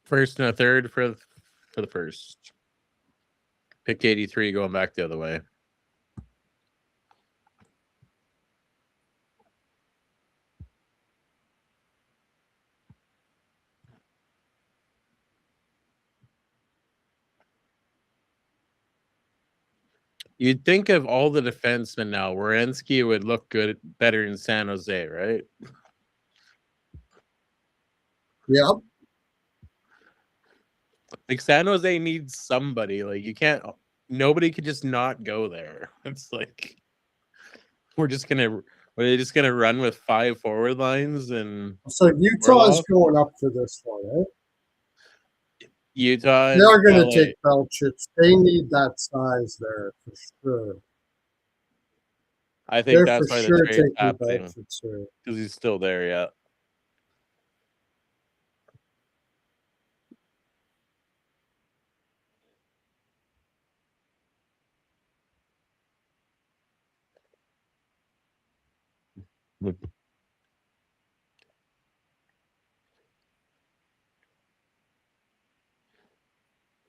Speaker 2: First and a third for the first. Pick 83 going back the other way. You'd think of all the defensemen now, Werenski would look good, better in San Jose, right?
Speaker 1: Yep.
Speaker 2: Like San Jose needs somebody. Like you can't. Nobody could just not go there. It's like we're just gonna. Are they just gonna run with 5 forward lines and
Speaker 1: So Utah is going up for this one, eh?
Speaker 2: Utah
Speaker 1: They
Speaker 2: and
Speaker 1: are going to
Speaker 2: LA?
Speaker 1: take Belchich. They need that size there for sure.
Speaker 2: I think
Speaker 1: They're
Speaker 2: that's
Speaker 1: for
Speaker 2: why the
Speaker 1: sure
Speaker 2: trade's
Speaker 1: taking
Speaker 2: happening
Speaker 1: Belchich there.
Speaker 2: because he's still there yet.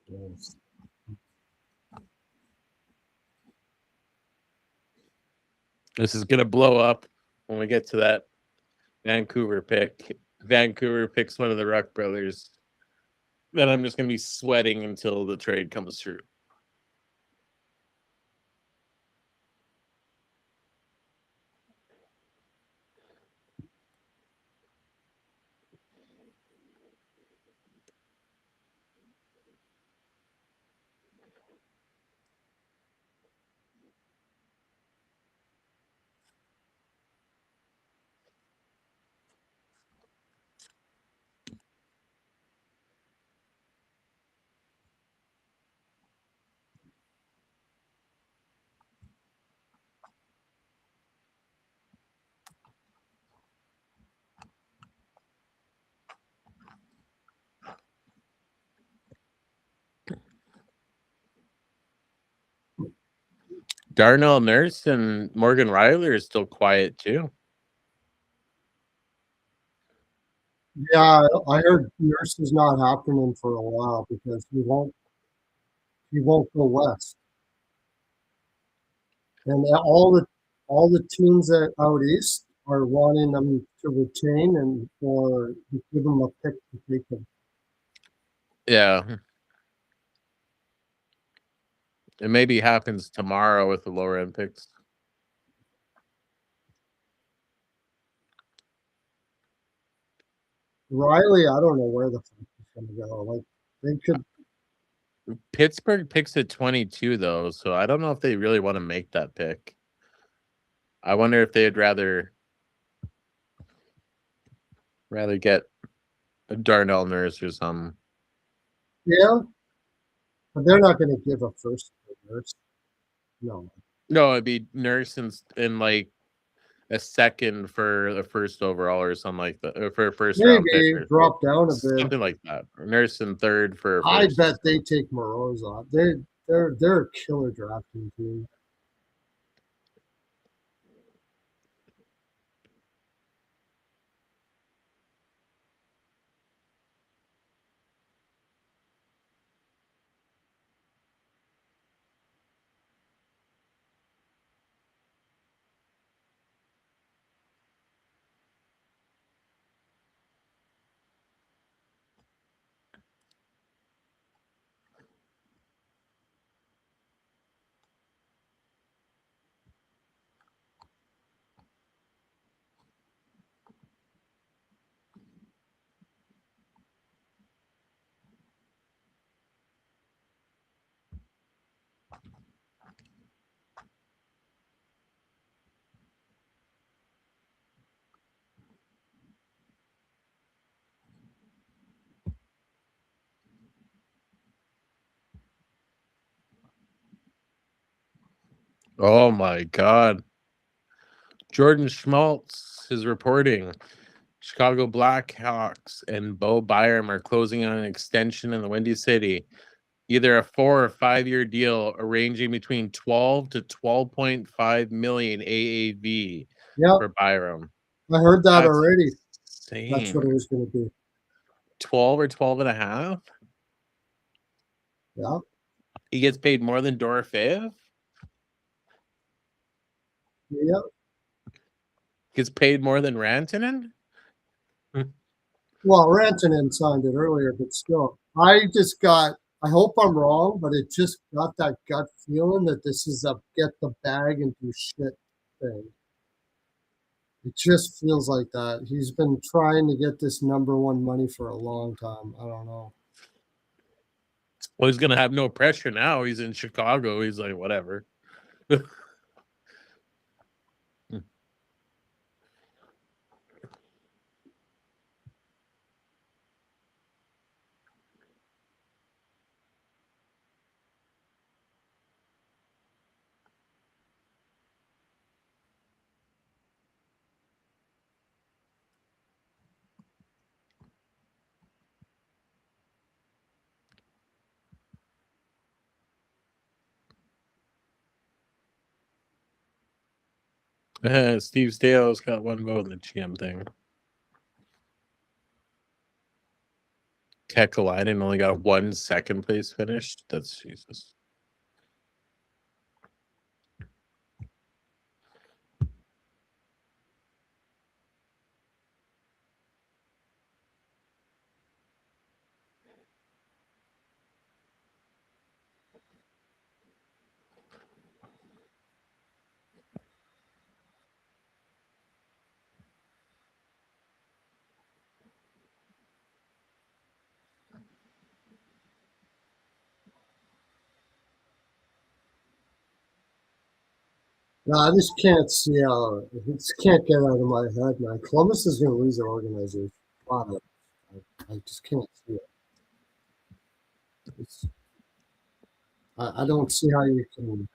Speaker 1: Yes.
Speaker 2: This is gonna blow up when we get to that Vancouver pick. Vancouver picks one of the Ruck brothers. Then I'm just gonna be sweating until the trade comes through. Darnell Nurse and Morgan Ryler is still quiet too.
Speaker 1: Yeah, I heard Nurse is not happening for a while because he won't go west. And all the teams that out east are wanting them to retain and or give them a pick to take them.
Speaker 2: Yeah. It maybe happens tomorrow with the lower end picks.
Speaker 1: Riley, I don't know where the fuck he's going to go. Like, they could.
Speaker 2: Pittsburgh picks at 22, though, so I don't know if they really want to make that pick. I wonder if they'd rather get a Darnell Nurse or something.
Speaker 1: Yeah. But they're not going to give a first to Nurse. No.
Speaker 2: No, it'd be Nurse in like a second for the first overall or something like that, or for a first round pick.
Speaker 1: Maybe drop down a bit.
Speaker 2: Something like that. Or Nurse in third for
Speaker 1: I
Speaker 2: first.
Speaker 1: bet they take Moroz off. They're a killer drafting team.
Speaker 2: Oh my God. Jordan Schmaltz is reporting Chicago Blackhawks and Bo Byram are closing on an extension in the Windy City. Either a 4 or 5 year deal ranging between 12 to 12.5 million AAV for Byram.
Speaker 1: I heard that
Speaker 2: That's
Speaker 1: already.
Speaker 2: insane.
Speaker 1: That's what it was going to be.
Speaker 2: 12 or 12 and a half?
Speaker 1: Yeah.
Speaker 2: He gets paid more than Dorofeyev?
Speaker 1: Yeah.
Speaker 2: Gets paid more than Rantanen?
Speaker 1: Well, Rantanen signed it earlier, but still, I hope I'm wrong, but it just got that gut feeling that this is a get the bag and do shit thing. It just feels like that. He's been trying to get this number one money for a long time. I don't know.
Speaker 2: Well, he's going to have no pressure now. He's in Chicago. He's like, whatever. Steve Stale's got one vote in the GM thing. Kekalainen only got 1 second place finished. That's Jesus.
Speaker 1: No, I just can't see how it just can't get out of my head, man. Columbus is going to lose their organization. Wow. I just can't see it. I don't see how you can.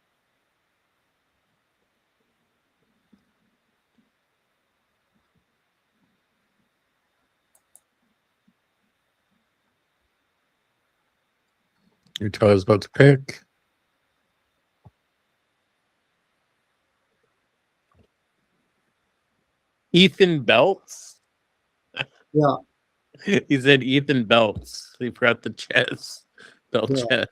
Speaker 2: Your toe is about to pick. Ethan Belts?
Speaker 1: Yeah.
Speaker 2: He said Ethan Belts. He forgot the chest. Belt
Speaker 1: Yeah.
Speaker 2: chest.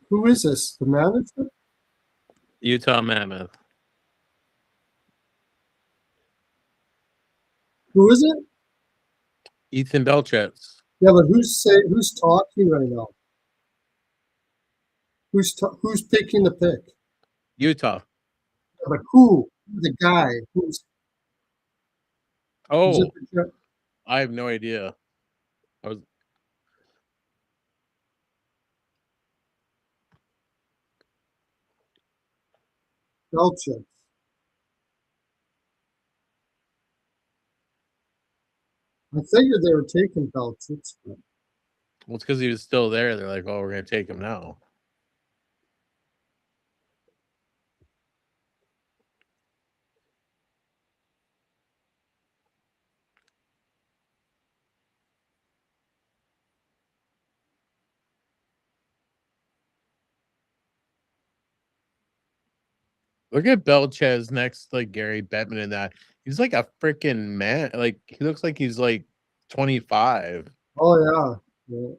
Speaker 1: Who is this? The manager?
Speaker 2: Utah Mammoth.
Speaker 1: Who is it?
Speaker 2: Ethan Belchetz.
Speaker 1: Yeah, but who's talking right now? Who's picking the pick?
Speaker 2: Utah.
Speaker 1: Yeah, but who? The guy who's
Speaker 2: Oh,
Speaker 1: it the,
Speaker 2: I have no idea.
Speaker 1: Belchik? I figured they were taking Belchik.
Speaker 2: Well, it's because he was still there. They're like, "Oh, we're gonna take him now." Look at Belchez next, like Gary Bettman and that. He's like a freaking man. Like he looks like he's like 25.
Speaker 1: Oh yeah.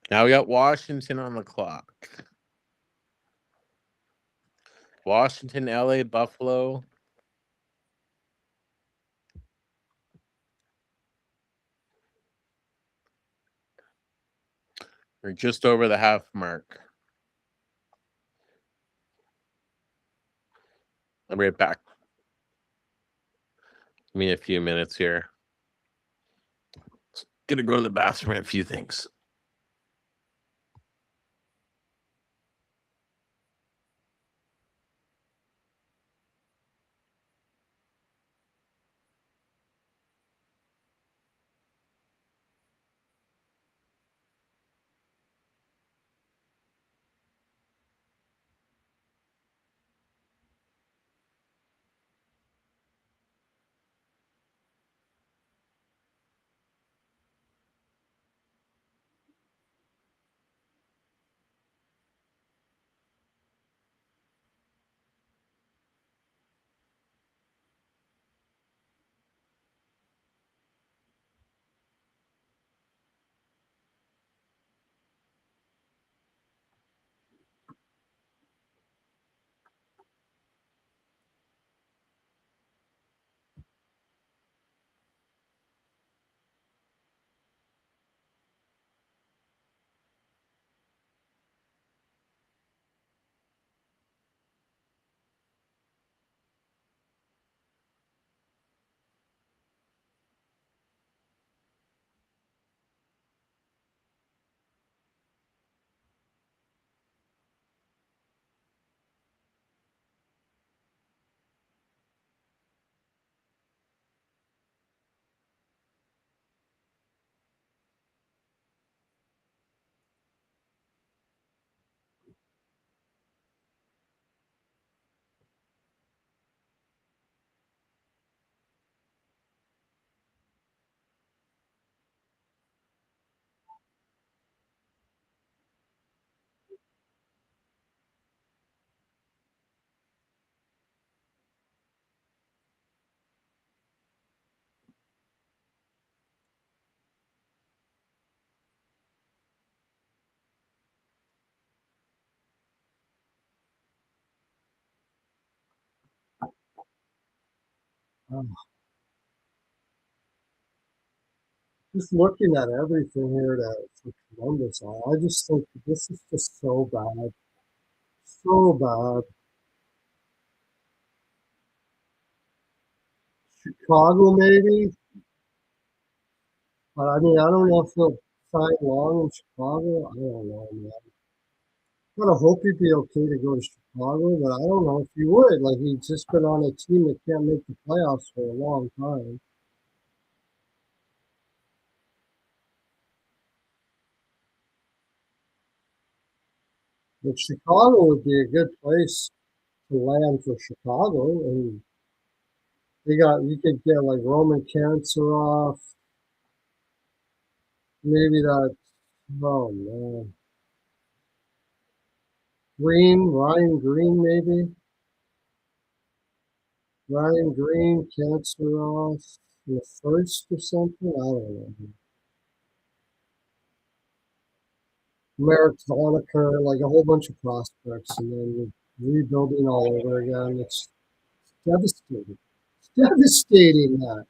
Speaker 2: Now we got Washington on the clock. Washington, LA, Buffalo. We're just over the half mark. I'll be right back. Give me a few minutes here. Gonna go to the bathroom and a few things.
Speaker 1: Just looking at everything here for Columbus, I just think this is just so bad. So bad. Chicago, maybe. But I mean, I don't know if he'll sign long in Chicago. I don't know, man. I gotta hope he'd be okay to go to Chicago, but I don't know if he would. Like, he's just been on a team that can't make the playoffs for a long time. But Chicago would be a good place to land for Chicago, and you could get like Roman Kanserov, maybe that. Oh man, Ryan Green, maybe Ryan Green, Kanserov in the first or something. I don't know. Merrick Zonaker, like a whole bunch of prospects, and then rebuilding all over again. It's devastating. It's devastating that.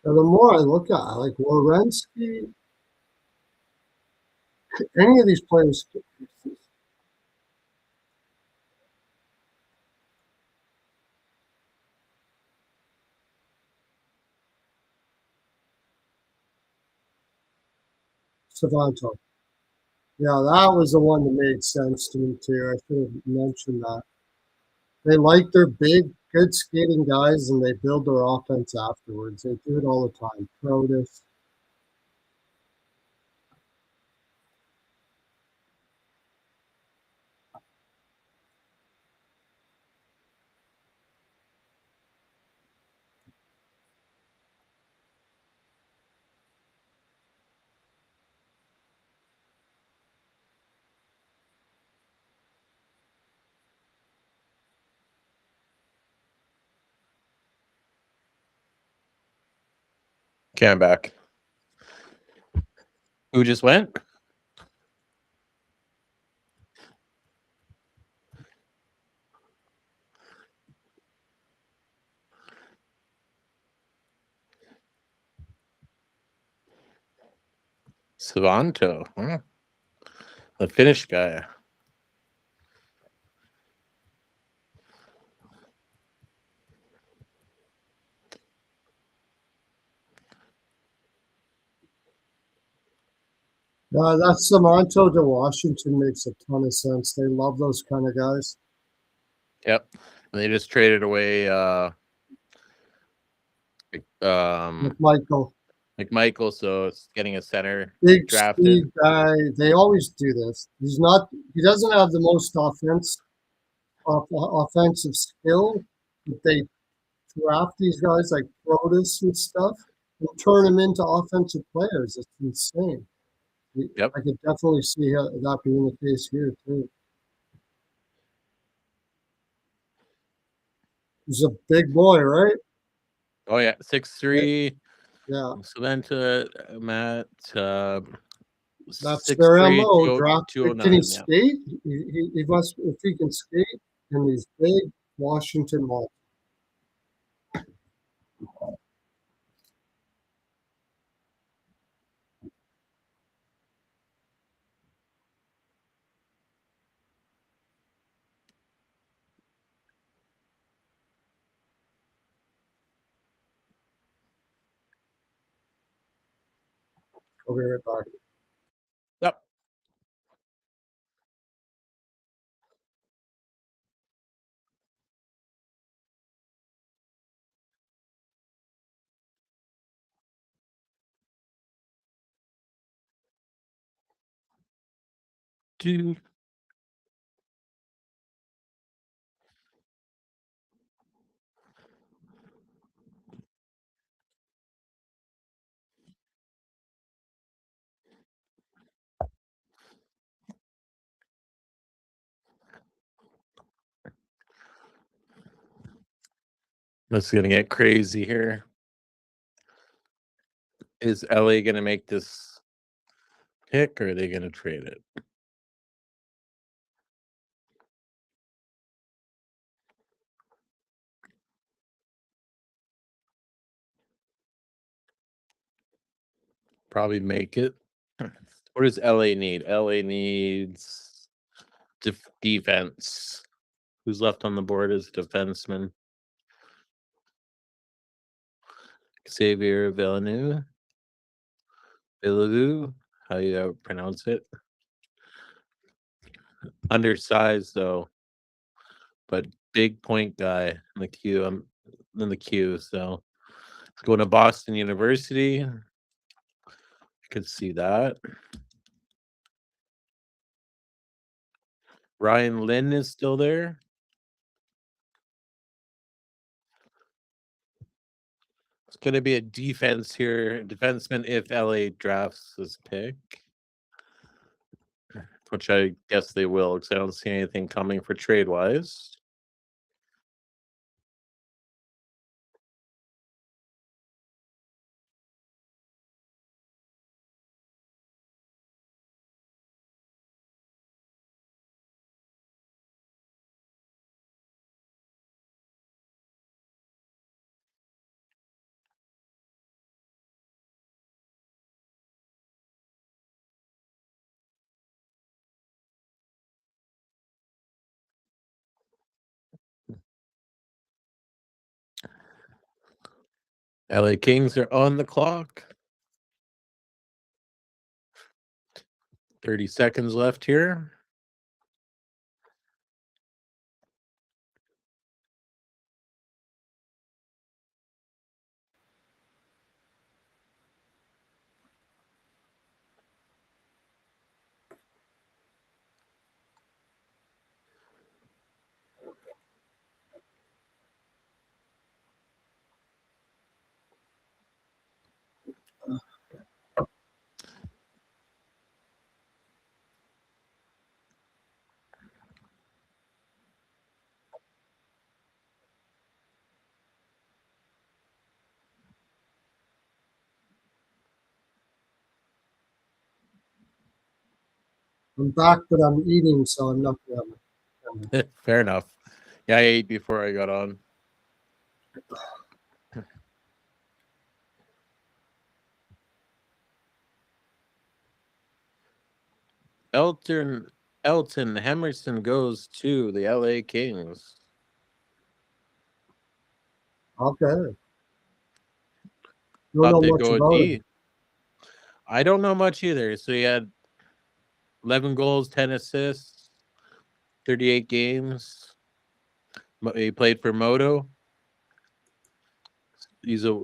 Speaker 1: And the more I look at it, like Wierenski, any of these players, Savanto. Yeah, that was the one that made sense to me too. I should have mentioned that. They like their big, good skating guys, and they build their offense afterwards. They do it all the time. Protus.
Speaker 2: Okay, I'm back. Who just went? Savanto. Huh? The Finnish guy.
Speaker 1: That Samanto to Washington makes a ton of sense. They love those kind of guys.
Speaker 2: Yep. And they just traded away
Speaker 1: Michael,
Speaker 2: McMichael, so it's getting a center
Speaker 1: big
Speaker 2: drafted.
Speaker 1: speed guy. They always do this. He's not. He doesn't have the most offensive skill, but they draft these guys like Protus and stuff and turn them into offensive players. It's insane.
Speaker 2: Yep.
Speaker 1: I could definitely see that being the case here too. He's a big boy, right?
Speaker 2: Oh yeah, 6'3".
Speaker 1: Yeah,
Speaker 2: Savanta, Matt,
Speaker 1: that's
Speaker 2: 6'3",
Speaker 1: their MO. Draft. Can he
Speaker 2: 209. Yeah.
Speaker 1: skate? He must. If he can skate, and he's big, Washington won. I'll be right back.
Speaker 2: Yep. Dude. This is gonna get crazy here. Is LA gonna make this pick, or are they gonna trade it? Probably make it. What does LA need? LA needs defense. Who's left on the board as defenseman? Xavier Villeneuve. Villeneuve, how you pronounce it? Undersized though, but big point guy in the queue. I'm in the queue, so going to Boston University. I could see that. Ryan Lynn is still there. It's going to be a defense here, defenseman if LA drafts this pick, which I guess they will because I don't see anything coming for trade wise. LA Kings are on the clock. 30 seconds left here.
Speaker 1: I'm back, but I'm eating, so I'm not gonna.
Speaker 2: Fair enough. Yeah, I ate before I got on. Elton Hemerson goes to the LA Kings.
Speaker 1: Okay.
Speaker 2: Thought
Speaker 1: Don't know
Speaker 2: they'd
Speaker 1: much
Speaker 2: go with
Speaker 1: about
Speaker 2: D.
Speaker 1: it.
Speaker 2: I don't know much either. So he had 11 goals, 10 assists, 38 games. He played for Moto. He's a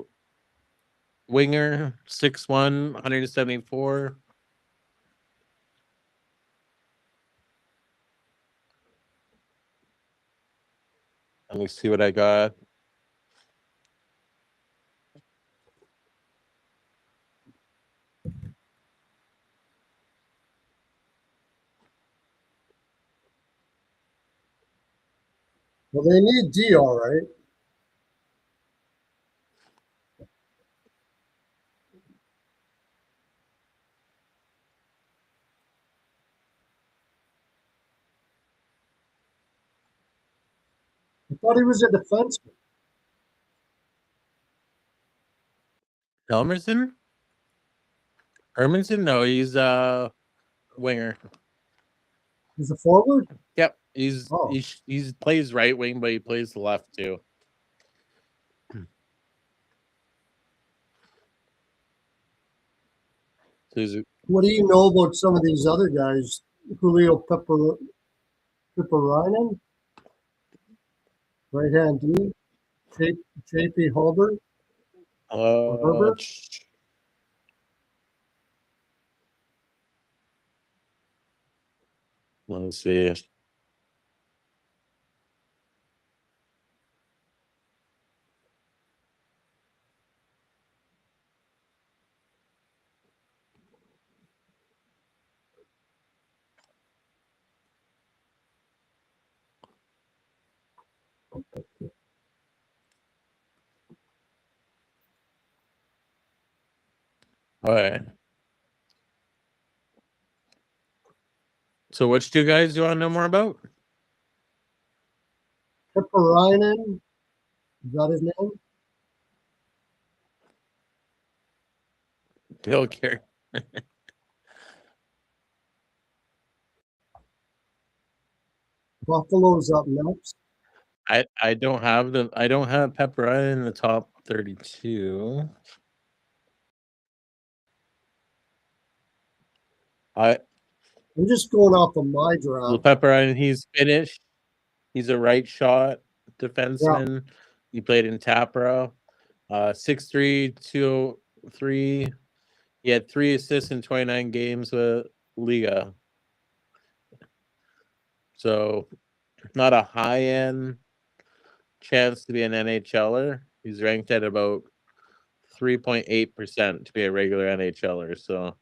Speaker 2: winger, 6'1", 174. Let me see what I got.
Speaker 1: Well, they need D, all right. I thought he was a defenseman.
Speaker 2: Helmerson? Hermanson? No, he's a winger.
Speaker 1: He's a forward.
Speaker 2: Yep, he's
Speaker 1: Oh.
Speaker 2: he's plays right wing, but he plays left too. So he's
Speaker 1: What do you know about some of these other guys? Julio Piparainen, right hand D, JP Holbert, Herbert.
Speaker 2: Let's see. All right. So which two guys do you want to know more about?
Speaker 1: Pepperinen, is that his name?
Speaker 2: Bill Carey.
Speaker 1: Buffalo's up next.
Speaker 2: I don't have Pepperine in the top 32.
Speaker 1: I'm just going off of my draft.
Speaker 2: Pepperine, he's Finnish. He's a right shot defenseman.
Speaker 1: Yeah.
Speaker 2: He played in Tappara. 6'3", 203. He had 3 assists in 29 games with Liga. So not a high-end chance to be an NHLer. He's ranked at about 3.8% to be a regular NHLer. So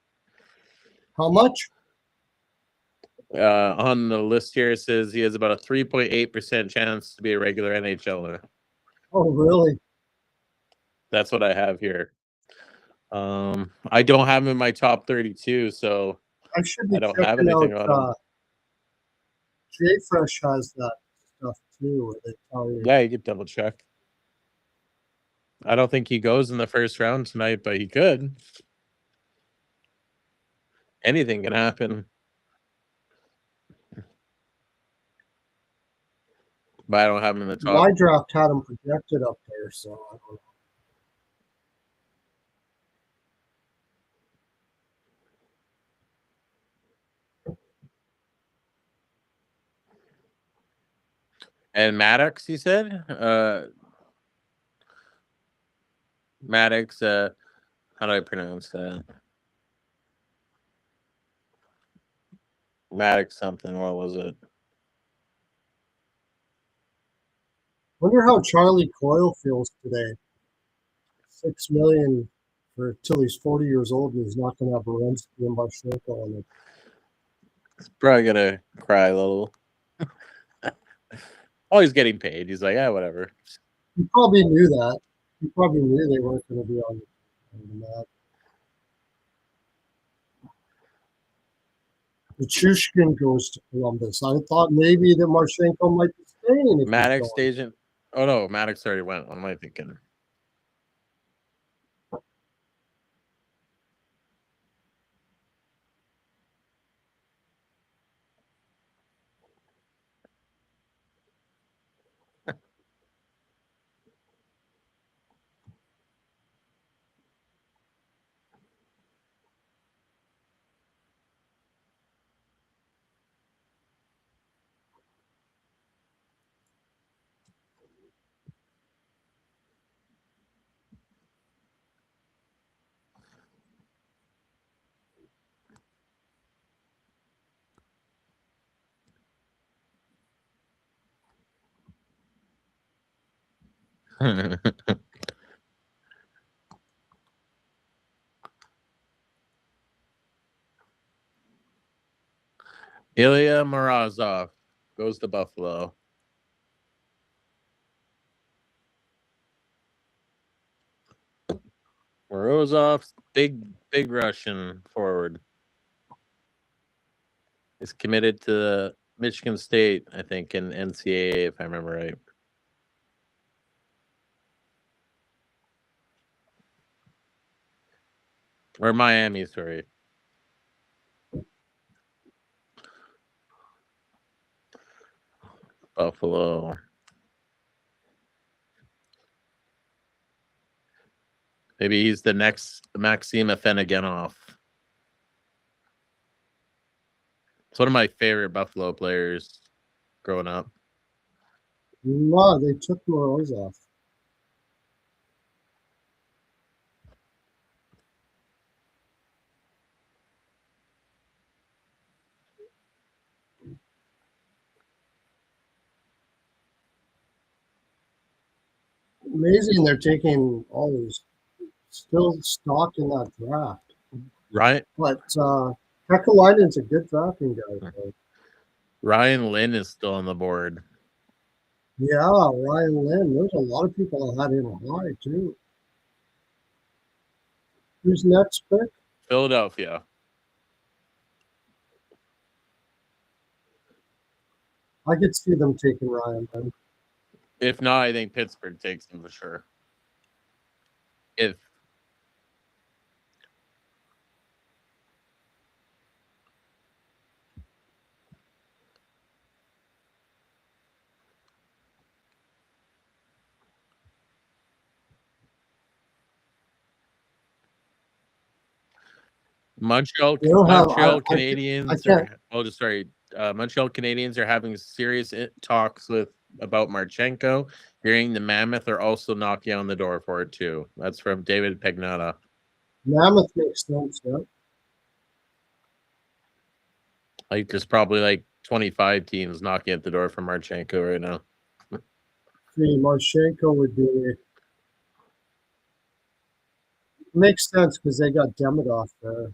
Speaker 1: How much?
Speaker 2: on the list here, it says he has about a 3.8% chance to be a regular NHLer.
Speaker 1: Oh, really?
Speaker 2: That's what I have here. I don't have him in my top 32, so
Speaker 1: I should be
Speaker 2: I don't have
Speaker 1: checking
Speaker 2: anything
Speaker 1: out.
Speaker 2: on him.
Speaker 1: J-Fresh has that stuff too, where they tell you.
Speaker 2: Yeah, you could double check. I don't think he goes in the first round tonight, but he could. Anything can happen. But I don't have him in the top.
Speaker 1: My draft had him projected up there, so I don't know.
Speaker 2: And Maddox, you said? Maddox, how do I pronounce that? Maddox something, what was it?
Speaker 1: Wonder how Charlie Coyle feels today. $6 million for till he's 40 years old, and he's not going to have Berensky and Marchenko on it.
Speaker 2: He's probably gonna cry a little. Oh, he's getting paid. He's like, yeah, whatever.
Speaker 1: He probably knew that. He probably knew they weren't going to be on the map. The Chushkin goes to Columbus. I thought maybe that Marchenko might be staying. If he's
Speaker 2: Maddox
Speaker 1: going.
Speaker 2: agent. Oh no, Maddox already went. What am I thinking? Ilya Morozov goes to Buffalo. Morozov, big Russian forward. Is committed to Michigan State, I think, in NCAA, if I remember right. Or Miami, sorry. Buffalo. Maybe he's the next Maxim Afinogenov. It's one of my favorite Buffalo players growing up.
Speaker 1: No, they took Morozov. Amazing they're taking all these still stock in that draft.
Speaker 2: Right?
Speaker 1: But Kekalainen's a good drafting guy. So.
Speaker 2: Ryan Lynn is still on the board.
Speaker 1: Yeah, Ryan Lynn. There's a lot of people that had him high too. Who's next pick?
Speaker 2: Philadelphia.
Speaker 1: I could see them taking Ryan. Then.
Speaker 2: If not, I think Pittsburgh takes him for sure. If Montreal Canadiens Montreal Canadiens are having serious talks about Marchenko. Hearing the Mammoth are also knocking on the door for it too. That's from David Pagnotta.
Speaker 1: Mammoth makes sense, yeah.
Speaker 2: Like there's probably like 25 teams knocking at the door for Marchenko right now.
Speaker 1: See, Marchenko would be makes sense because they got Demidov there.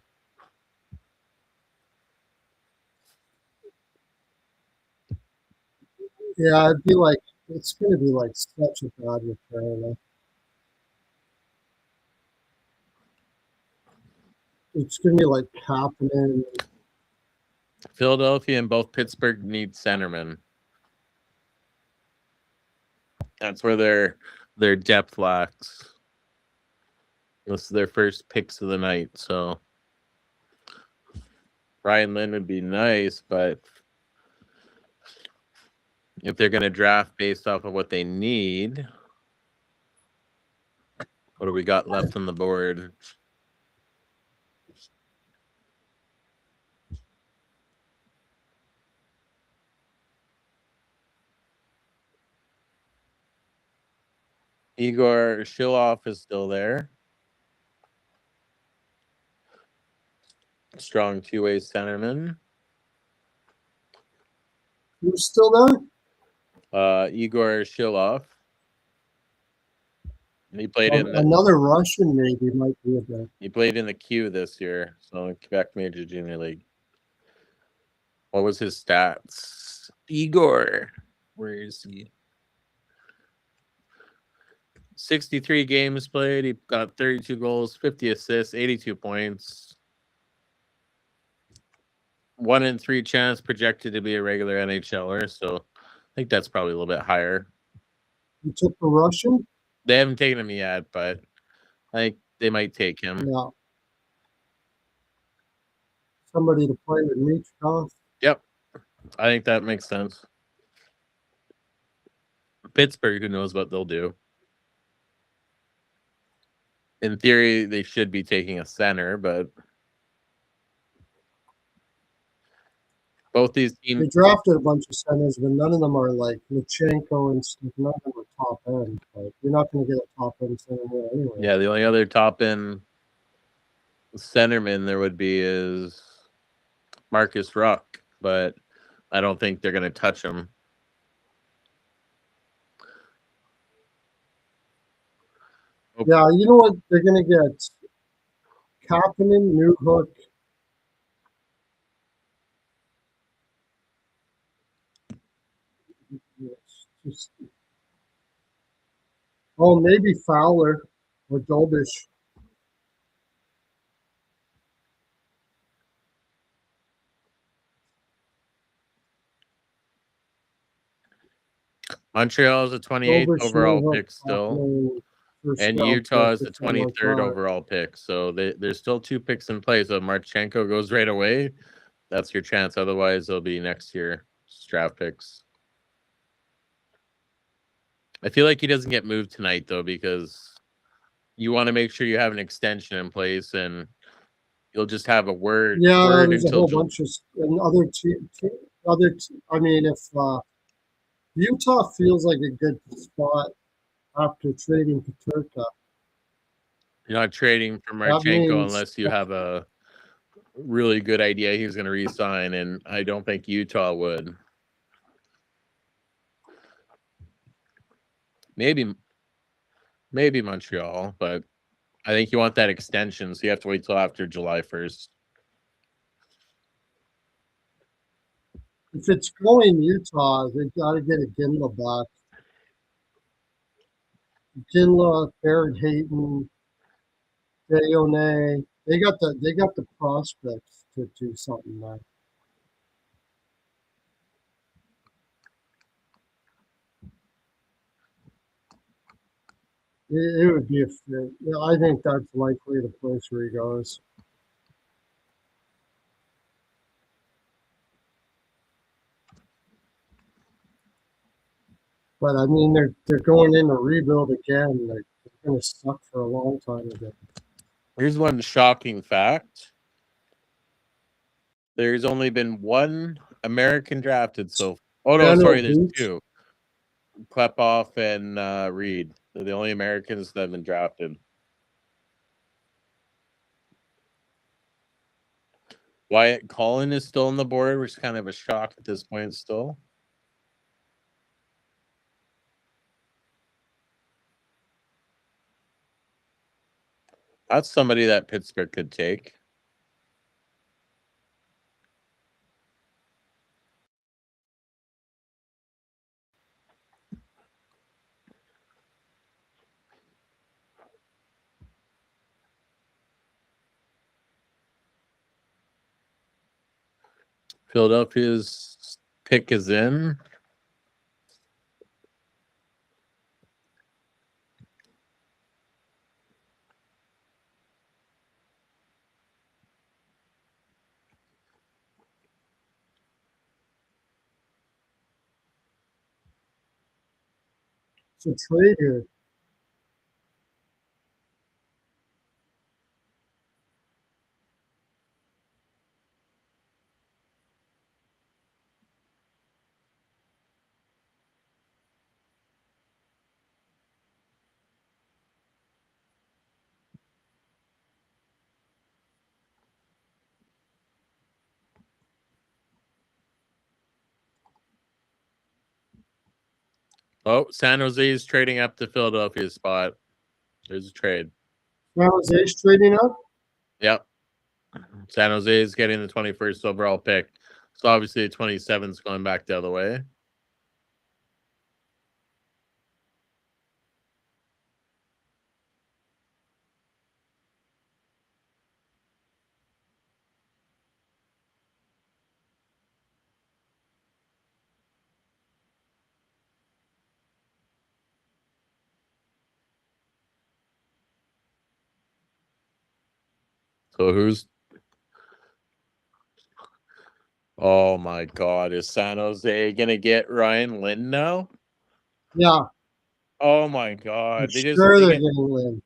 Speaker 1: Yeah, it'd be like it's going to be like such a bad repair. It's going to be like happening.
Speaker 2: Philadelphia and both Pittsburgh need centermen. That's where their depth lacks. This is their first picks of the night, so Ryan Lynn would be nice, but if they're going to draft based off of what they need, what do we got left on the board? Igor Shilov is still there. Strong two-way centerman.
Speaker 1: Who's still there?
Speaker 2: Igor Shilov. He played in
Speaker 1: another Russian maybe might be a bit.
Speaker 2: He played in the Q this year, so Quebec Major Junior League. What was his stats? Igor, where is he? 63 games played. He got 32 goals, 50 assists, 82 points. 1 in 3 chance projected to be a regular NHLer, so I think that's probably a little bit higher.
Speaker 1: You took the Russian?
Speaker 2: They haven't taken him yet, but I think they might take him.
Speaker 1: Yeah. Somebody to play with Michkov.
Speaker 2: Yep. I think that makes sense. Pittsburgh, who knows what they'll do. In theory, they should be taking a center, but both these teams.
Speaker 1: They drafted a bunch of centers, but none of them are like Luchenko and stuff. None of them are top end. But you're not going to get a top end center here anyway.
Speaker 2: Yeah, the only other top end centerman there would be is Marcus Ruck, but I don't think they're going to touch him.
Speaker 1: Okay. Yeah, you know what? They're going to get Kapanen, Newhook. Maybe Fowler or Dolbish.
Speaker 2: Montreal is a 28th overall pick still. And Utah is the 23rd overall pick. So there's still 2 picks in play. So if Marchenko goes right away, that's your chance. Otherwise, it'll be next year draft picks. I feel like he doesn't get moved tonight, though, because you want to make sure you have an extension in place and you'll just have a word.
Speaker 1: Yeah, there's a whole bunch of I mean, if Utah feels like a good spot after trading Peterka.
Speaker 2: You're not trading for Marchenko unless you have a really good idea he's going to re-sign, and I don't think Utah would. Maybe Montreal, but I think you want that extension, so you have to wait till after July 1st.
Speaker 1: If it's going Utah, they got to get a Ginla back. Ginla, Barrett Hayton, Deone. They got the prospects to do something there. It would be a fit. Yeah, I think that's likely the place where he goes. But I mean, they're going in to rebuild again. They're going to suck for a long time again.
Speaker 2: Here's one shocking fact. There's only been one American drafted so. Oh no, sorry, there's two. Klepoff and Reed. They're the only Americans that have been drafted. Wyatt Cullen is still on the board, which is kind of a shock at this point still. That's somebody that Pittsburgh could take. Philadelphia's pick is in.
Speaker 1: It's a trade here.
Speaker 2: Oh, San Jose is trading up to Philadelphia's spot. There's a trade.
Speaker 1: San Jose's trading up?
Speaker 2: Yep. San Jose is getting the 21st overall pick. So obviously the 27th is going back the other way. So who's... Oh my God. Is San Jose going to get Ryan Lynn now?
Speaker 1: Yeah.
Speaker 2: Oh my God.
Speaker 1: I'm sure they're getting Lynn.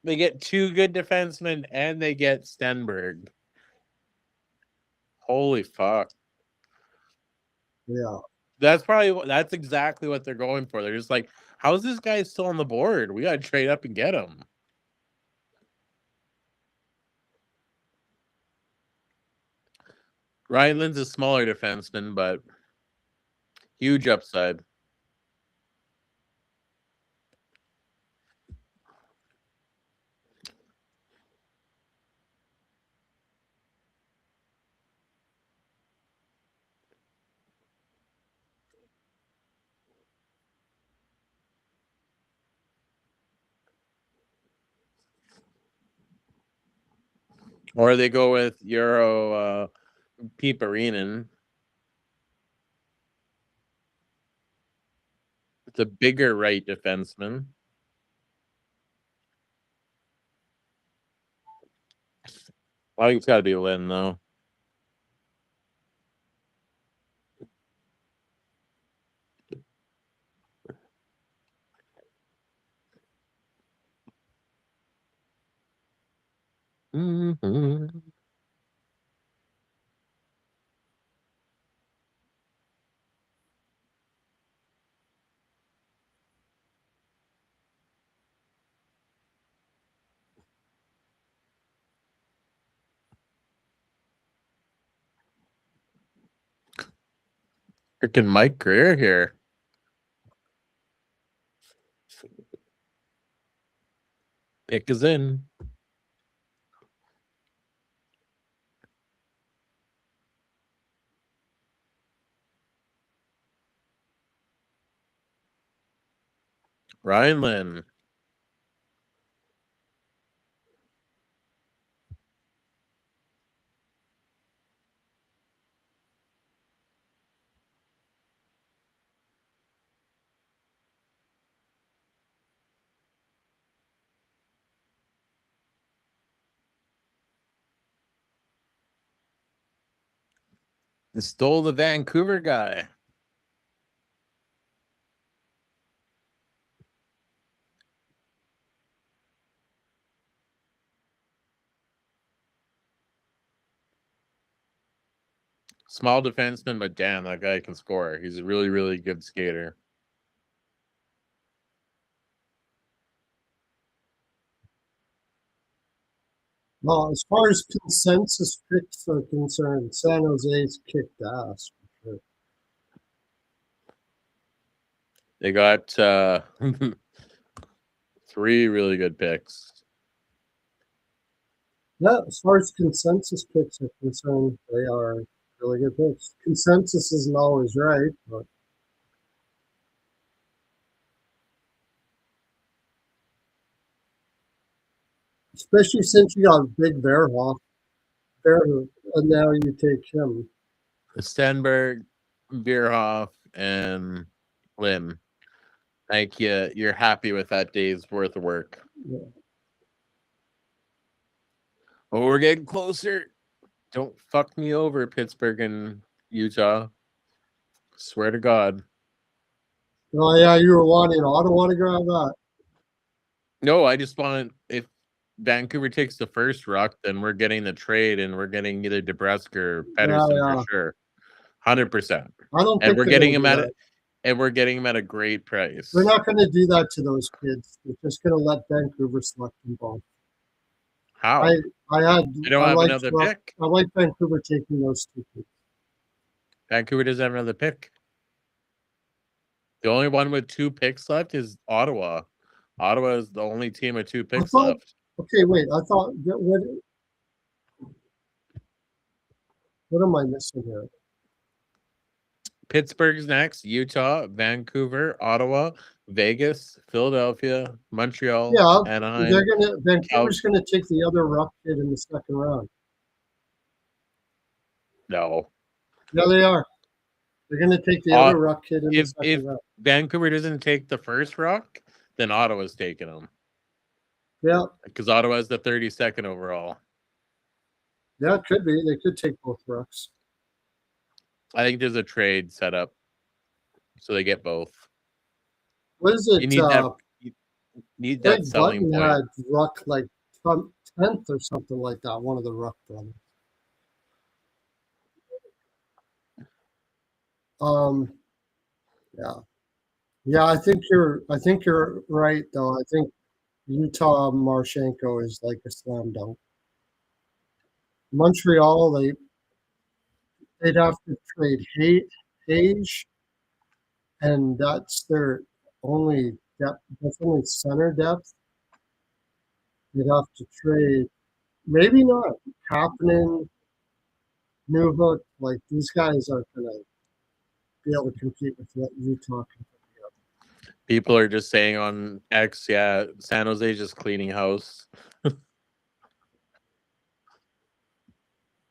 Speaker 2: They get two good defensemen and they get Stenberg. Holy fuck.
Speaker 1: Yeah.
Speaker 2: That's exactly what they're going for. They're just like, how is this guy still on the board? We got to trade up and get him. Ryan Lynn's a smaller defenseman, but huge upside. Or they go with Euro Pete Arenen. It's a bigger right defenseman. I think it's got to be Lynn, though. Mm-hmm. Freaking Mike Greer here. Pick is in. Ryan Lynn. Stole the Vancouver guy. Small defenseman, but damn, that guy can score. He's a really, really good skater.
Speaker 1: Well, as far as consensus picks are concerned, San Jose's kicked ass. For sure.
Speaker 2: They got 3 really good picks.
Speaker 1: Yeah, as far as consensus picks are concerned, they are really good picks. Consensus isn't always right, but especially since you got Big Bearhoff there, and now you take him.
Speaker 2: Stenberg, Bierhoff, and Lim. Like, yeah, you're happy with that day's worth of work.
Speaker 1: Yeah.
Speaker 2: But we're getting closer. Don't fuck me over, Pittsburgh and Utah. Swear to God.
Speaker 1: Oh yeah, you were wanting Ottawa to grab that.
Speaker 2: No, I just want, if Vancouver takes the first ruck, then we're getting the trade and we're getting either DeBrusque or Pedersen
Speaker 1: Yeah.
Speaker 2: for sure. 100%.
Speaker 1: I don't
Speaker 2: And
Speaker 1: think
Speaker 2: we're
Speaker 1: they're
Speaker 2: getting
Speaker 1: gonna
Speaker 2: him
Speaker 1: do
Speaker 2: at
Speaker 1: that.
Speaker 2: it. And we're getting him at a great price.
Speaker 1: They're not going to do that to those kids. They're just going to let Vancouver select them both.
Speaker 2: How?
Speaker 1: I
Speaker 2: They don't have another pick.
Speaker 1: I like Vancouver taking those 2 picks.
Speaker 2: Vancouver doesn't have another pick. The only one with 2 picks left is Ottawa. Ottawa is the only team with 2 picks left.
Speaker 1: Okay, wait. I thought that what am I missing here?
Speaker 2: Pittsburgh's next, Utah, Vancouver, Ottawa, Vegas, Philadelphia, Montreal,
Speaker 1: Yeah,
Speaker 2: Anaheim.
Speaker 1: Vancouver's gonna take the other ruck kid in the second round.
Speaker 2: No.
Speaker 1: Yeah, they are. They're gonna take the other ruck kid in the
Speaker 2: If
Speaker 1: second round.
Speaker 2: Vancouver doesn't take the first ruck, then Ottawa's taking them.
Speaker 1: Yeah,
Speaker 2: Because Ottawa's the 32nd overall.
Speaker 1: yeah, it could be. They could take both rucks.
Speaker 2: I think there's a trade set up so they get both.
Speaker 1: What is it?
Speaker 2: You need need that
Speaker 1: Greg
Speaker 2: selling
Speaker 1: Button
Speaker 2: point.
Speaker 1: had ruck like 10th or something like that. One of the ruck brothers. Yeah. I think you're right though. I think Utah Marchenko is like a slam dunk. Montreal, they'd have to trade Hage, and that's their only depth. That's only center depth. They'd have to trade, maybe not Kapanen, Newhook. Like these guys aren't gonna be able to compete with what Utah can put together.
Speaker 2: People are just saying on X, yeah, San Jose just cleaning house.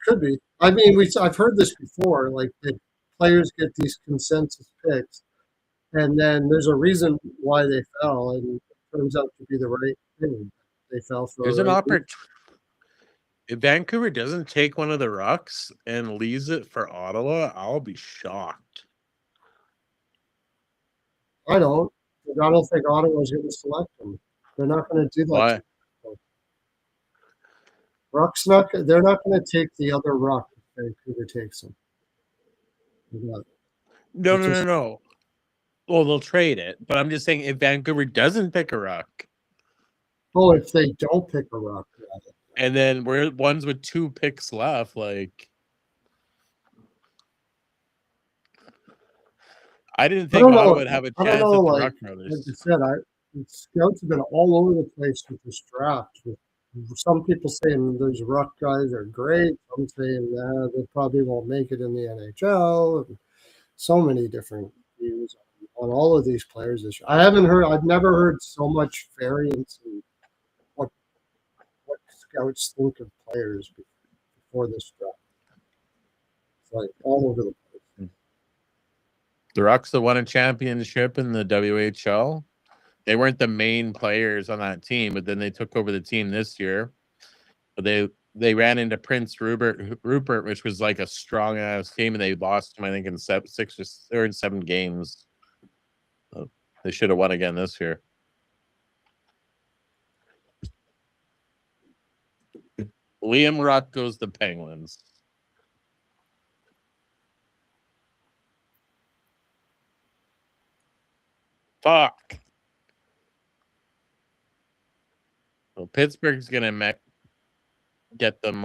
Speaker 1: Could be. I mean, I've heard this before. Like the players get these consensus picks, and then there's a reason why they fell, and it turns out to be the right thing. They fell for.
Speaker 2: There's an opportunity. If Vancouver doesn't take one of the rucks and leaves it for Ottawa, I'll be shocked.
Speaker 1: I don't think Ottawa's going to select them. They're not going to do that.
Speaker 2: Why?
Speaker 1: Ruck's not. They're not going to take the other ruck if Vancouver takes them.
Speaker 2: No. Well, they'll trade it, but I'm just saying if Vancouver doesn't pick a ruck.
Speaker 1: Oh, if they don't pick a ruck.
Speaker 2: And then we're ones with 2 picks left, like I didn't think Ottawa would have a chance at the Ruck Brothers.
Speaker 1: Like I said, scouts have been all over the place with this draft. Some people saying those ruck guys are great. Some saying they probably won't make it in the NHL. So many different views on all of these players this year. I've never heard so much variance in what scouts think of players before this draft. It's like all over the place.
Speaker 2: The Rucks that won a championship in the WHL. They weren't the main players on that team, but then they took over the team this year. But they ran into Prince Rupert, which was like a strong ass team, and they lost him, I think, in 6 or 7 games. They should have won again this year. Liam Rock goes the Penguins. Fuck. Well, Pittsburgh's gonna get them.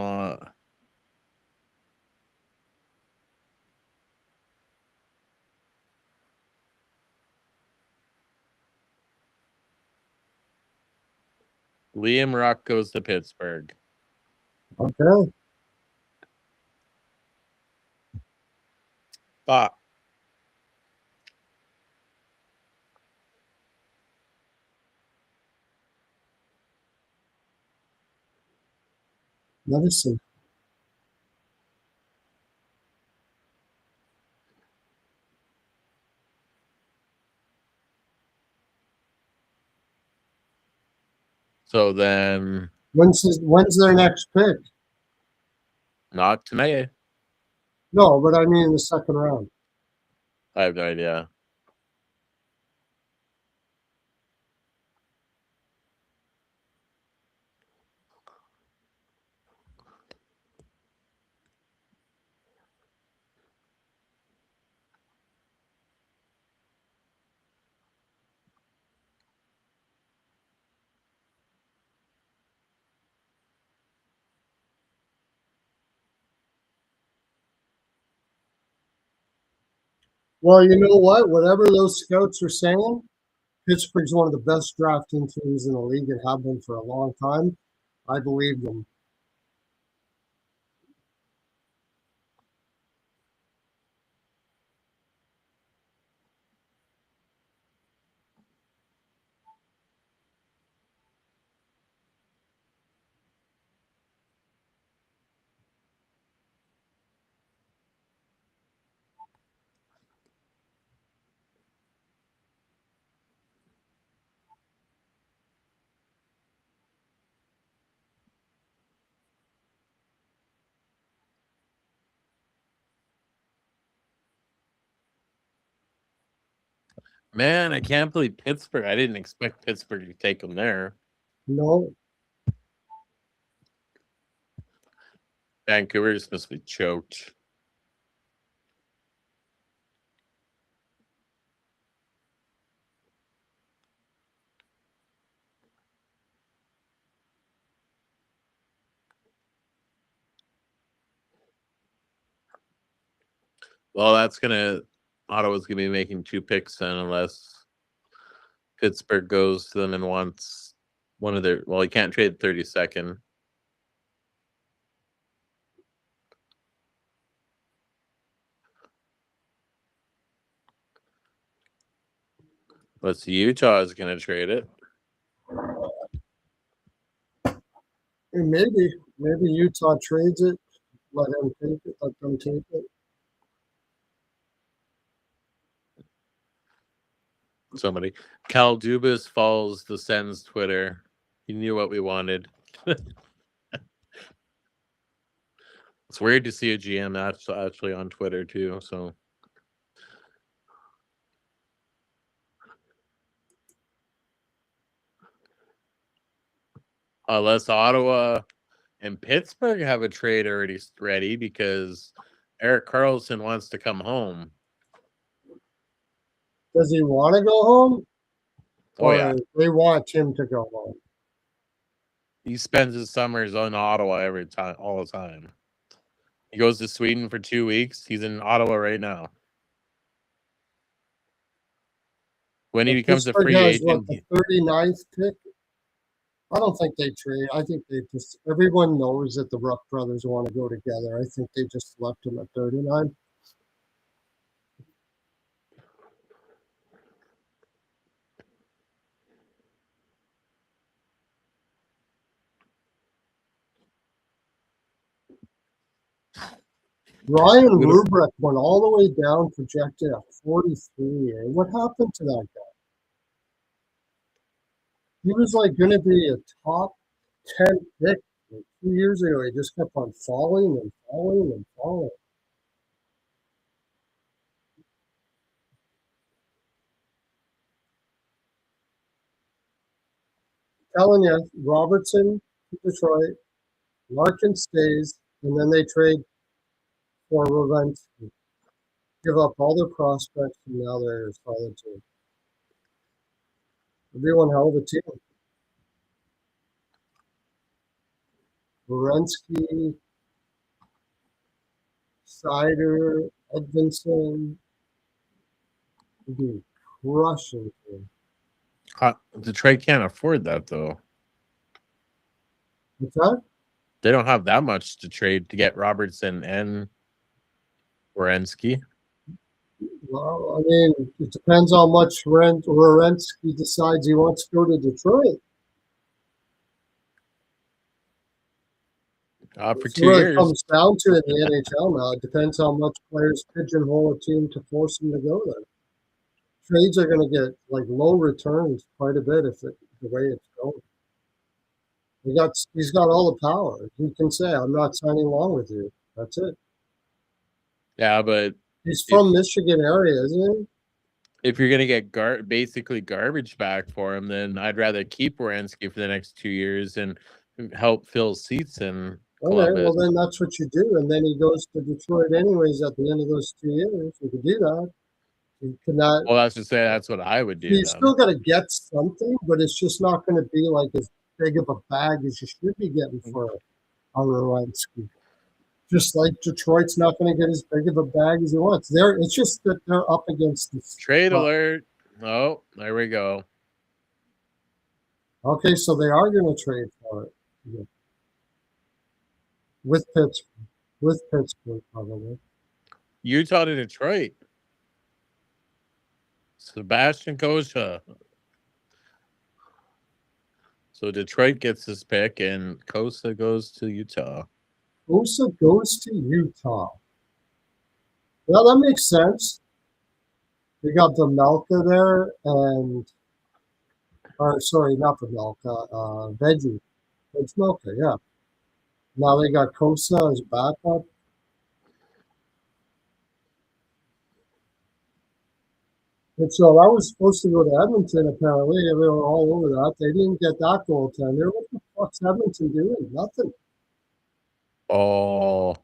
Speaker 2: Liam Rock goes to Pittsburgh.
Speaker 1: Okay.
Speaker 2: Fuck.
Speaker 1: Let us see.
Speaker 2: So then,
Speaker 1: When's their next pick?
Speaker 2: not tonight.
Speaker 1: No, but I mean in the second round.
Speaker 2: I have no idea.
Speaker 1: Well, you know what? Whatever those scouts are saying, Pittsburgh's one of the best drafting teams in the league and have been for a long time. I believe them.
Speaker 2: Man, I can't believe Pittsburgh. I didn't expect Pittsburgh to take them there.
Speaker 1: No,
Speaker 2: Vancouver just must be choked. Well, Ottawa's gonna be making 2 picks then, unless Pittsburgh goes to them and wants one of their. Well, he can't trade 32nd. Let's see, Utah is gonna trade it.
Speaker 1: maybe Utah trades it. Let them take it. Let them take it.
Speaker 2: Somebody. Cal Dubas follows the Sens Twitter. He knew what we wanted. It's weird to see a GM actually on Twitter too. So unless Ottawa and Pittsburgh have a trade already ready because Erik Karlsson wants to come home.
Speaker 1: Does he want to go home?
Speaker 2: Oh
Speaker 1: Or
Speaker 2: yeah,
Speaker 1: they want him to go home.
Speaker 2: he spends his summers in Ottawa all the time. He goes to Sweden for 2 weeks. He's in Ottawa right now. When he becomes a free agent,
Speaker 1: the 39th pick. I don't think they trade. I think everyone knows that the Ruck brothers want to go together. I think they just left him at 39. Ryan Rubrick went all the way down, projected at 43. What happened to that guy? He was like going to be a top 10 pick Like 2 years ago, he just kept on falling and falling and falling. Telling you, Robertson to Detroit, Larkin stays, and then they trade for Werenski. Give up all their prospects, and now they're a solid team. It'll be one hell of a team. Werenski, Sider, Edvinson, would be crushing.
Speaker 2: Detroit can't afford that though.
Speaker 1: What's that?
Speaker 2: They don't have that much to trade to get Robertson and Werenski.
Speaker 1: Well, I mean, it depends how much rent Werenski decides he wants to go to Detroit.
Speaker 2: For
Speaker 1: It
Speaker 2: 2
Speaker 1: really
Speaker 2: years.
Speaker 1: comes down to in the NHL now. It depends how much players pigeonhole a team to force them to go there. Trades are going to get like low returns quite a bit if the way it's going. He's got all the power. He can say, "I'm not signing long with you." That's it.
Speaker 2: Yeah, but
Speaker 1: He's from Michigan area, isn't he?
Speaker 2: if you're gonna get basically garbage back for him, then I'd rather keep Werenski for the next 2 years and help fill seats in Columbus.
Speaker 1: Okay, well then that's what you do, and then he goes to Detroit anyways at the end of those 2 years. You could do that. You cannot.
Speaker 2: Well, that's to say that's what I would do.
Speaker 1: You
Speaker 2: Then.
Speaker 1: still got to get something, but it's just not going to be like as big of a bag as you should be getting for a Werenski. Just like Detroit's not going to get as big of a bag as he wants. It's just that they're up against this
Speaker 2: Trade alert. Oh, there we go.
Speaker 1: Okay, so they are going to trade for it. Yeah. With Pittsburgh, probably.
Speaker 2: Utah to Detroit. Sebastian Kosha. So Detroit gets his pick, and Kosa goes to Utah.
Speaker 1: Kosa goes to Utah. Well, that makes sense. They got Vemelka there, sorry, not Vemelka, Veggie. It's Melka, yeah. Now they got Kosa as backup. And so that was supposed to go to Edmonton, apparently. They were all over that. They didn't get that goaltender. What the fuck's Edmonton doing? Nothing.
Speaker 2: Oh.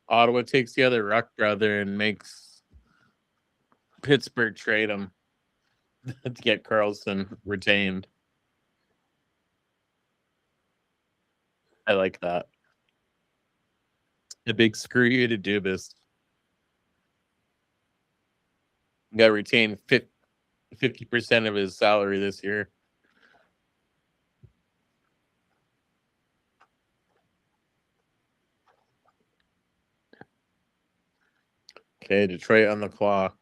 Speaker 2: Ottawa takes the other Ruck brother and makes Pittsburgh trade him to get Carlson retained. I like that. A big screw you to Dubas. Got to retain 50% of his salary this year. Okay, Detroit on the clock.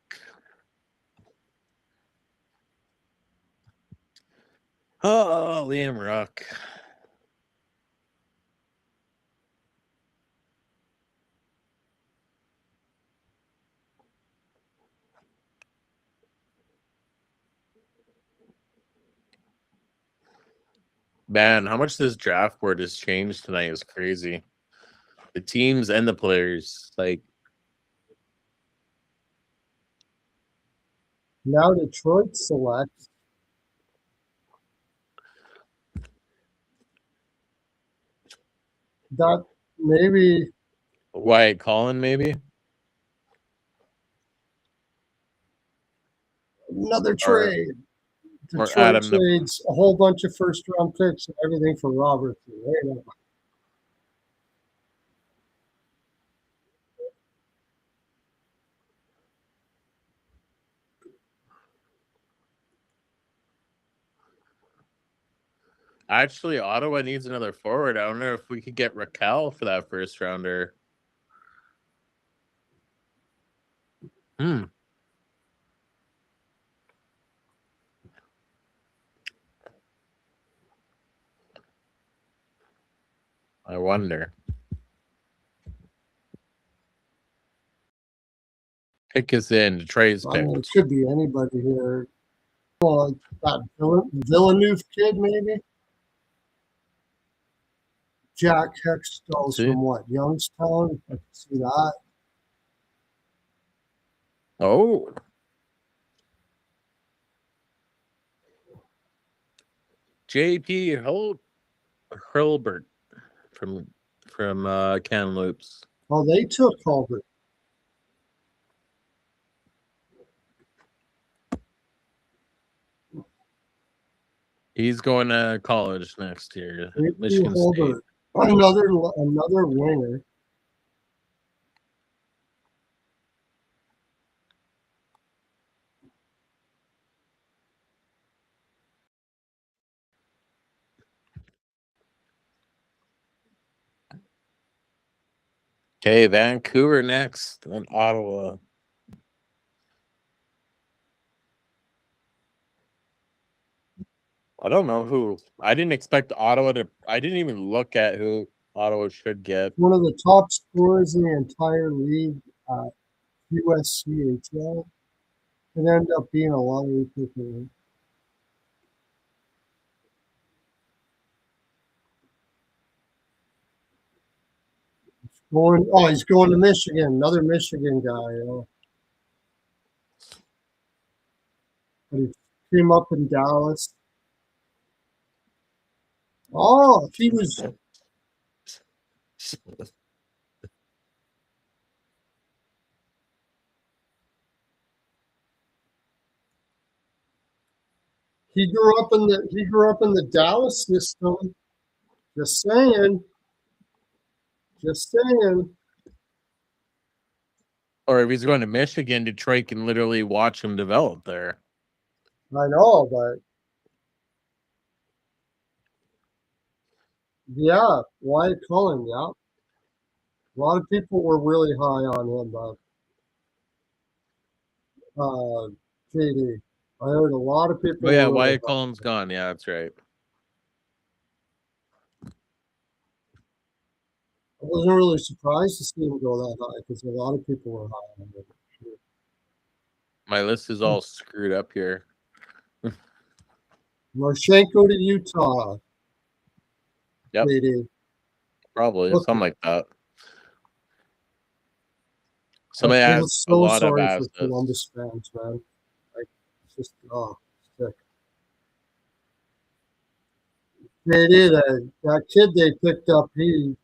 Speaker 2: Oh, Liam Ruck. Man, how much this draft board has changed tonight is crazy. The teams and the players, like.
Speaker 1: Now Detroit selects. That maybe.
Speaker 2: Wyatt Collin, maybe?
Speaker 1: Another trade. Detroit
Speaker 2: Adam
Speaker 1: trades a whole bunch of first-round picks and everything for Robertson. Right?
Speaker 2: Actually, Ottawa needs another forward. I don't know if we could get Raquel for that first rounder. I wonder. Pick us in. Detroit's pick.
Speaker 1: It could be anybody here. Like that Villeneuve kid, maybe. Jack Hextall's
Speaker 2: See?
Speaker 1: from what? Youngstown? I can see that.
Speaker 2: Oh. JP Hurlbert from Kamloops.
Speaker 1: Oh, they took Hulbert.
Speaker 2: He's going to college next year,
Speaker 1: JP
Speaker 2: Michigan State.
Speaker 1: Hulbert. Another winger.
Speaker 2: Okay, Vancouver next, then Ottawa. I don't know who. I didn't expect Ottawa to. I didn't even look at who Ottawa should get.
Speaker 1: One of the top scorers in the entire league, USCHL. It ended up being a lottery picker. He's going to Michigan. Another Michigan guy. You know. But he came up in Dallas. Oh, he was. He grew up in the Dallas system. Just saying. Just saying.
Speaker 2: Or if he's going to Michigan, Detroit can literally watch him develop there.
Speaker 1: I know, but yeah, Wyatt Cullen, yeah. A lot of people were really high on him, but JD. I heard a lot of people
Speaker 2: Oh yeah,
Speaker 1: were really
Speaker 2: Wyatt
Speaker 1: high.
Speaker 2: Cullen's gone. Yeah, that's right.
Speaker 1: I wasn't really surprised to see him go that high because a lot of people were high on him.
Speaker 2: My list is all screwed up here.
Speaker 1: Marchenko to Utah.
Speaker 2: Yep.
Speaker 1: JD.
Speaker 2: Probably
Speaker 1: Look,
Speaker 2: something like that.
Speaker 1: I
Speaker 2: Somebody
Speaker 1: feel
Speaker 2: has a
Speaker 1: so
Speaker 2: lot of
Speaker 1: sorry for
Speaker 2: assets.
Speaker 1: Columbus fans, man. Like, it's just sick. JD, that kid they picked up, he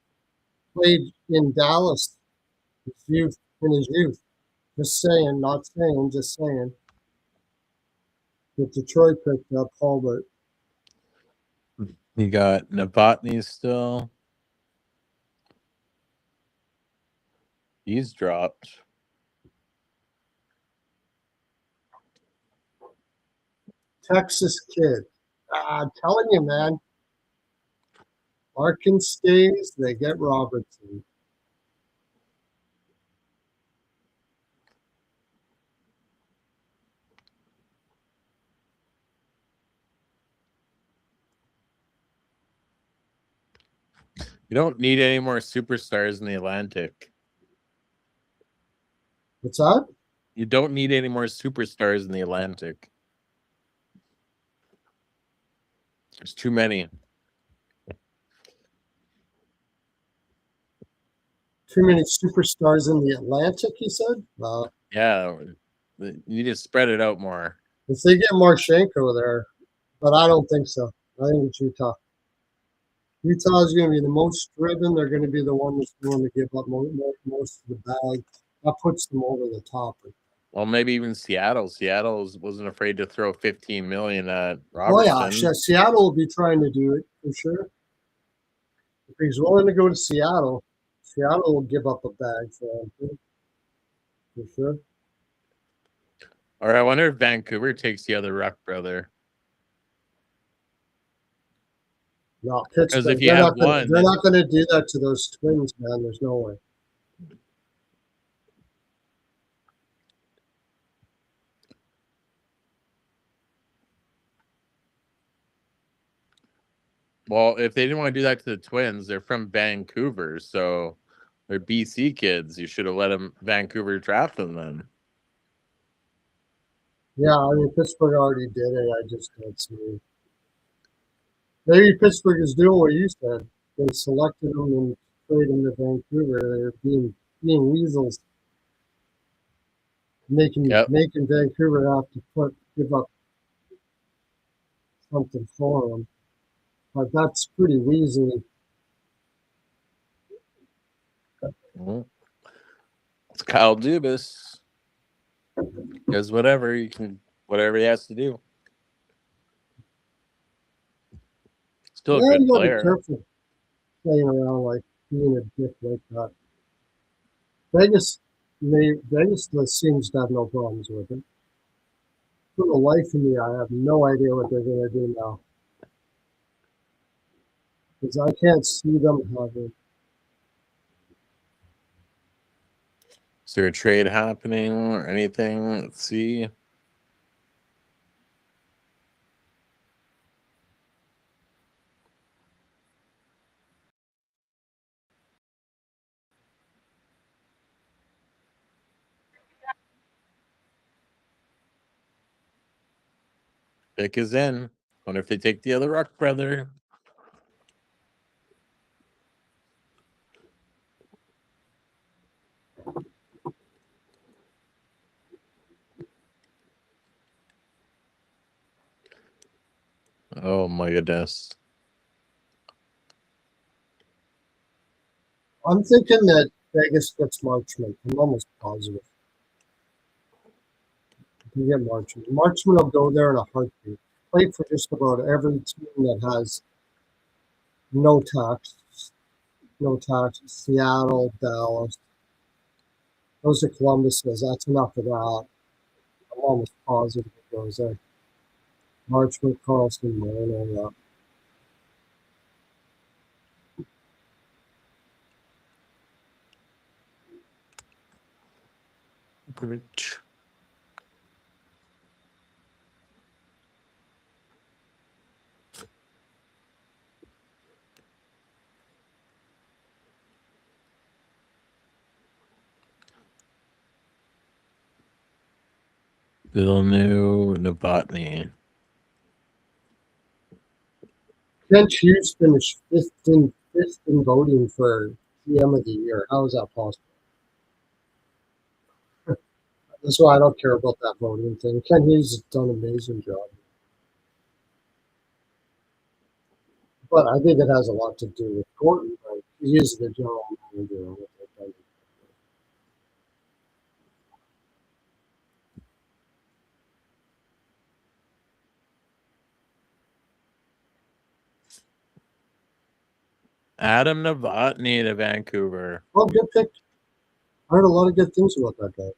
Speaker 1: played in Dallas in his youth. Just saying, not saying, just saying. That Detroit picked up Hulbert.
Speaker 2: You got Novotny still. He's dropped.
Speaker 1: Texas kid. I'm telling you, man. Larkin stays, they get Robertson.
Speaker 2: You don't need any more superstars in the Atlantic.
Speaker 1: What's that?
Speaker 2: You don't need any more superstars in the Atlantic. There's too many.
Speaker 1: Too many superstars in the Atlantic, he said?
Speaker 2: Yeah, you need to spread it out more.
Speaker 1: If they get Marchenko there, but I don't think so. I think it's Utah. Utah is going to be the most driven. They're going to be the one that's willing to give up most of the bag. That puts them over the top.
Speaker 2: Well, maybe even Seattle. Seattle wasn't afraid to throw 15 million at Robertson.
Speaker 1: Oh yeah, Seattle will be trying to do it for sure. If he's willing to go to Seattle, Seattle will give up a bag for him too. For sure.
Speaker 2: Or I wonder if Vancouver takes the other Ruck brother.
Speaker 1: No,
Speaker 2: Because
Speaker 1: Pittsburgh.
Speaker 2: if you have one,
Speaker 1: they're not going to do that to those Twins, man. There's no way.
Speaker 2: Well, if they didn't want to do that to the Twins, they're from Vancouver, so they're BC kids. You should have let them Vancouver draft them then.
Speaker 1: Yeah, I mean, Pittsburgh already did it. I just don't see. Maybe Pittsburgh is doing what you said. They selected them and traded them to Vancouver. They're being weasels,
Speaker 2: Yep.
Speaker 1: making Vancouver have to give up something for them. But that's pretty weaselly.
Speaker 2: Well, it's Kyle Dubas. Does whatever he has to do. Still a
Speaker 1: Yeah,
Speaker 2: good
Speaker 1: you gotta be
Speaker 2: player.
Speaker 1: careful playing around like being a dick like that. Vegas, Vegas seems to have no problems with it. For the life of me, I have no idea what they're gonna do now because I can't see them having.
Speaker 2: Is there a trade happening or anything? Let's see. Pick is in. Wonder if they take the other Rock brother. Oh my goodness.
Speaker 1: I'm thinking that Vegas gets Marchman. I'm almost positive. You get Marchman. Marchman will go there in a heartbeat. Play for just about every team that has no tax, no taxes. Seattle, Dallas. Those are Columbus's. That's enough of that. I'm almost positive it goes there. Marchman, Carlson, Marino,
Speaker 2: Rich. Villeneuve, Novotny.
Speaker 1: Kent Hughes finished fifth in voting for GM of the year. How is that possible? That's why I don't care about that voting thing. Kent Hughes has done an amazing job. But I think it has a lot to do with Gordon. Right? He is the general manager of what they've done.
Speaker 2: Adam Novotny to Vancouver.
Speaker 1: Well, good pick. I heard a lot of good things about that guy.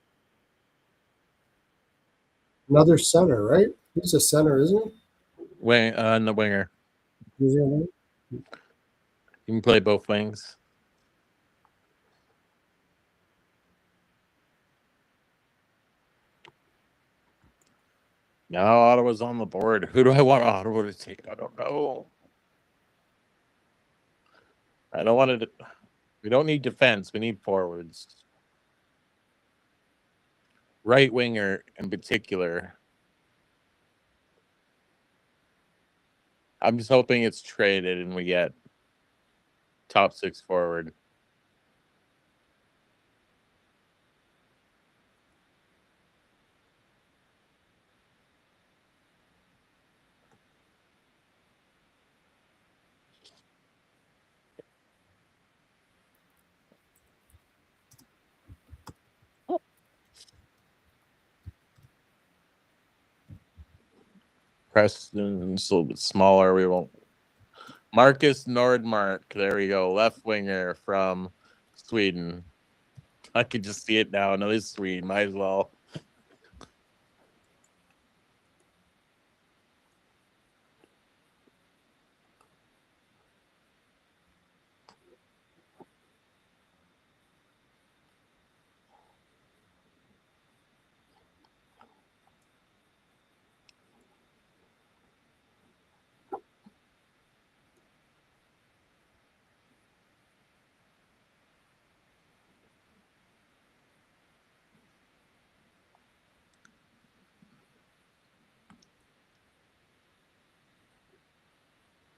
Speaker 1: Another center, right? He's a center, isn't he?
Speaker 2: Wing, the winger.
Speaker 1: Is he a winger?
Speaker 2: You can play both wings. Now Ottawa's on the board. Who do I want Ottawa to take? I don't know. I don't want to. We don't need defense. We need forwards. Right winger in particular. I'm just hoping it's traded and we get top six forward. Preston's a little bit smaller. We won't. Marcus Nordmark. There we go. Left winger from Sweden. I can just see it now. Another Swede. Might as well.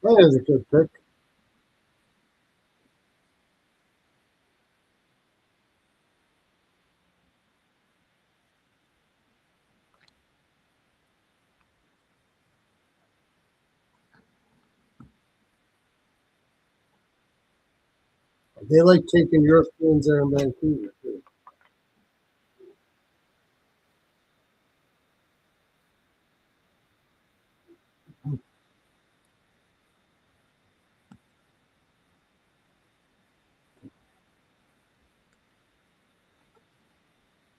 Speaker 1: That is a good pick. They like taking Europeans there in Vancouver, too.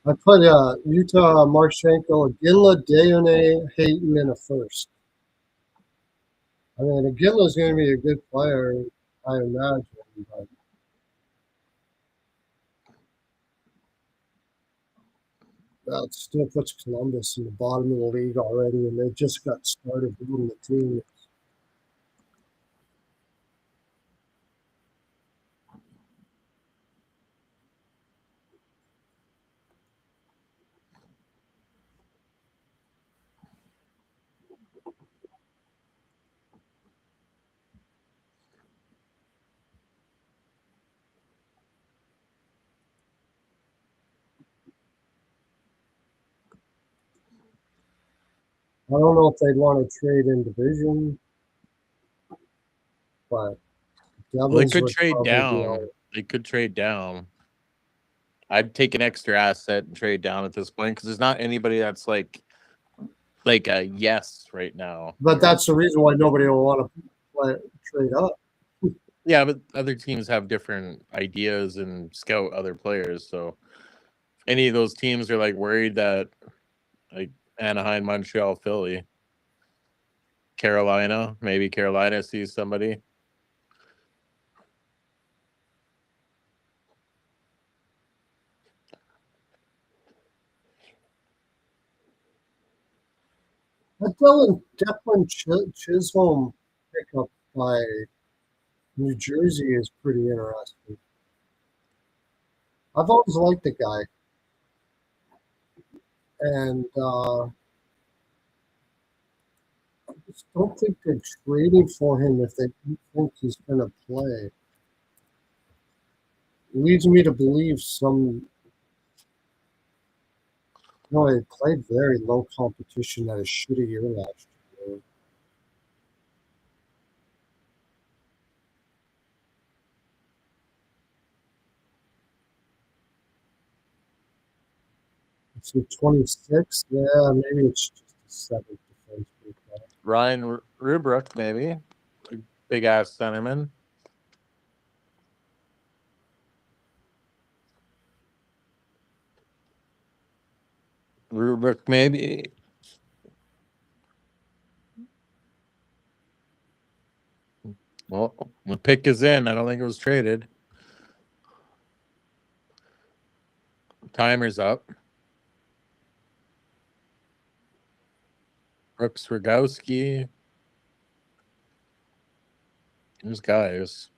Speaker 1: I put Utah, Marchenko, Ginla, Deone, Hayton in a first. I mean, Ginla's going to be a good player, I imagine. But that still puts Columbus in the bottom of the league already, and they just got started building the team. I don't know if they'd want to trade in division, but
Speaker 2: Well, they
Speaker 1: Devils
Speaker 2: could
Speaker 1: would
Speaker 2: trade
Speaker 1: probably be all
Speaker 2: down. They could trade down. I'd take an extra asset and trade down at this point because there's not anybody that's like a yes right now.
Speaker 1: But that's the reason why nobody will want to trade up.
Speaker 2: Yeah, but other teams have different ideas and scout other players. So any of those teams are like worried that like Anaheim, Montreal, Philly, Carolina, maybe Carolina sees somebody.
Speaker 1: That Declan Chisholm pickup by New Jersey is pretty interesting. I've always liked the guy, and I just don't think they're trading for him if they think he's going to play. Leads me to believe he played very low competition at a shitty year last year. So 26, yeah, maybe it's just a seventh defenseman.
Speaker 2: Ryan Rubruck, maybe. Big ass centerman. Rubruck, maybe. Well, the pick is in. I don't think it was traded. Timer's up. Brooks Rogowski. There's guys.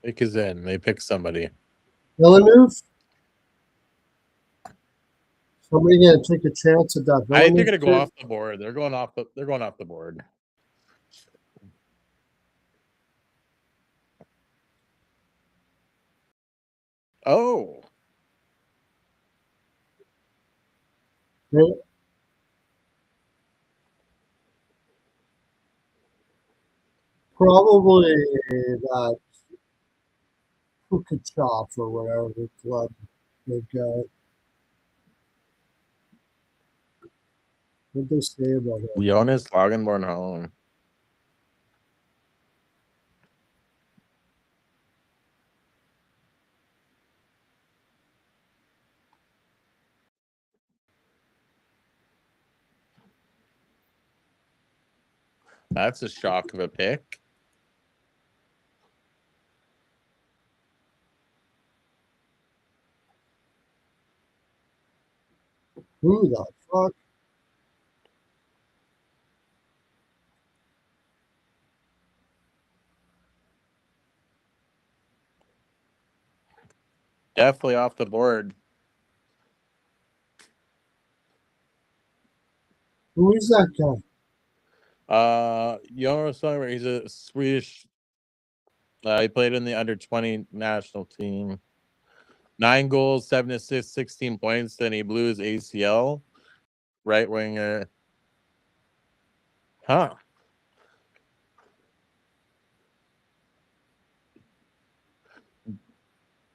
Speaker 2: Pick is in. They pick somebody.
Speaker 1: Villeneuve? Somebody going to take a chance at that
Speaker 2: I think they're
Speaker 1: Villeneuve
Speaker 2: gonna go
Speaker 1: kid?
Speaker 2: off the board. They're going off the board. Oh,
Speaker 1: They- Probably that Chop or whatever the club they've got. What they say about it?
Speaker 2: Jonas Lagenborn home. That's a shock of a pick.
Speaker 1: Who the fuck?
Speaker 2: Definitely off the board.
Speaker 1: Who is that guy?
Speaker 2: Jonas Sommer, he's a Swedish. He played in the under-20 national team. 9 goals, 7 assists, 16 points. Then he blew his ACL. Right winger. Huh.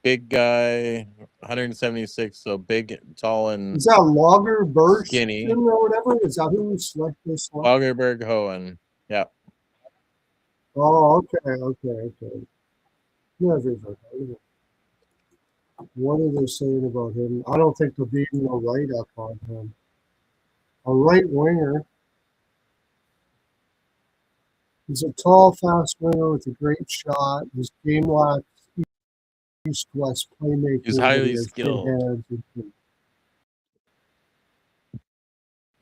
Speaker 2: Big guy, 176, so big, tall, and
Speaker 1: Is that Lagerberg
Speaker 2: skinny.
Speaker 1: or whatever? Is that who selected this one?
Speaker 2: Lagerberg Hohen. Yeah.
Speaker 1: Oh, okay. Never heard of him. What are they saying about him? I don't think there'll be no write-up on him. A right winger. He's a tall, fast winger with a great shot. His game lacks east-west playmaking.
Speaker 2: He's
Speaker 1: but
Speaker 2: highly
Speaker 1: he has good
Speaker 2: skilled.
Speaker 1: hands.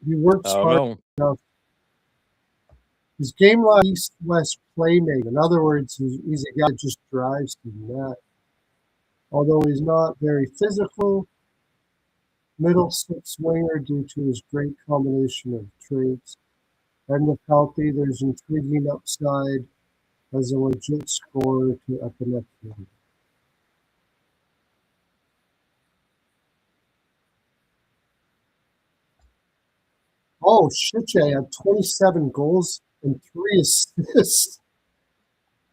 Speaker 1: He works
Speaker 2: I don't
Speaker 1: hard
Speaker 2: know.
Speaker 1: enough. His game lacks east-west playmaking. In other words, he's a guy that just drives to the net. Although he's not very physical, middle six winger due to his great combination of traits. And if healthy, there's intriguing upside as a legit scorer to up the next game. Oh, Chiche had 27 goals and 3 assists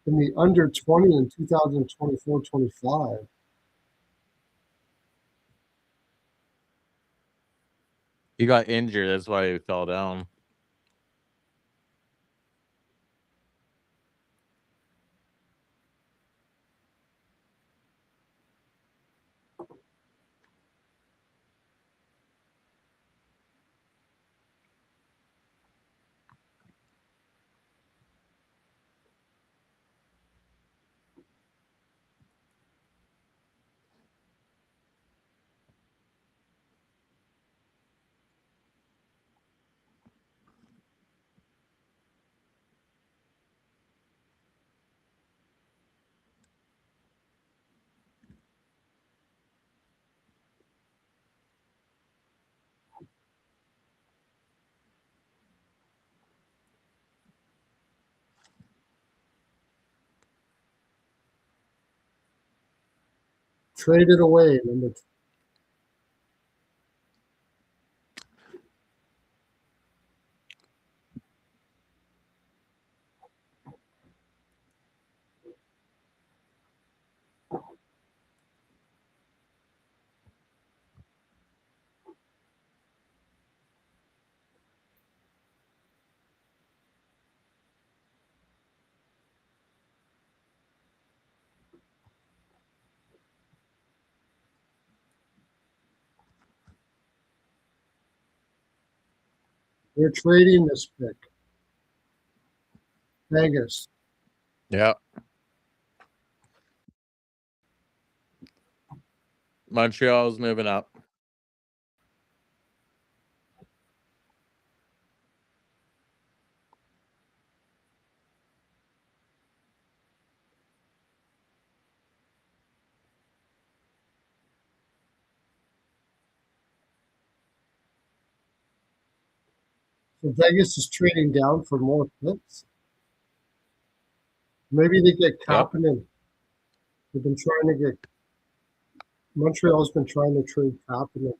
Speaker 1: in the under 20 in 2024-25.
Speaker 2: He got injured. That's why he fell down.
Speaker 1: Traded away. They're trading this pick. Vegas.
Speaker 2: Yeah. Montreal's moving up.
Speaker 1: So Vegas is trading down for more picks. Maybe they get Kapanen. They've been trying to get Montreal's been trying to trade Kapanen.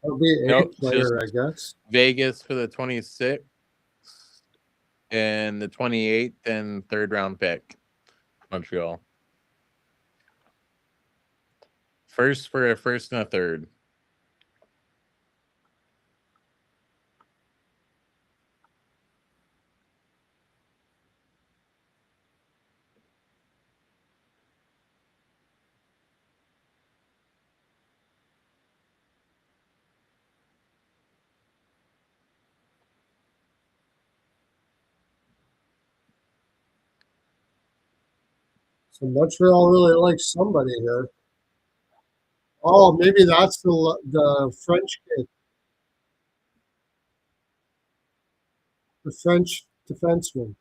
Speaker 1: That'll be an
Speaker 2: Nope,
Speaker 1: A player, I guess.
Speaker 2: Vegas for the 26th and the 28th and 3rd round pick. Montreal. First for a first and a third.
Speaker 1: So Montreal really likes somebody here. Oh, maybe that's the French kid, the French defenseman.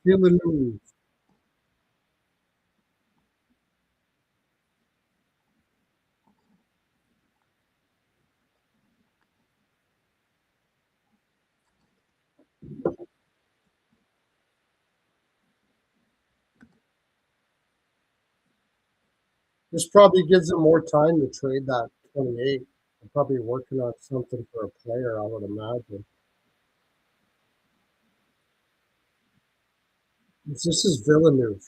Speaker 1: Villeneuve. This probably gives them more time to trade that 28. They're probably working on something for a player, I would imagine. This is Villeneuve.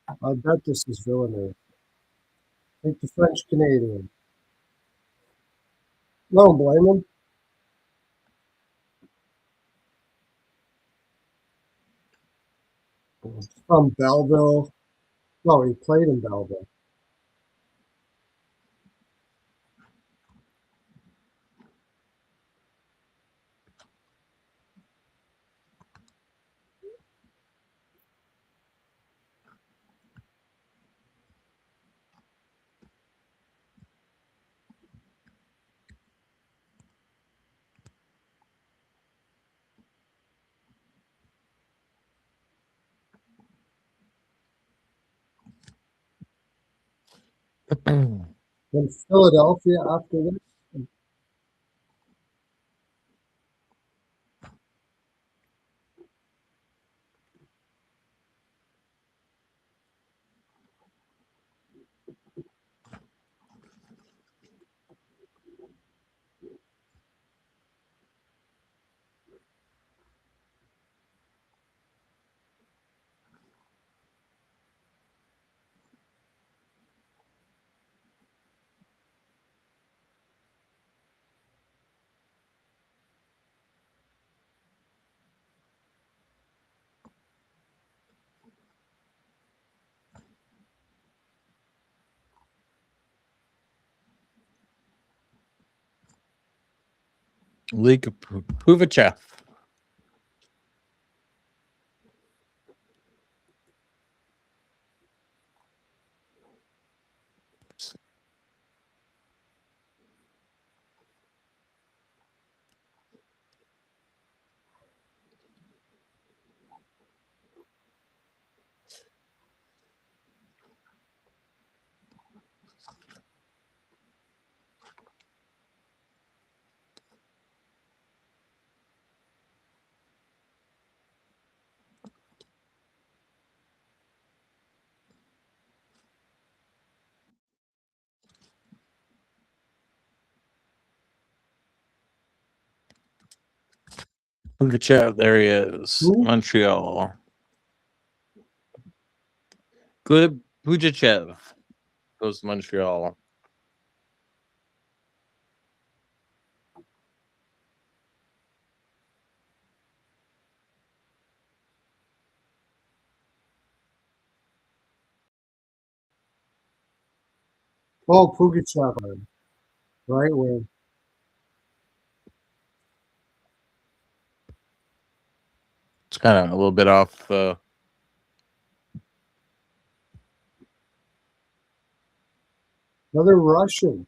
Speaker 1: I bet this is Villeneuve. Take the French Canadian. No, don't blame him. From Belleville. No, he played in Belleville. Then Philadelphia after this.
Speaker 2: League Puvachev. Puvachev, there he is.
Speaker 1: Who?
Speaker 2: Montreal. Good Puvachev goes to Montreal.
Speaker 1: Oh, Pugachev. Right wing.
Speaker 2: It's kind of a little bit off.
Speaker 1: Another Russian.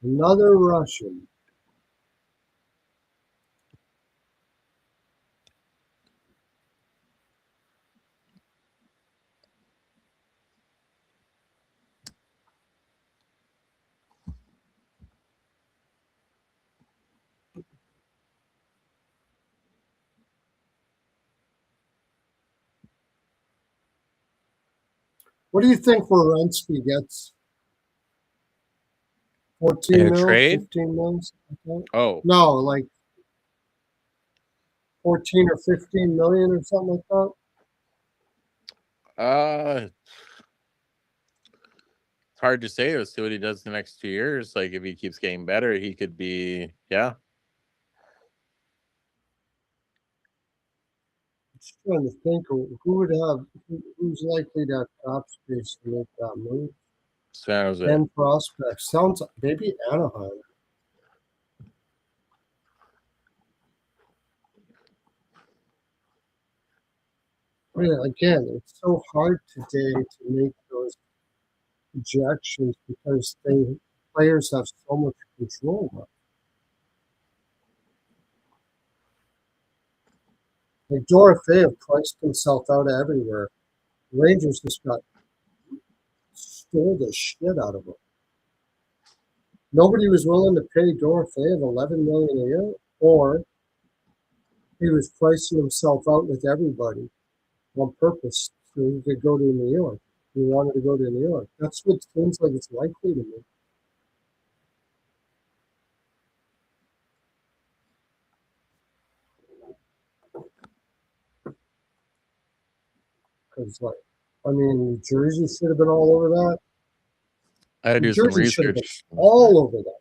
Speaker 1: Another Russian. What do you think Werenski gets? 14
Speaker 2: In a
Speaker 1: mil,
Speaker 2: trade?
Speaker 1: 15 mils?
Speaker 2: Oh,
Speaker 1: No, like 14 or 15 million or something like that.
Speaker 2: It's hard to say. Let's see what he does the next 2 years. Like if he keeps getting better, he could be, yeah.
Speaker 1: Just trying to think who would have, who's likely to have top space to make that move.
Speaker 2: San Jose.
Speaker 1: 10 prospects. Sounds maybe Anaheim. Yeah, again, it's so hard today to make those projections because players have so much control. Like Dorofeyev priced himself out everywhere. Rangers just got stole the shit out of him. Nobody was willing to pay Dorofeyev $11 million a year, or he was pricing himself out with everybody on purpose so he could go to New York. He wanted to go to New York. That's what seems like it's likely to me. Because, like, I mean, New Jersey should have been all over that.
Speaker 2: I had to
Speaker 1: New
Speaker 2: do some
Speaker 1: Jersey should have been
Speaker 2: research.
Speaker 1: all over that.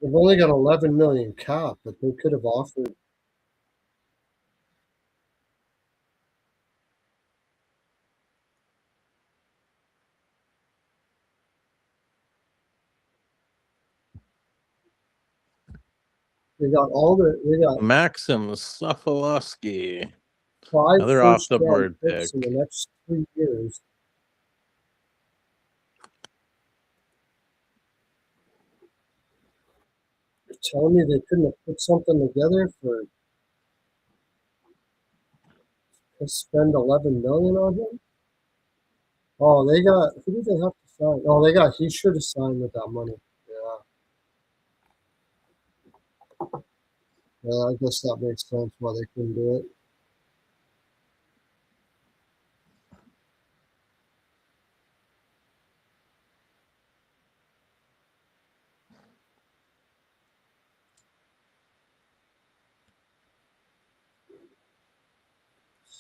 Speaker 1: They've only got 11 million cap, but they could have offered. They got
Speaker 2: Maxim Sokolowski.
Speaker 1: 5
Speaker 2: Another off the
Speaker 1: first-round
Speaker 2: board
Speaker 1: picks
Speaker 2: pick.
Speaker 1: in the next 3 years. You're telling me they couldn't have put something together to spend 11 million on him? Oh, they got, who did they have to sign? Oh, he should have signed with that money. Yeah, I guess that makes sense why they couldn't do it.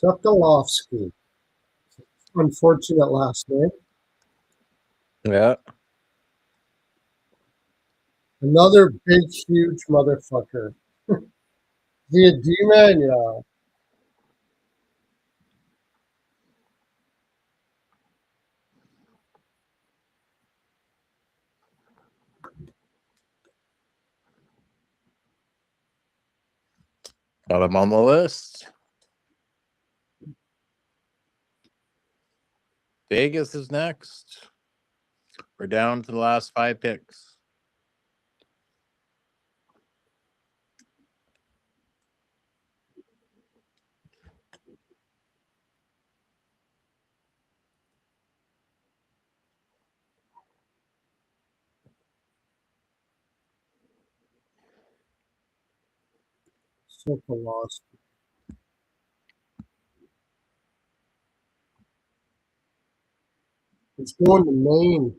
Speaker 1: Sokolowski. Unfortunate last name.
Speaker 2: Yeah.
Speaker 1: Another big, huge motherfucker. The D-man, yeah.
Speaker 2: Got him on the list. Vegas is next. We're down to the last 5 picks.
Speaker 1: Sokolowski. It's going to Maine.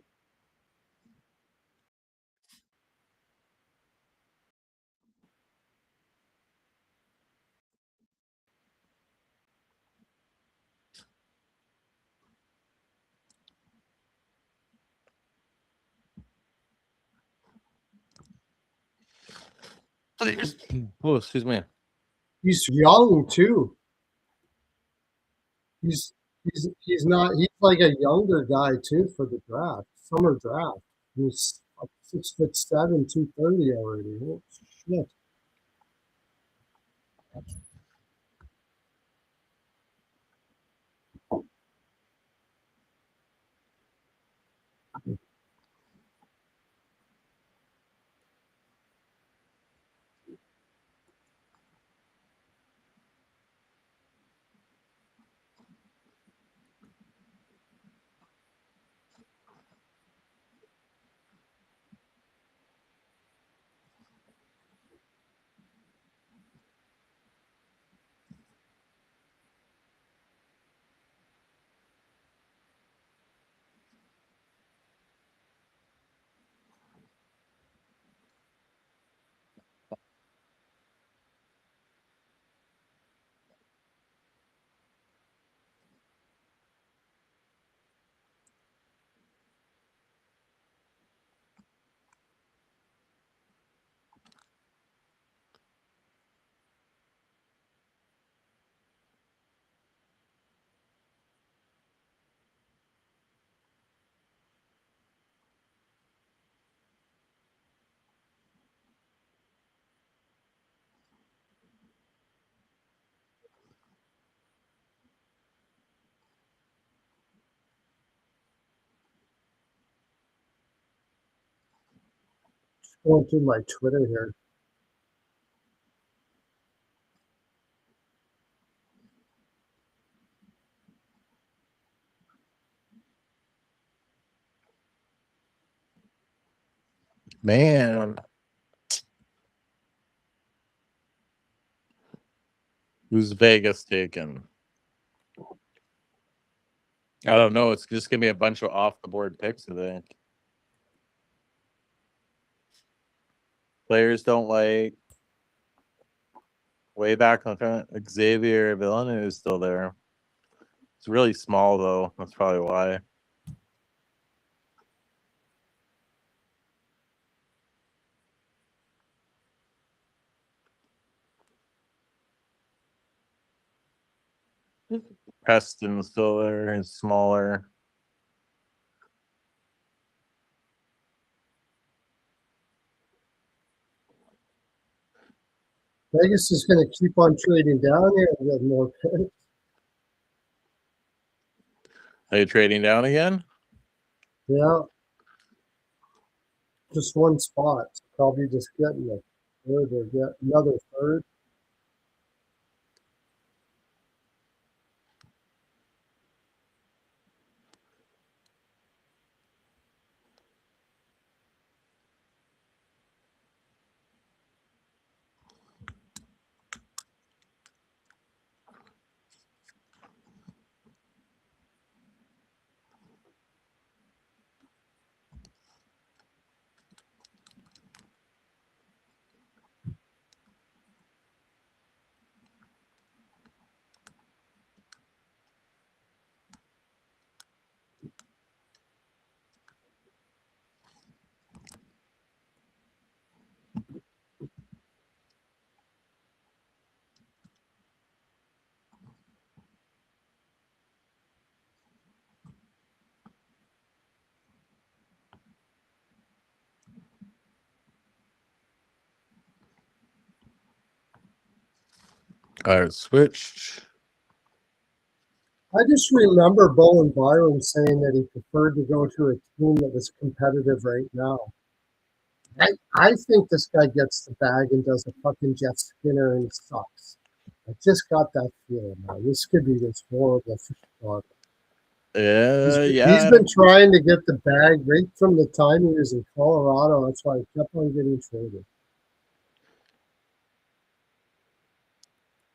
Speaker 2: Oh, excuse me.
Speaker 1: He's young too. He's he's like a younger guy too for the draft. Summer draft. He's like 6'7", 230 already. Oh, shit. Going through my Twitter here.
Speaker 2: Man. Who's Vegas taking? I don't know. It's just gonna be a bunch of off the board picks, I think. Players don't like way back on Xavier Villeneuve is still there. It's really small though. That's probably why. Preston's still there. He's smaller.
Speaker 1: Vegas is going to keep on trading down here and get more picks.
Speaker 2: Are you trading down again?
Speaker 1: Yeah. Just one spot. Probably just getting a third or get another third.
Speaker 2: All right, switched.
Speaker 1: I just remember Bo and Byron saying that he preferred to go to a team that was competitive right now. I think this guy gets the bag and does a fucking Jeff Skinner and sucks. I just got that feeling now. This could be just horrible for Chicago. He's been trying to get the bag right from the time he was in Colorado. That's why he kept on getting traded.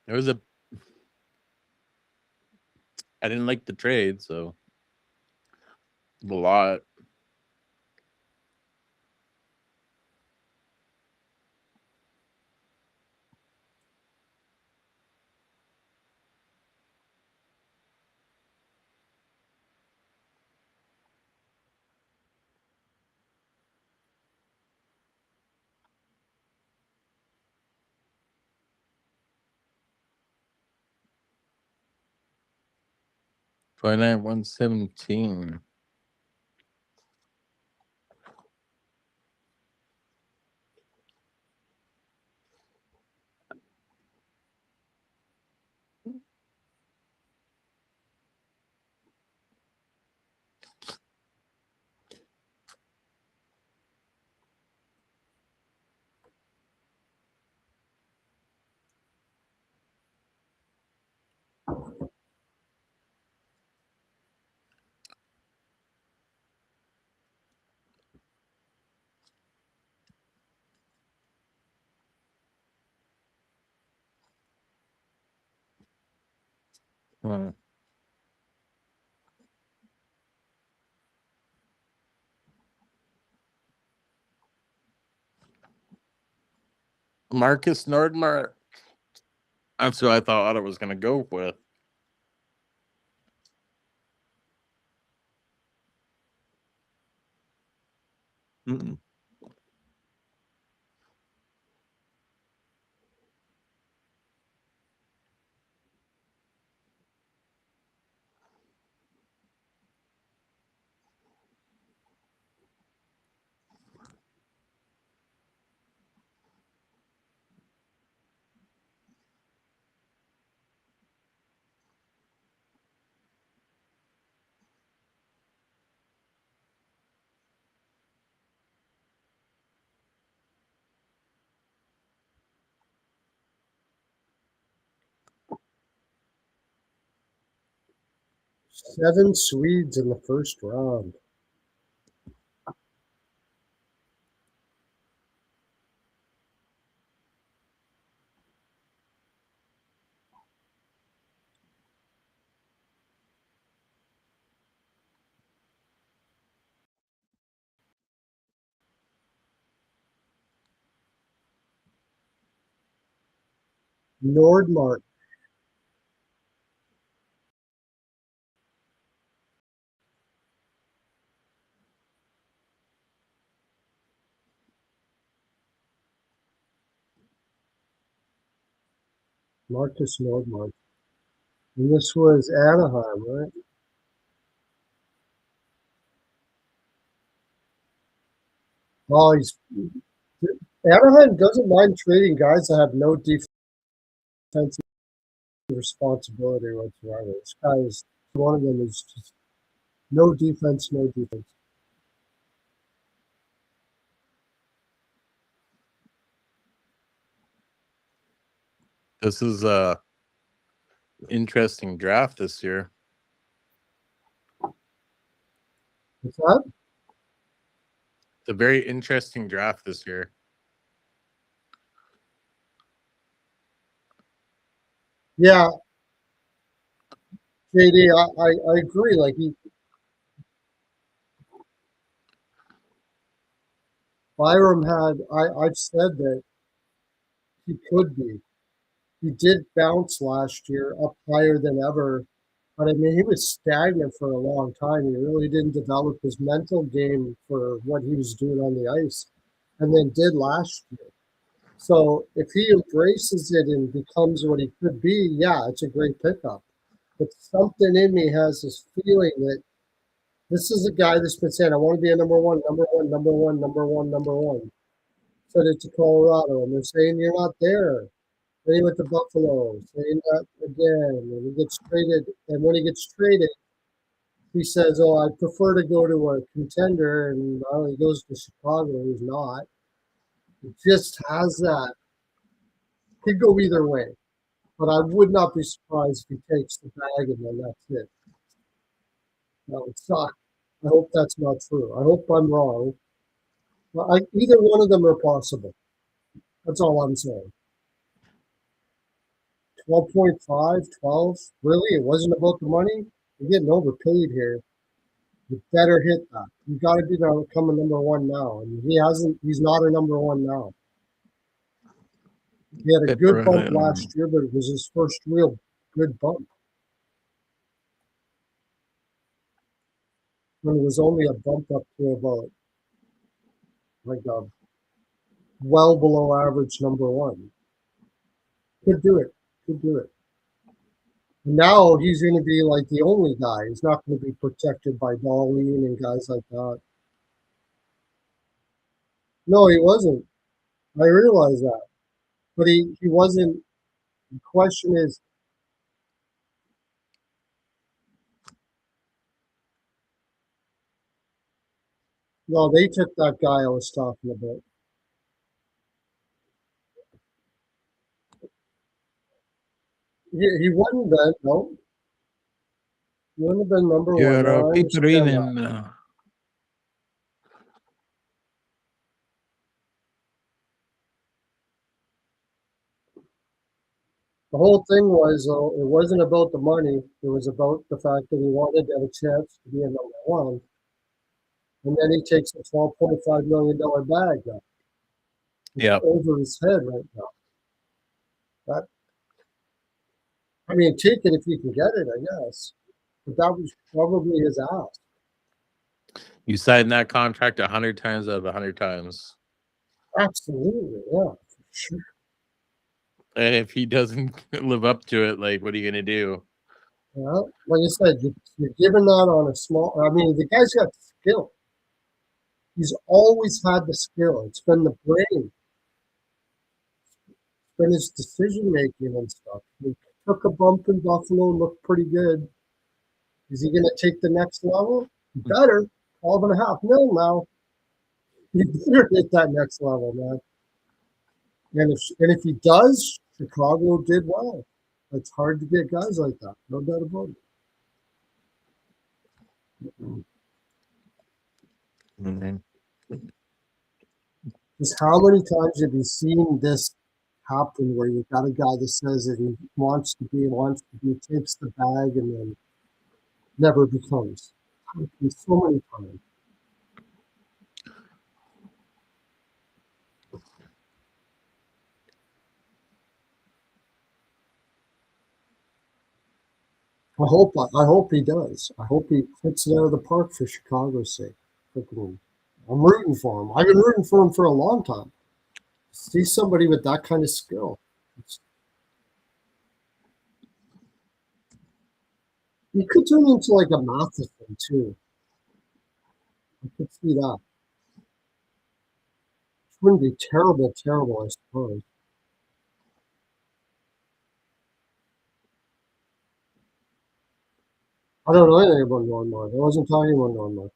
Speaker 2: There was a. I didn't like the trade, so a lot. $29 $117. Marcus Nordmark. That's who I thought it was going to go with. Mm-mm.
Speaker 1: Seven Swedes in the first round. Nordmark. Marcus Nordmark. And this was Anaheim, right? Oh, Anaheim doesn't mind trading guys that have no defensive responsibility whatsoever. This guy is one of them is just no defense, no defense.
Speaker 2: This is a interesting draft this year.
Speaker 1: What's that?
Speaker 2: It's a very interesting draft this year.
Speaker 1: Yeah, JD, I agree. Like Byram I've said that he could be. He did bounce last year up higher than ever, but I mean he was stagnant for a long time. He really didn't develop his mental game for what he was doing on the ice, and then did last year. So if he embraces it and becomes what he could be, yeah, it's a great pickup. But something in me has this feeling that this is a guy that's been saying, I want to be a number one, number one, number one, number one, number one. Said it to Colorado, and they're saying you're not there. Then he went to Buffalo, saying that again, and he gets traded. And when he gets traded, he says, "Oh, I prefer to go to a contender," and he goes to Chicago. He's not. He just has that. Could go either way, but I would not be surprised if he takes the bag and then that's it. That would suck. I hope that's not true. I hope I'm wrong. But either one of them are possible. That's all I'm saying. 12.5, 12? Really? It wasn't about the money? You're getting overpaid here. You better hit that. You got to become a number one now. And he's not a number one now. He had a good bump last year, but it was his first real good bump. When it was only a bump up to about like a well below average number one. Could do it. Could do it. Now he's going to be like the only guy. He's not going to be protected by Darlene and guys like that. No, he wasn't. I realize that. But he wasn't. The question is, no, they took that guy I was talking about. He wouldn't have been, no. He wouldn't have been number one. No, I understand that. The whole thing was, it wasn't about the money. It was about the fact that he wanted to have a chance to be a number one. And then he takes a $12.5 million bag over his head right now. I mean, take it if you can get it, I guess. But that was probably his ask.
Speaker 2: You signed that contract 100 times out of 100 times.
Speaker 1: Absolutely, yeah, for sure.
Speaker 2: And if he doesn't live up to it, like, what are you going to do?
Speaker 1: Yeah, like I said, you're giving that on a small. I mean, the guy's got skill. He's always had the skill. It's been the brain. It's been his decision making and stuff. He took a bump in Buffalo and looked pretty good. Is he going to take the next level? He better. 12.5 mil now. He better hit that next level, man. And if he does, Chicago did well. It's hard to get guys like that. No doubt about it. Just how many times have you seen this happen where you've got a guy that says that he wants to be, takes the bag, and then never becomes? So many times. I hope he does. I hope he hits it out of the park for Chicago's sake. I'm rooting for him. I've been rooting for him for a long time. See somebody with that kind of skill. He could turn into like a Matheson too. I could see that. It wouldn't be terrible, I suppose. I don't know anything about Normark. I wasn't talking about Normark.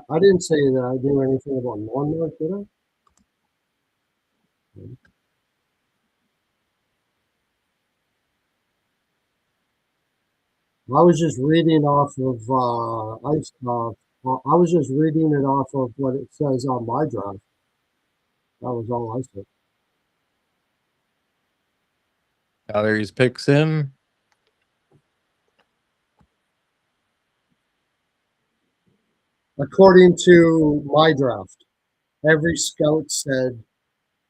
Speaker 1: I didn't say that I knew anything about Normark, did I? I was just reading off of Ice. I was just reading it off of what it says on my draft. That was all I said.
Speaker 2: Galleries picks in.
Speaker 1: According to my draft, every scout said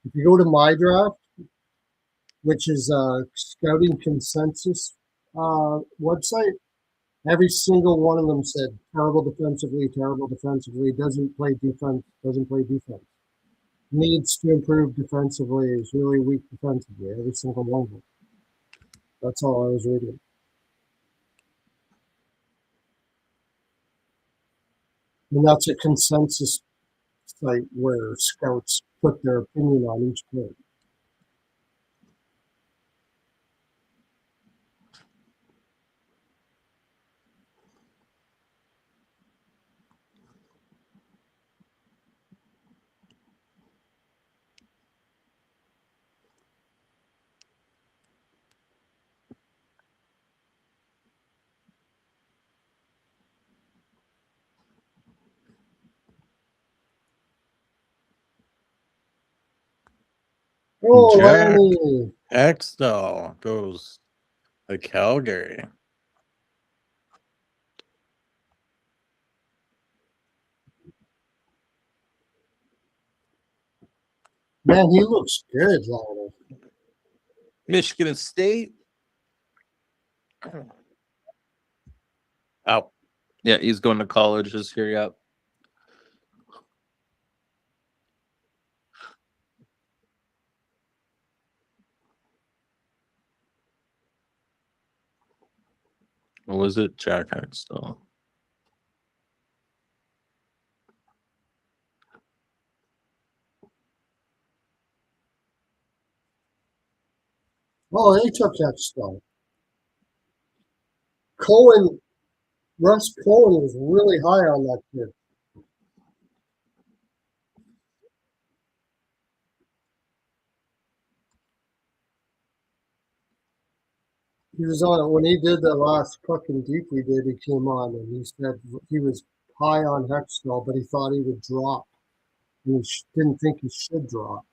Speaker 1: if you go to my draft, which is a scouting consensus website, every single one of them said terrible defensively, doesn't play defense, needs to improve defensively, is really weak defensively, every single one of them. That's all I was reading. And that's a consensus site where scouts put their opinion on each player. Oh,
Speaker 2: Jack
Speaker 1: Lanny!
Speaker 2: Extall goes to Calgary.
Speaker 1: Man, he looks good, Lanny.
Speaker 2: Michigan State. Oh, yeah, he's going to college this year. Yep. What was it? Jack Extall.
Speaker 1: Oh, they took that stuff. Cohen, Russ Cohen was really high on that kid. He was on it when he did the last fucking deep we did. He came on and he said he was high on Hextall, but he thought he would drop. He didn't think he should drop.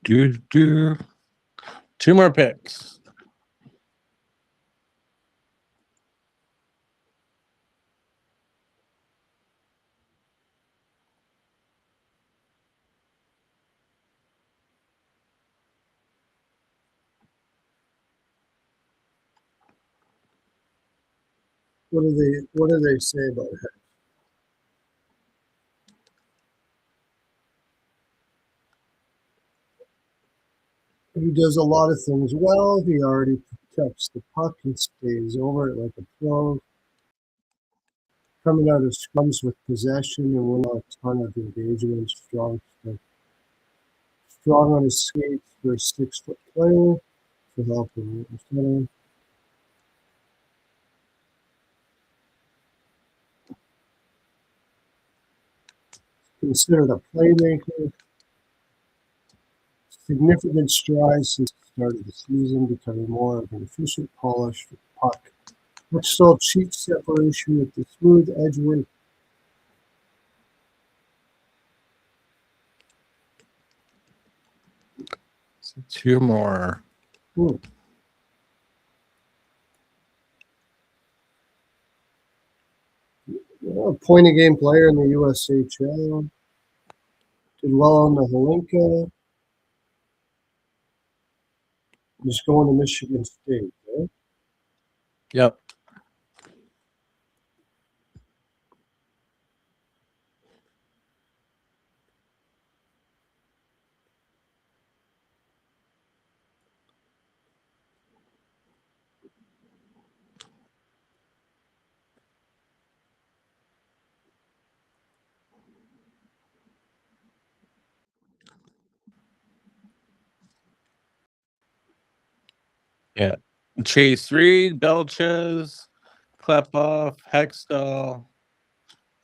Speaker 2: Two more picks.
Speaker 1: What do they say about it? He does a lot of things well. He already protects the puck and stays over it like a pro. Coming out of scrums with possession and win a ton of engagements. Strong on his skates for a 6-foot player for helping center. considered a playmaker. Significant strides since the start of the season, becoming more of an efficient, polished puck. Much still cheap separation with the smooth edge work.
Speaker 2: Two more.
Speaker 1: Point a game player in the USHL. Did well on the Holinka. Just going to Michigan State. Right?
Speaker 2: Yep. Yeah. Chase Reed, Belches, Klepoff, Hextall,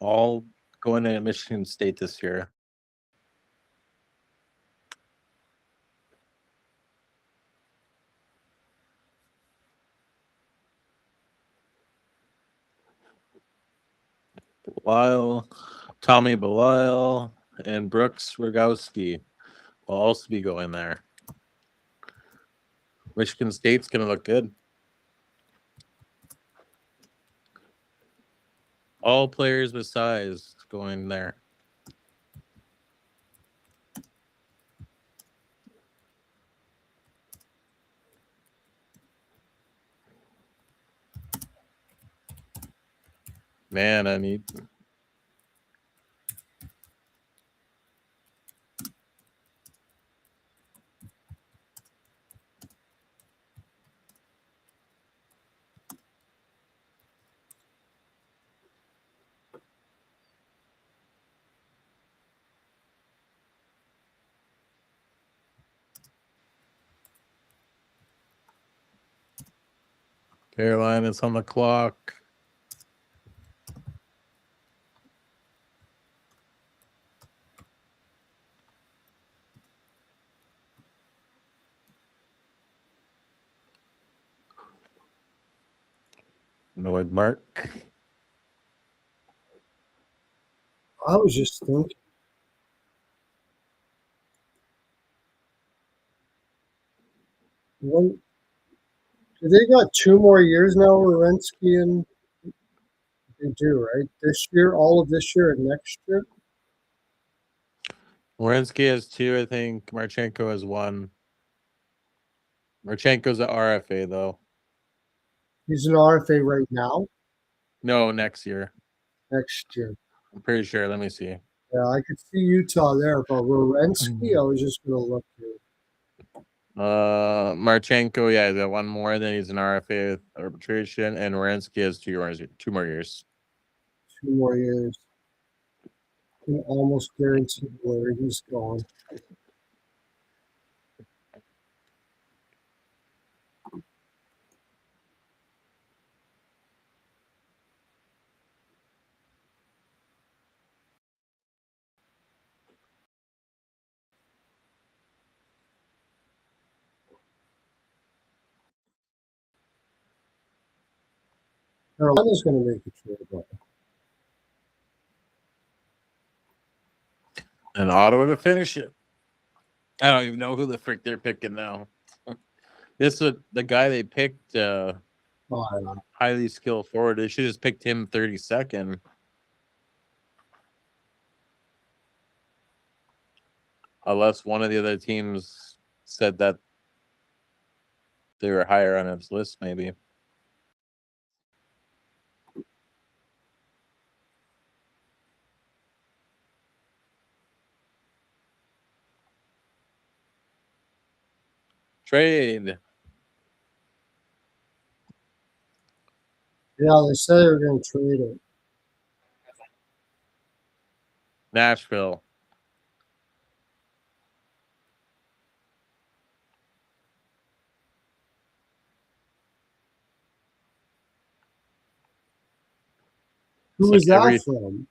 Speaker 2: all going to Michigan State this year. Belial, Tommy Belial, and Brooks Rogowski will also be going there. Michigan State's going to look good. All players with size going there. Man, I need. Carolina's on the clock. Noid Mark.
Speaker 1: I was just thinking. One, they got 2 more years now, Werenski, and they do, right? This year, all of this year and next year.
Speaker 2: Wierenski has 2, I think. Marchenko has 1. Marchenko's at RFA, though.
Speaker 1: He's an RFA right now.
Speaker 2: No, next year.
Speaker 1: Next year.
Speaker 2: I'm pretty sure. Let me see.
Speaker 1: Yeah, I could see Utah there, but Werenski, I was just going to look here.
Speaker 2: Marchenko, yeah, he's got 1 more. Then he's an RFA with arbitration, and Wierenski has 2 more years.
Speaker 1: 2 more years. Can almost guarantee where he's going. Carolina's going to make a trade, but
Speaker 2: And Ottawa to finish it. I don't even know who the frick they're picking now. This is the guy they picked, highly skilled forward. They should have just picked him 32nd. Unless one of the other teams said that they were higher on his list, maybe. Trade.
Speaker 1: yeah, they said they were going to trade it.
Speaker 2: Nashville.
Speaker 1: Who was that from?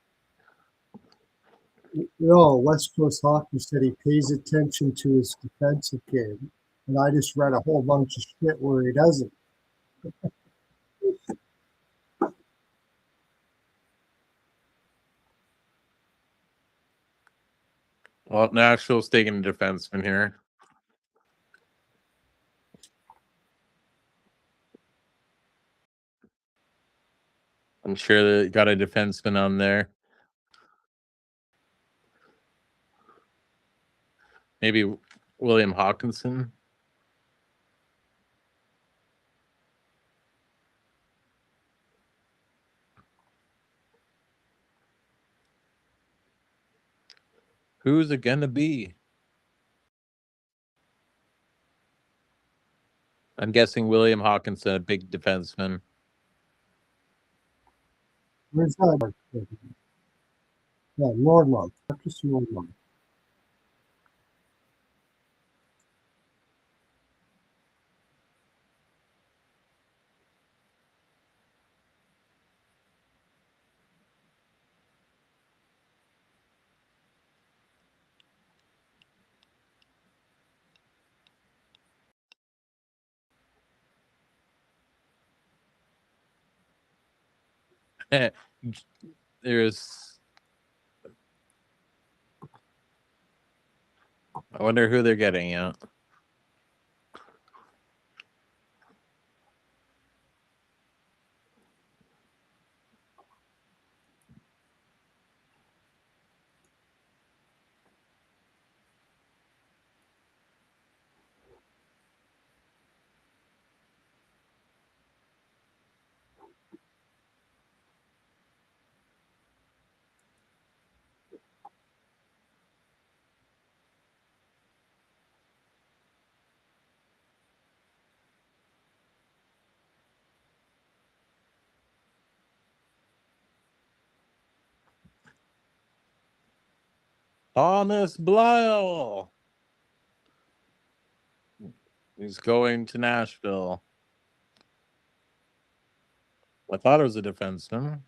Speaker 1: No, West Coast Hockey said he pays attention to his defensive game, and I just read a whole bunch of shit where he doesn't.
Speaker 2: Well, Nashville's taking a defenseman here. I'm sure they got a defenseman on there. Maybe William Hawkinson. Who's it gonna be? I'm guessing William Hawkinson, a big defenseman.
Speaker 1: Where's that? Yeah, Nordmark. Marcus Nordmark.
Speaker 2: There's. I wonder who they're getting at. Thomas Blyle. He's going to Nashville. I thought it was a defenseman.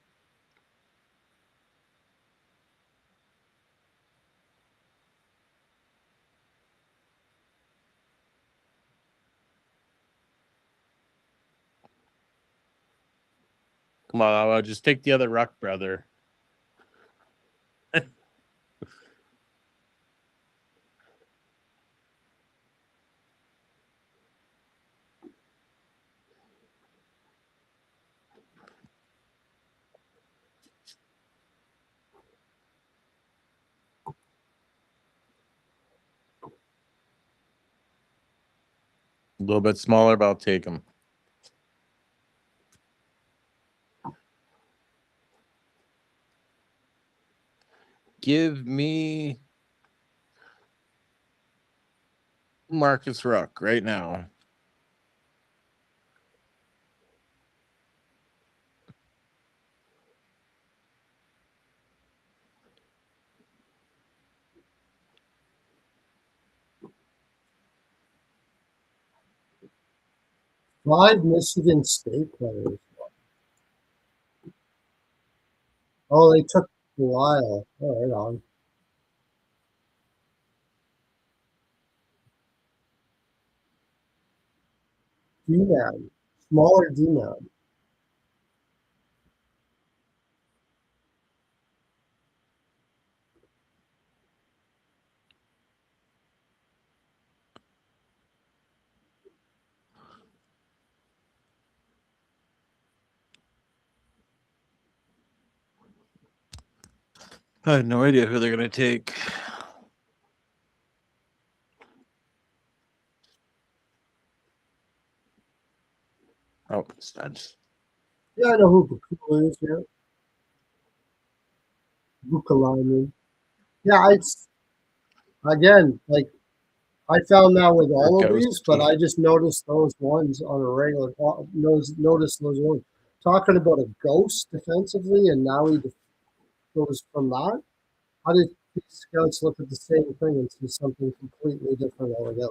Speaker 2: Come on, I'll just take the other Ruck brother. A little bit smaller, but I'll take him. Give me Marcus Ruck right now.
Speaker 1: Five Michigan State players. Oh, they took Lyle. Oh, right on. D-man. Smaller D-man.
Speaker 2: I had no idea who they're going to take. Oh, studs.
Speaker 1: Yeah, I know who Bukula is here. Bukalainen. Yeah, it's again like I found that with all of these, but I just noticed those ones on a regular. Noticed those ones talking about a ghost defensively, and now he goes from that. How did these scouts look at the same thing and see something completely different altogether?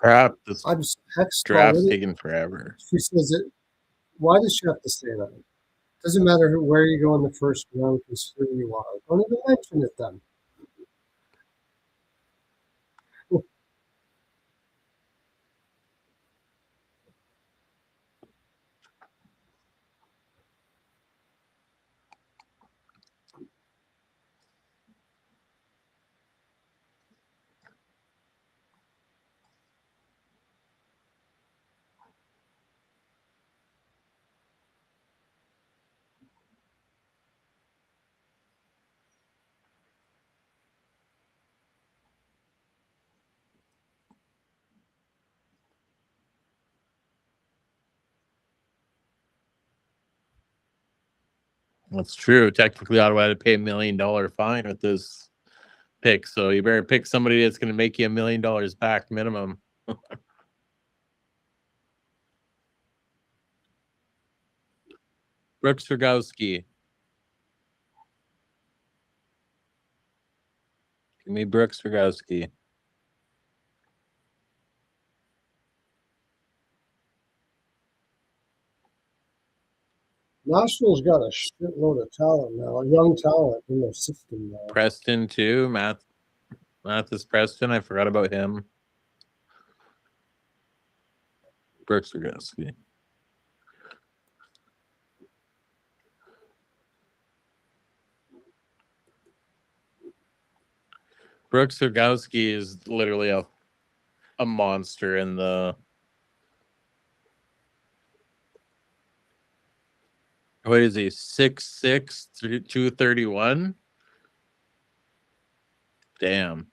Speaker 2: Crap, this
Speaker 1: I'm hex
Speaker 2: draft's
Speaker 1: already.
Speaker 2: taking forever.
Speaker 1: She says it. Why does she have to say that? Doesn't matter where you go in the first round, because who you are. Don't even mention it then.
Speaker 2: That's true. Technically, Ottawa had to pay $1 million fine with this pick, so you better pick somebody that's going to make you $1 million back minimum. Brooks Rogowski. Give me Brooks Rogowski.
Speaker 1: Nashville's got a shitload of talent now, young talent in their system now.
Speaker 2: Preston, too. Mathis Preston. I forgot about him. Brooks Rogowski. Brooks Rogowski is literally a monster in the. What is he? 6'6", 231? Damn.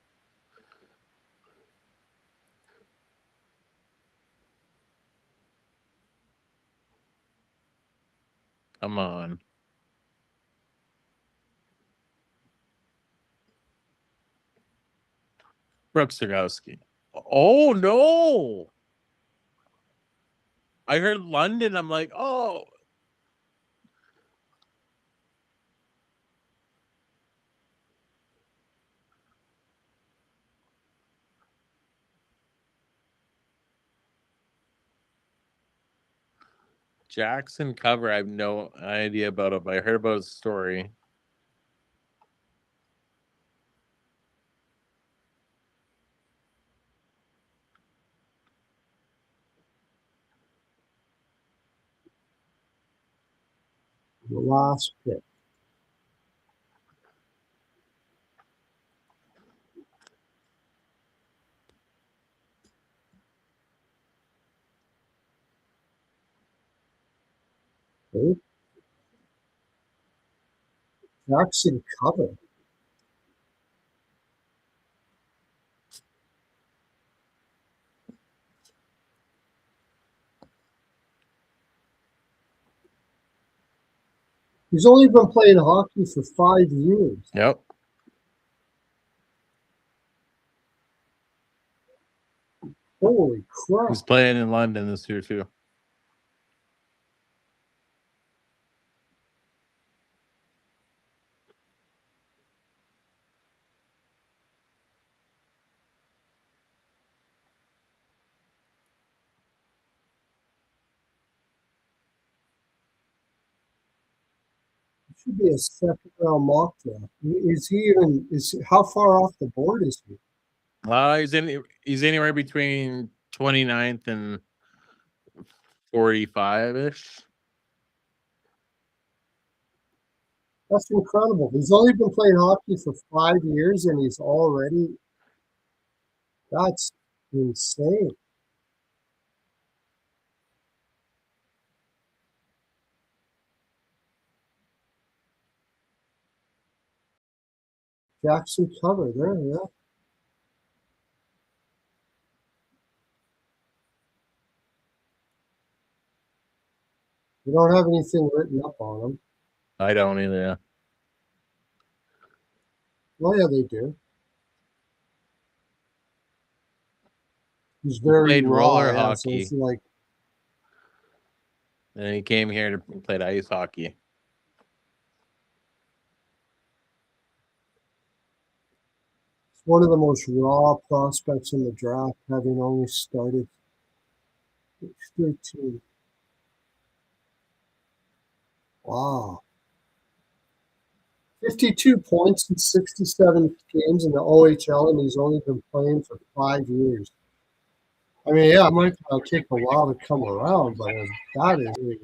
Speaker 2: Come on. Brooks Rogowski. Oh, no. I heard London. I'm like, oh. Jackson cover. I have no idea about it, but I heard about his story.
Speaker 1: The last pick. Okay. Jackson cover. He's only been playing hockey for 5 years.
Speaker 2: Yep.
Speaker 1: Holy crap.
Speaker 2: He's playing in London this year, too.
Speaker 1: Should be a second round mock draft. Is he even? How far off the board is he?
Speaker 2: He's anywhere between 29th and 45-ish.
Speaker 1: That's incredible. He's only been playing hockey for 5 years, and he's already. That's insane. Jackson cover there, yeah. We don't have anything written up on him.
Speaker 2: I don't either. Yeah.
Speaker 1: Well, yeah, they do. He's very
Speaker 2: Played
Speaker 1: raw,
Speaker 2: roller
Speaker 1: yeah, so
Speaker 2: hockey.
Speaker 1: it's like
Speaker 2: And he came here to play ice hockey.
Speaker 1: one of the most raw prospects in the draft, having only started 13. Wow. 52 points in 67 games in the OHL, and he's only been playing for 5 years. I mean, yeah, it might take a while to come around, but that is really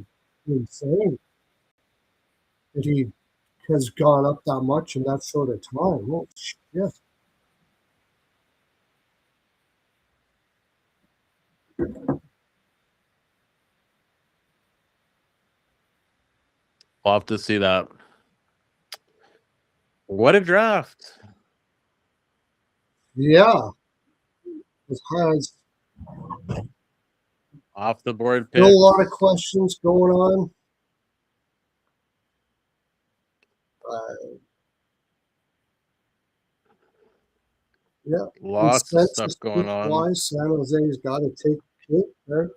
Speaker 1: insane that he has gone up that much in that short of time. Oh, shit.
Speaker 2: We'll have to see that. What a draft.
Speaker 1: Yeah. It has
Speaker 2: Off the board
Speaker 1: still
Speaker 2: pick.
Speaker 1: a lot of questions going on. Yeah.
Speaker 2: Lots of stuff going on.
Speaker 1: San Jose's got to take it there.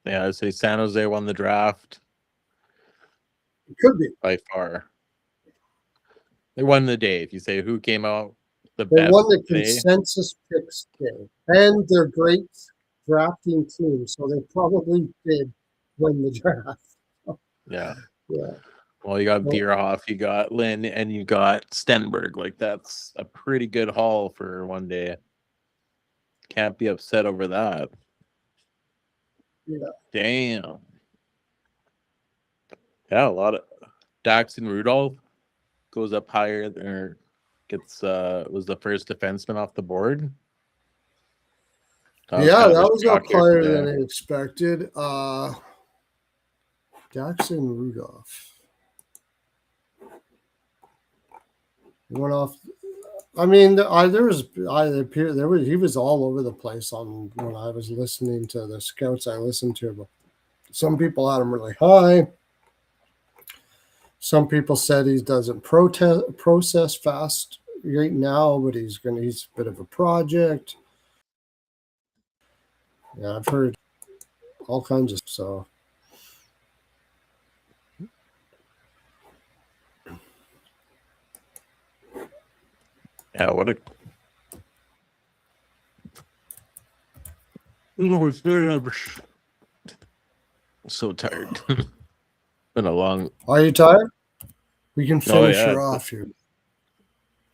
Speaker 2: Yeah, I'd say San Jose won the draft
Speaker 1: It could be.
Speaker 2: by far. They won the day. If you say who came out the
Speaker 1: They
Speaker 2: best
Speaker 1: won the
Speaker 2: today,
Speaker 1: consensus picks day, and they're great drafting team, so they probably did win the draft.
Speaker 2: yeah.
Speaker 1: Yeah.
Speaker 2: Well, you got Bierhoff, you got Lynn, and you got Stenberg. Like, that's a pretty good haul for one day. Can't be upset over that.
Speaker 1: Yeah.
Speaker 2: Damn. Yeah, a lot of Dax and Rudolph goes up higher or gets was the first defenseman off the board.
Speaker 1: That was up higher than I expected. Jackson Rudolph went off. I mean, he was all over the place on when I was listening to the scouts I listened to. But some people had him really high. Some people said he doesn't process fast right now, but he's a bit of a project. Yeah, I've heard all kinds of so.
Speaker 2: Yeah, what a I'm so tired. Been a long.
Speaker 1: Are you tired? We can finish her off here.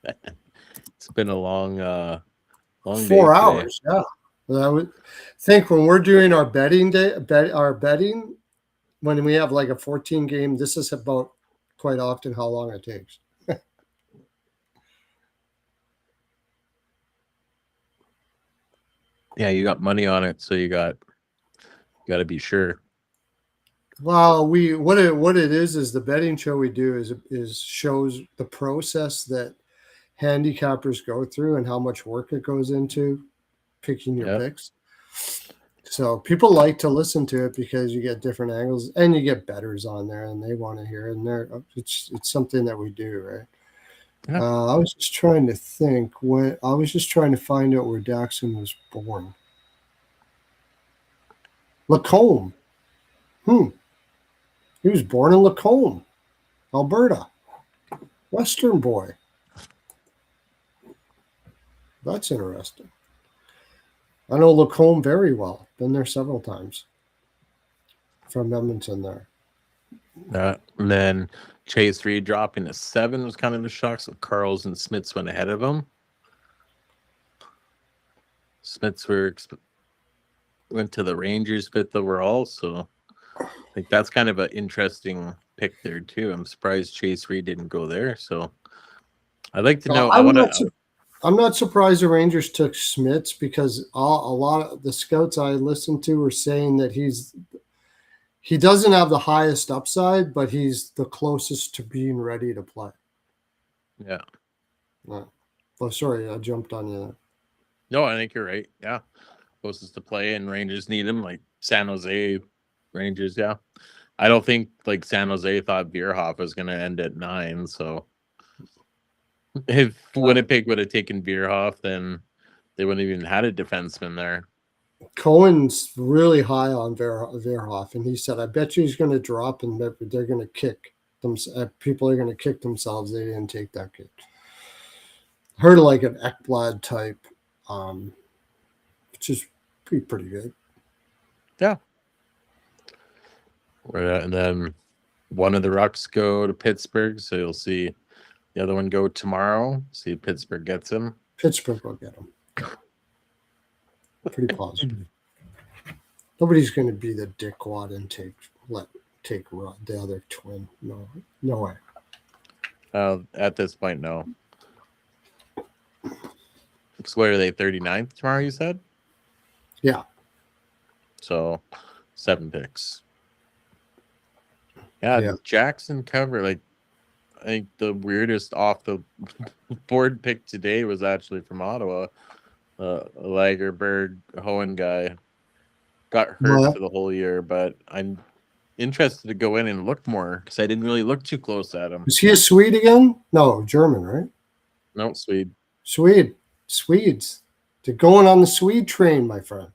Speaker 2: It's been a long
Speaker 1: 4 hours. Yeah, I would think when we're doing our betting when we have like a 14 game. This is about quite often how long it takes.
Speaker 2: Yeah, you got money on it, so you got to be sure.
Speaker 1: Well, what it is the betting show we do is shows the process that handicappers go through and how much work it goes into picking your picks. So people like to listen to it because you get different angles and you get bettors on there and they want to hear it. And it's something that we do, right? Yeah. I was just trying to think I was just trying to find out where Daxon was born. Lacombe. He was born in Lacombe, Alberta. Western boy. That's interesting. I know Lacombe very well. Been there several times. From Edmonton there.
Speaker 2: And then Chase Reed dropping to 7 was kind of a shock. So Carls and Smiths went ahead of him. Smiths went to the Rangers 5th overall. So I think that's kind of an interesting pick there too. I'm surprised Chase Reed didn't go there. So I'd like to know.
Speaker 1: I'm not surprised the Rangers took Smiths because a lot of the scouts I listened to were saying that he doesn't have the highest upside, but he's the closest to being ready to play.
Speaker 2: Yeah.
Speaker 1: Oh, sorry, I jumped on you there.
Speaker 2: No, I think you're right. Yeah. Closest to play, and Rangers need him, like San Jose Rangers, yeah. I don't think like San Jose thought Bierhoff was going to end at 9, so if Winnipeg would have taken Bierhoff, then they wouldn't have even had a defenseman there.
Speaker 1: Cohen's really high on Bierhoff, and he said, I bet you he's going to drop and they're going to kick them. People are going to kick themselves. They didn't take that kid. Heard of like an Ekblad type, which is pretty good.
Speaker 2: Yeah. And then one of the Rucks go to Pittsburgh, so you'll see the other one go tomorrow. See if Pittsburgh gets him.
Speaker 1: Pittsburgh will get him. Pretty positive. Nobody's going to be the dickwad and take the other twin. No way.
Speaker 2: At this point, no. So what are they, 39th tomorrow, you said?
Speaker 1: Yeah.
Speaker 2: So 7 picks. Yeah, Jackson cover. Like, I think the weirdest off the board pick today was actually from Ottawa. Lagerberg Hohen guy got hurt for the whole year, but I'm interested to go in and look more because I didn't really look too close at him.
Speaker 1: Is he a Swede again? No, German, right?
Speaker 2: No, Swede.
Speaker 1: Swedes. They're going on the Swede train, my friend.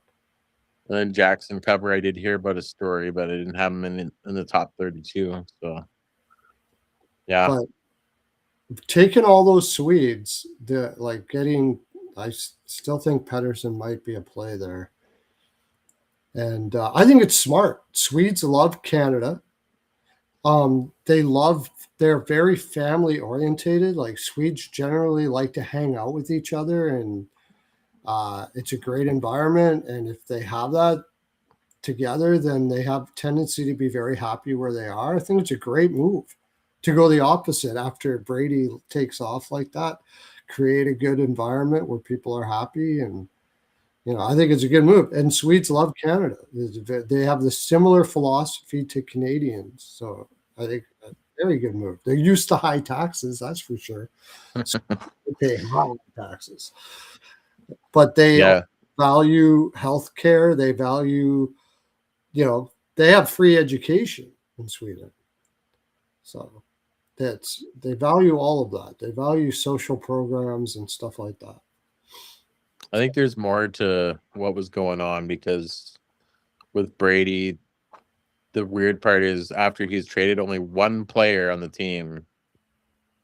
Speaker 2: And then Jackson cover, I did hear about his story, but I didn't have him in the top 32. So, yeah.
Speaker 1: But taking all those Swedes, I still think Pettersson might be a play there. And I think it's smart. Swedes love Canada. They're very family orientated. Like Swedes generally like to hang out with each other, and it's a great environment. And if they have that together, then they have tendency to be very happy where they are. I think it's a great move to go the opposite after Brady takes off like that, create a good environment where people are happy. And, I think it's a good move. And Swedes love Canada. They have the similar philosophy to Canadians. So I think a very good move. They're used to high taxes, that's for sure. So they pay high taxes. But they value healthcare. They value, they have free education in Sweden. So they value all of that. They value social programs and stuff like that.
Speaker 2: I think there's more to what was going on because with Brady, the weird part is after he's traded, only one player on the team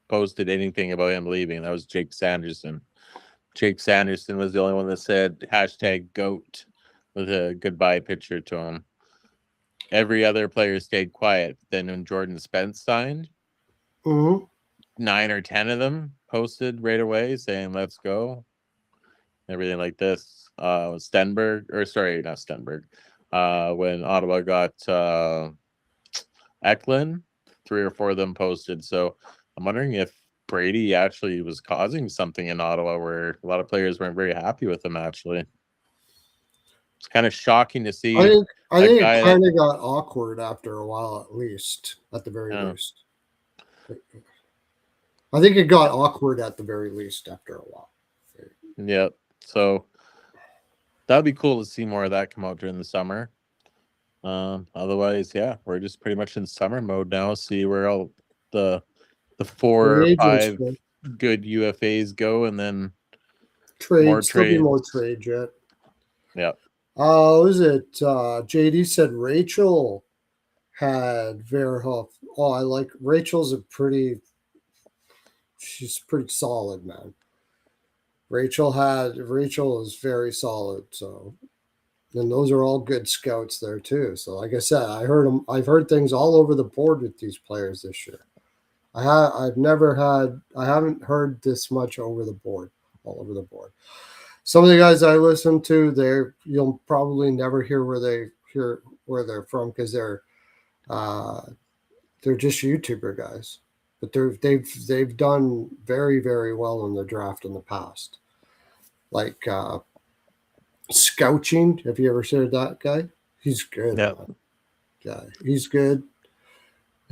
Speaker 2: posted anything about him leaving. That was Jake Sanderson. Jake Sanderson was the only one that said #GOAT with a goodbye picture to him. Every other player stayed quiet. Then when Jordan Spence signed, 9 or 10 of them posted right away saying, "Let's go." Everything like this. Stenberg, or sorry, not Stenberg. When Ottawa got Eklund, 3 or 4 of them posted. So I'm wondering if Brady actually was causing something in Ottawa where a lot of players weren't very happy with him, actually. It's kind of shocking to see.
Speaker 1: I think it kind of got awkward after a while, at the very least. I think it got awkward at the very least after a while.
Speaker 2: Yeah. So that'd be cool to see more of that come out during the summer. Otherwise, we're just pretty much in summer mode now. See where all the 4 or 5 good UFAs go, and then more trades.
Speaker 1: More trade yet.
Speaker 2: Yeah.
Speaker 1: Is it JD said Rachel had Verhoff. Oh, I like Rachel's she's pretty solid, man. Rachel is very solid. So, and those are all good scouts there too. So, like I said, I've heard things all over the board with these players this year. I haven't heard this much all over the board. Some of the guys I listen to, you'll probably never hear where they're from because they're just YouTuber guys. But they've done very, very well in the draft in the past. Like Scouching. Have you ever heard that guy? He's good. Yeah, he's good.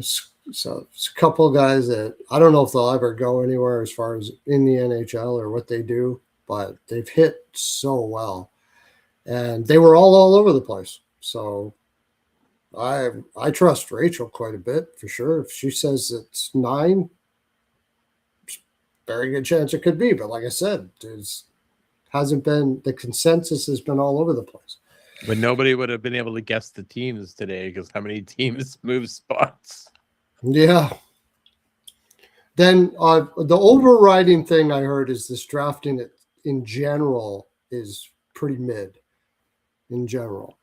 Speaker 1: So it's a couple of guys that I don't know if they'll ever go anywhere as far as in the NHL or what they do, but they've hit so well. And they were all over the place. So I trust Rachel quite a bit for sure. If she says it's 9, very good chance it could be. But like I said, the consensus has been all over the place.
Speaker 2: But nobody would have been able to guess the teams today because how many teams move spots?
Speaker 1: Yeah. Then the overriding thing I heard is this drafting it in general is pretty mid in general.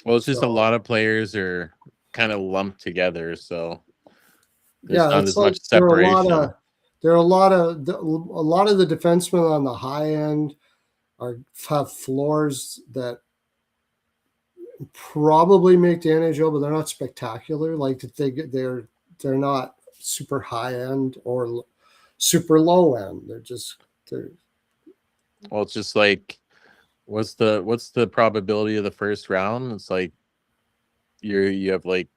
Speaker 2: Well, it's just a lot of players are kind of lumped together, so there's
Speaker 1: yeah,
Speaker 2: not
Speaker 1: it's
Speaker 2: as
Speaker 1: like
Speaker 2: much separation.
Speaker 1: there are a lot of the defensemen on the high end have floors that probably make the NHL, but they're not spectacular. Like they're not super high end or super low end.
Speaker 2: Well, it's just like what's the probability of the first round? It's like you have like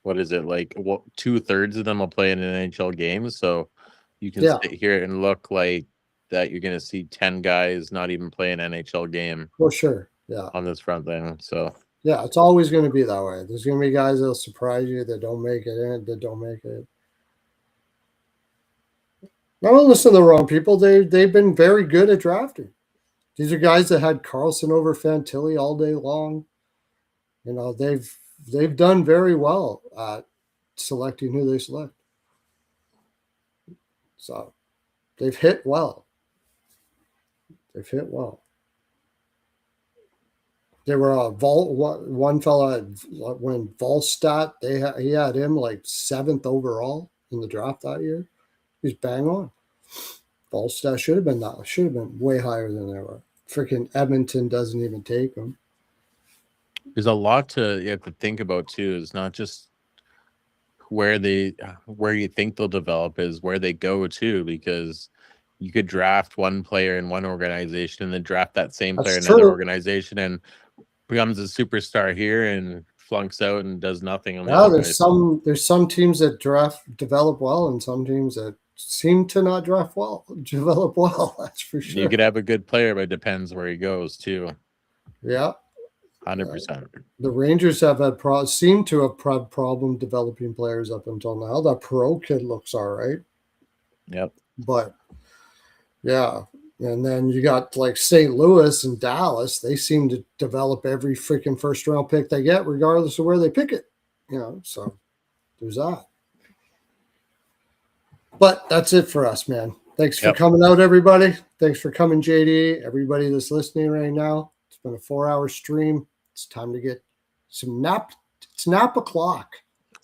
Speaker 2: what is it, like 2/3 of them will play in an NHL game, so you can sit here and look like that you're gonna see 10 guys not even play an NHL game.
Speaker 1: For sure. Yeah.
Speaker 2: On this front thing. So
Speaker 1: yeah, it's always going to be that way. There's going to be guys that'll surprise you that don't make it in, that don't make it. I don't listen to the wrong people. They've been very good at drafting. These are guys that had Carlson over Fantilli all day long. You know, they've done very well at selecting who they select. So they've hit well. They've hit well. There were one fella when Volstat, he had him like 7th overall in the draft that year. He's bang on. Volstat should have been way higher than they were. Freaking Edmonton doesn't even take him.
Speaker 2: There's a lot you have to think about too. It's not just where you think they'll develop, is where they go to, because you could draft one player in one organization and then draft that same player in another organization and becomes a superstar here and flunks out and does nothing on the other
Speaker 1: there's some teams that develop well and some teams that seem to not develop well. That's for sure.
Speaker 2: You could have a good player, but it depends where he goes too.
Speaker 1: Yeah.
Speaker 2: 100%.
Speaker 1: The Rangers seem to have had problem developing players up until now. That Perreault kid looks all right.
Speaker 2: Yep.
Speaker 1: But yeah. And then you got like St. Louis and Dallas. They seem to develop every freaking first round pick they get, regardless of where they pick it. You know, so there's that. But that's it for us, man. Thanks for coming out, everybody. Thanks for coming, JD. Everybody that's listening right now. It's been a 4-hour stream. It's time to get some nap. It's nap o'clock.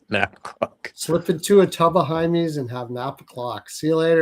Speaker 2: Nap o'clock.
Speaker 1: Slip into a tub of Heimies and have nap o'clock. See you later.